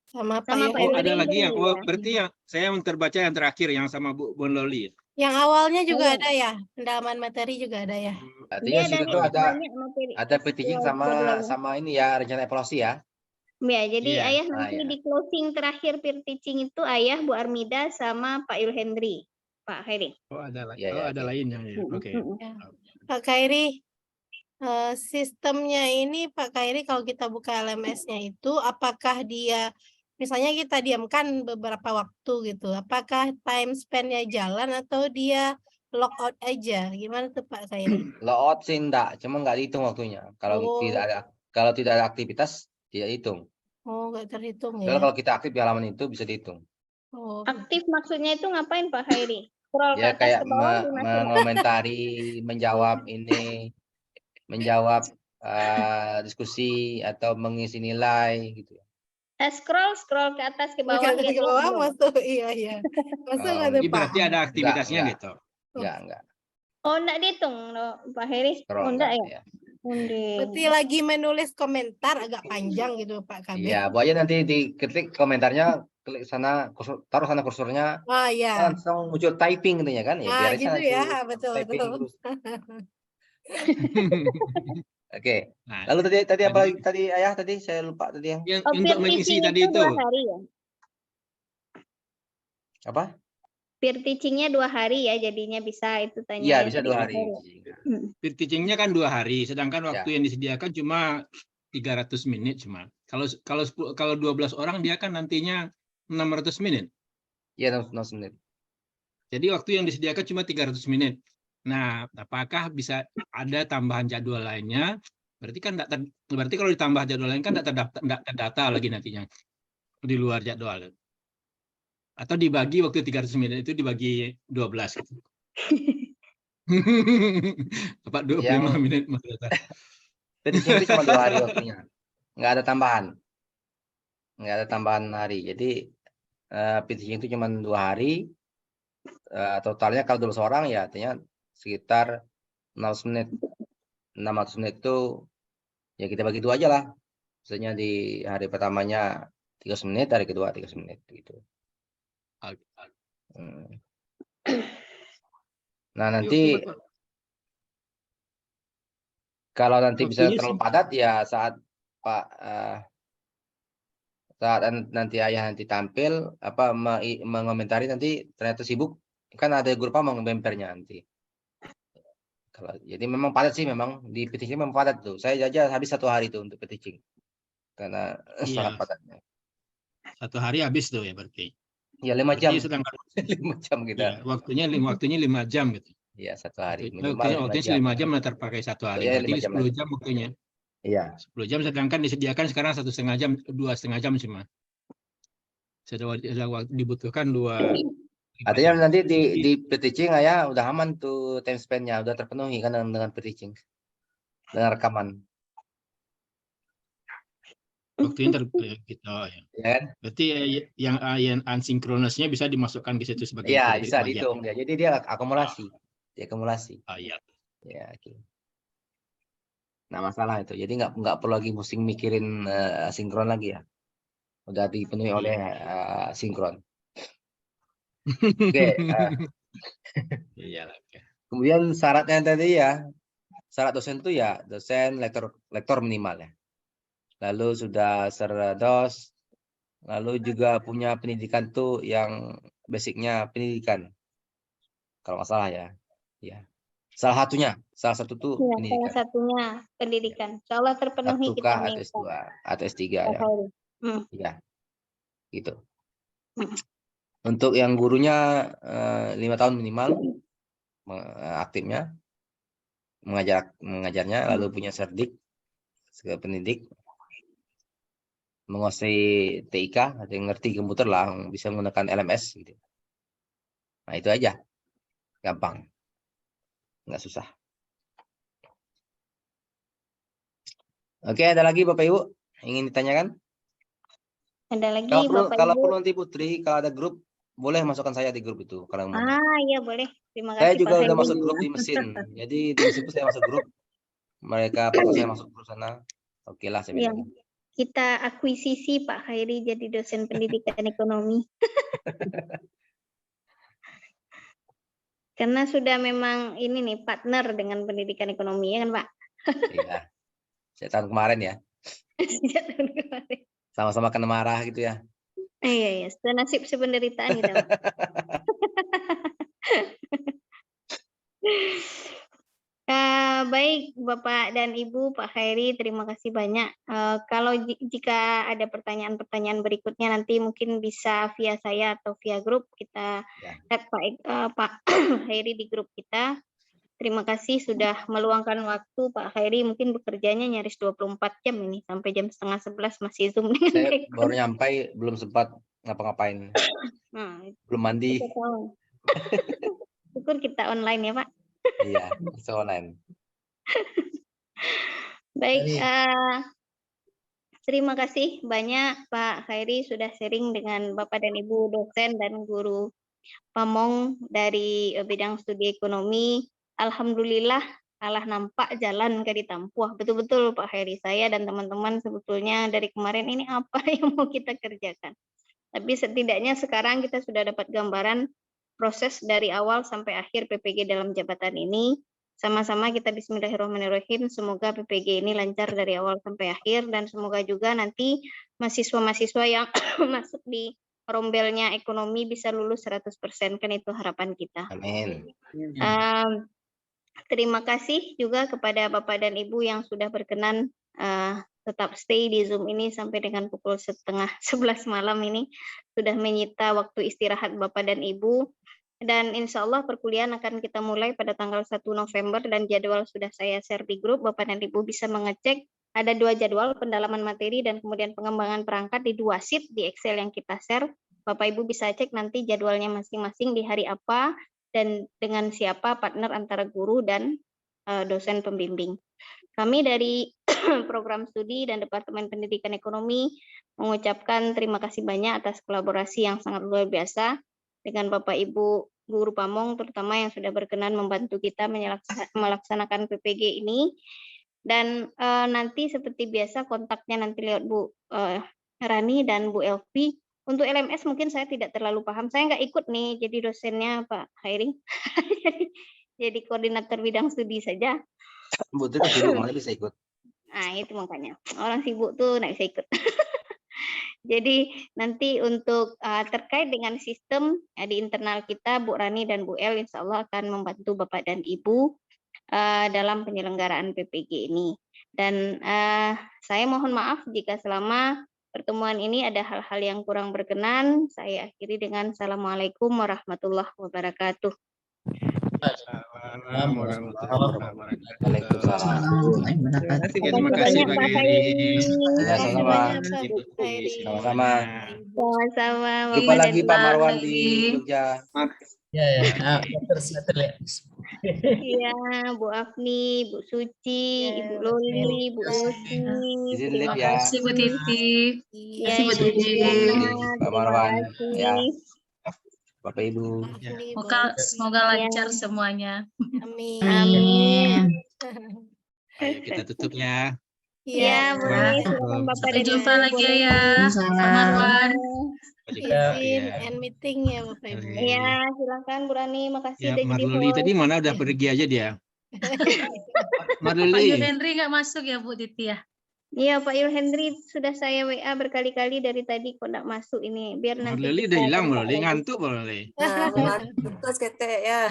Sama Pak sama Pak Oh, Yuri. ada lagi yang, oh, ya. berarti yang saya terbaca yang terakhir yang sama Bu Bon Loli. Yang awalnya juga Iya. ada ya, pendalaman materi juga ada ya. Artinya Dia situ tuh banyak materi. ada per teaching sama ini ya, rencana evaluasi ya. Ya, jadi Iya. Ayah nanti iya. di closing terakhir peer teaching itu Ayah, Bu Armida, sama Pak Yul Hendri, Pak Heri. Oh, ada lagi. Iya, Oh, iya, ada oke. lainnya. Ya. Oke. Ya. Pak Khairi, sistemnya ini Pak Khairi kalau kita buka LMS-nya itu, apakah dia, misalnya kita diamkan beberapa waktu gitu, apakah time span-nya jalan atau dia log out aja? Gimana tuh Pak Khairi? Logout sih enggak, cuma nggak dihitung waktunya. Kalau Oh. tidak ada aktivitas tidak dihitung. Oh, nggak terhitung Soalnya ya? kalau kita aktif di halaman itu bisa dihitung. Oh, Aktif maksudnya itu ngapain Pak Hairi? Scroll ke Ya atas kayak ke bawah di mana? mengomentari, menjawab ini, menjawab diskusi atau mengisi nilai gitu. Scroll ke atas ke bawah. ke lihat bawah belum? masuk, iya. Masuk Oh, nggak tuh Jadi Pak? berarti ada aktivitasnya Enggak. gitu. Enggak. Oh, enggak dihitung loh, Pak Heri. Scroll Oh, enggak enggak, ya? ya. Berarti lagi menulis komentar agak panjang gitu Pak Kabir. Iya, Bu aja nanti diketik komentarnya, klik sana, taruh sana kursornya, Oh iya. langsung muncul typing gitu ya kan? Ya Nah, biar aja gitu nanti ya, betul. typing terus. Oke. Nah, Lalu tadi apa tadi Ayah tadi saya lupa tadi yang yang Oh, untuk peer mengisi teaching tadi itu itu. 2 hari ya? apa? Peer teachingnya 2 hari ya, jadinya bisa itu tanya. Iya, ya bisa tadi 2 hari. Pak Heri. Peer teaching-nya kan 2 hari, sedangkan waktu Ya. yang disediakan cuma 300 menit cuma. Kalau 12 orang dia kan nantinya 600 menit. Iya, 6 menit. Jadi waktu yang disediakan cuma 300 menit. Nah, apakah bisa ada tambahan jadwal lainnya? Berarti kan berarti kalau ditambah jadwal lain kan tidak terdata lagi nantinya di luar jadwal. Atau dibagi waktu 300 menit itu dibagi 12 gitu. Apa 25 menit maksudnya. Teaching itu cuma 2 hari waktunya. Nggak ada tambahan. Nggak ada tambahan hari. Jadi teaching itu cuma 2 hari. Totalnya kalau 12 orang ya artinya sekitar 600 menit. 600 menit itu ya kita bagi 2 aja lah. Misalnya di hari pertamanya 30 menit, hari kedua 30 menit gitu. Nah, nanti kalau nanti bisa terlalu padat ya saat saat nanti Ayah nanti tampil mengomentari nanti ternyata sibuk, kan ada grup mengempernya nanti. Jadi memang padat sih, memang di peticing memang padat tuh. Saya aja habis 1 hari tuh untuk peticing karena sangat padatnya. 1 hari habis tuh ya berarti. Ya 5 jam. Sedangkan 5 jam kita. Ya, waktunya 5 jam gitu. Iya, 1 hari. Waktunya 5 jam terpakai 1 hari. Ya, berarti 10 jam waktunya. Iya. 10 jam sedangkan disediakan sekarang 1,5 jam, 2,5 jam cuma. Sudah dibutuhkan 2. Artinya nanti di peticing ya udah aman tuh time span-nya, udah terpenuhi kan dengan peticing. Dengan rekaman. Waktunya gitu ya. Ya kan? Berarti yang asinkronusnya bisa dimasukkan ke situ sebagai Iya, kredit bisa bagian. dihitung ya. Jadi dia akumulasi. Diakumulasi. Iya. Ya, oke. Nah, masalah itu. Jadi nggak perlu lagi pusing mikirin sinkron lagi ya. Udah dipenuhi oleh sinkron. Oke. Iya. Oke. Kemudian syaratnya tadi ya, syarat dosen itu ya dosen lektor minimal ya. Lalu sudah serdos, lalu juga punya pendidikan tuh yang basicnya pendidikan. Kalau nggak salah ya. Ya. Salah satu tuh Ya, salah pendidikan. satunya pendidikan. Insya Allah terpenuhi 1K kita atau S2 atau S3 ya. Ya. Gitu. Untuk yang gurunya 5 tahun minimal aktifnya mengajarnya, lalu punya serdik sebagai pendidik, menguasai TIK atau yang ngerti komputer lah, bisa menggunakan LMS gitu. Nah itu aja, gampang, nggak susah. Oke, ada lagi Bapak Ibu ingin ditanyakan? Ada lagi Kalau Bapak Ibu? perlu nanti Putri, kalau ada grup boleh masukkan saya di grup itu kalau mau. Iya boleh. Terima kasih Saya juga Pak udah Heri. masuk grup di mesin. Jadi di mesin saya masuk grup. Mereka paksa saya masuk grup sana. Oke lah saya Ya, bilang. kita akuisisi Pak Khairi jadi dosen pendidikan ekonomi. Karena sudah memang ini nih partner dengan pendidikan ekonomi ya kan Pak? Iya. Sejak tahun kemarin ya. Sejak tahun kemarin. Sama-sama kena marah gitu ya. Iya, senasib sebenderitaan kita Pak. Baik Bapak dan Ibu, Pak Khairi, terima kasih banyak. Kalau jika ada pertanyaan-pertanyaan berikutnya nanti mungkin bisa via saya atau via grup kita chat Pak Khairi di grup kita. Terima kasih sudah meluangkan waktu Pak Khairi, mungkin bekerjanya nyaris 24 jam ini sampai jam 10:30 masih Zoom dengan Saya baru nyampai, belum sempat ngapa-ngapain. Belum mandi. Syukur kita online ya Pak. Iya, bisa online. Baik, terima kasih banyak Pak Khairi sudah sharing dengan Bapak dan Ibu dosen dan guru Pamong dari bidang studi ekonomi. Alhamdulillah Allah nampak jalan ke ditampuh. Betul-betul Pak Khairi, saya dan teman-teman sebetulnya dari kemarin ini apa yang mau kita kerjakan. Tapi setidaknya sekarang kita sudah dapat gambaran proses dari awal sampai akhir PPG dalam jabatan ini. Sama-sama kita bismillahirrahmanirrahim, semoga PPG ini lancar dari awal sampai akhir dan semoga juga nanti mahasiswa-mahasiswa yang masuk di rombelnya ekonomi bisa lulus 100%, kan itu harapan kita. Amin. Terima kasih juga kepada Bapak dan Ibu yang sudah berkenan tetap stay di Zoom ini sampai dengan pukul 10:30 malam ini, sudah menyita waktu istirahat Bapak dan Ibu. Dan insya Allah perkuliahan akan kita mulai pada tanggal 1 November dan jadwal sudah saya share di grup. Bapak dan Ibu bisa mengecek. Ada 2 jadwal, pendalaman materi dan kemudian pengembangan perangkat di 2 sheet di Excel yang kita share. Bapak Ibu bisa cek nanti jadwalnya masing-masing di hari apa dan dengan siapa partner antara guru dan dosen pembimbing. Kami dari program studi dan Departemen Pendidikan Ekonomi mengucapkan terima kasih banyak atas kolaborasi yang sangat luar biasa dengan Bapak Ibu guru Pamong terutama yang sudah berkenan membantu kita melaksanakan PPG ini. Dan nanti seperti biasa kontaknya nanti lewat Bu Rani dan Bu Elvi. Untuk LMS mungkin saya tidak terlalu paham. Saya nggak ikut nih jadi dosennya Pak Khairi. Jadi koordinator bidang studi saja. Bu, itu kan sibuk, mana bisa ikut. Nah itu makanya. Orang sibuk tuh nggak bisa ikut. Jadi nanti untuk terkait dengan sistem di internal kita, Bu Rani dan Bu El insya Allah akan membantu Bapak dan Ibu dalam penyelenggaraan PPG ini. Dan saya mohon maaf jika selama pertemuan ini ada hal-hal yang kurang berkenan. Saya akhiri dengan Assalamualaikum warahmatullahi wabarakatuh. Waalaikumsalam. Terima kasih Pak Khairi. Sama-sama. Sama-sama. Jumpa lagi Pak Marwan di Jogja. Ya. Terus. Iya, Bu Afni, Bu Suci, Ya, Ibu Bu Loli, Bu Terima Lucy. Izin Terima live ya. kasih Bu Titi. Iya, kasih, Bu Ibu Titi. Diana, Pak terima Marwan, kasih. ya. Bapak Ibu. Afni, Bu Semoga Iya. lancar semuanya. Amin. Amin. Ayo kita tutup ya. Iya, boleh. Assalamualaikum. Silakan Bapak Sampai dan jumpa Ibu, lagi boleh. ya, Pak Marwan. Izin Ya. end meeting ya Bapak Ibu. Oke. Iya, silakan Bu Rani. Makasih Ya, udah jadi Marluli host. tadi mana udah pergi aja dia. Pak Marluli. Yul Henry nggak masuk ya Bu Titi ya? Iya, Pak Yul Hendri sudah saya WA berkali-kali dari tadi kok nggak masuk ini. Biar nanti Marluli kita udah hilang kontak Marluli, lagi. ngantuk Marluli. Betul kete ya.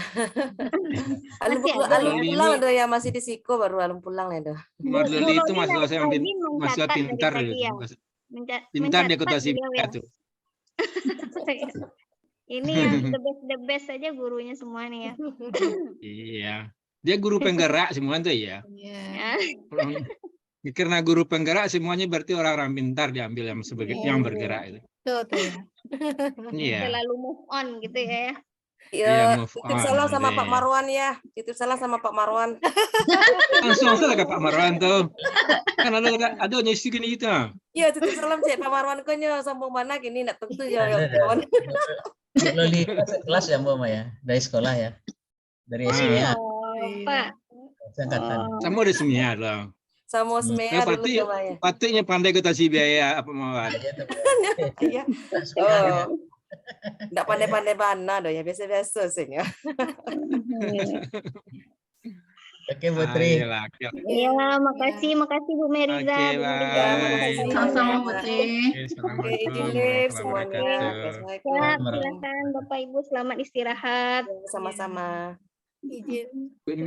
Alun Masih ada Marluli ya. pulang ini- ada ya masih di Siko baru alun pulang ya dah. Marluli itu Loli mahasiswa yang lagi mahasiswa mencatat dari pintar tadi gitu. ya. Pintar dia kota Mencatat beliau Sibia ya. tuh. Ini yang the best aja gurunya semua nih ya. Iya. Dia guru penggerak semua tuh ya. Iya. Ya. Karena guru penggerak semuanya berarti orang-orang pintar diambil yang sebagai yang bergerak itu. Tuh ya. Iya. Selalu move on gitu ya. Iya, Ya, move titip on, salam sama Andre. Pak Marwan ya. Titip salam sama Pak Marwan. Langsung saja ke Pak Marwan tuh. Kan ada nyisi gini gitu. Iya, titip salam cek Pak Marwan konya sambung mana gini nak tentu ya Ada. kawan. Loli kelas ya Mbak Ma ya, dari sekolah ya, dari SMEA, Oh, Pak. angkatan. Sama ada semia loh. Sama semea dulu Pasti sama ya. patutnya pandai kota biaya apa Marwan. Iya. Oh. Enggak pandai-pandai mana doh ya, biasa-biasa sih ya. Oke Bu Tri. Ayolah. Iya, makasih Bu Meriza. Oke, Bu Meriza, bye. makasih. Sama-sama Bu Tri. Oke, Assalamualaikum izin live warahmatullahi semuanya. wabarakatuh. Assalamualaikum. Siap, silakan Bapak Ibu selamat istirahat. Sama-sama. Izin. Ini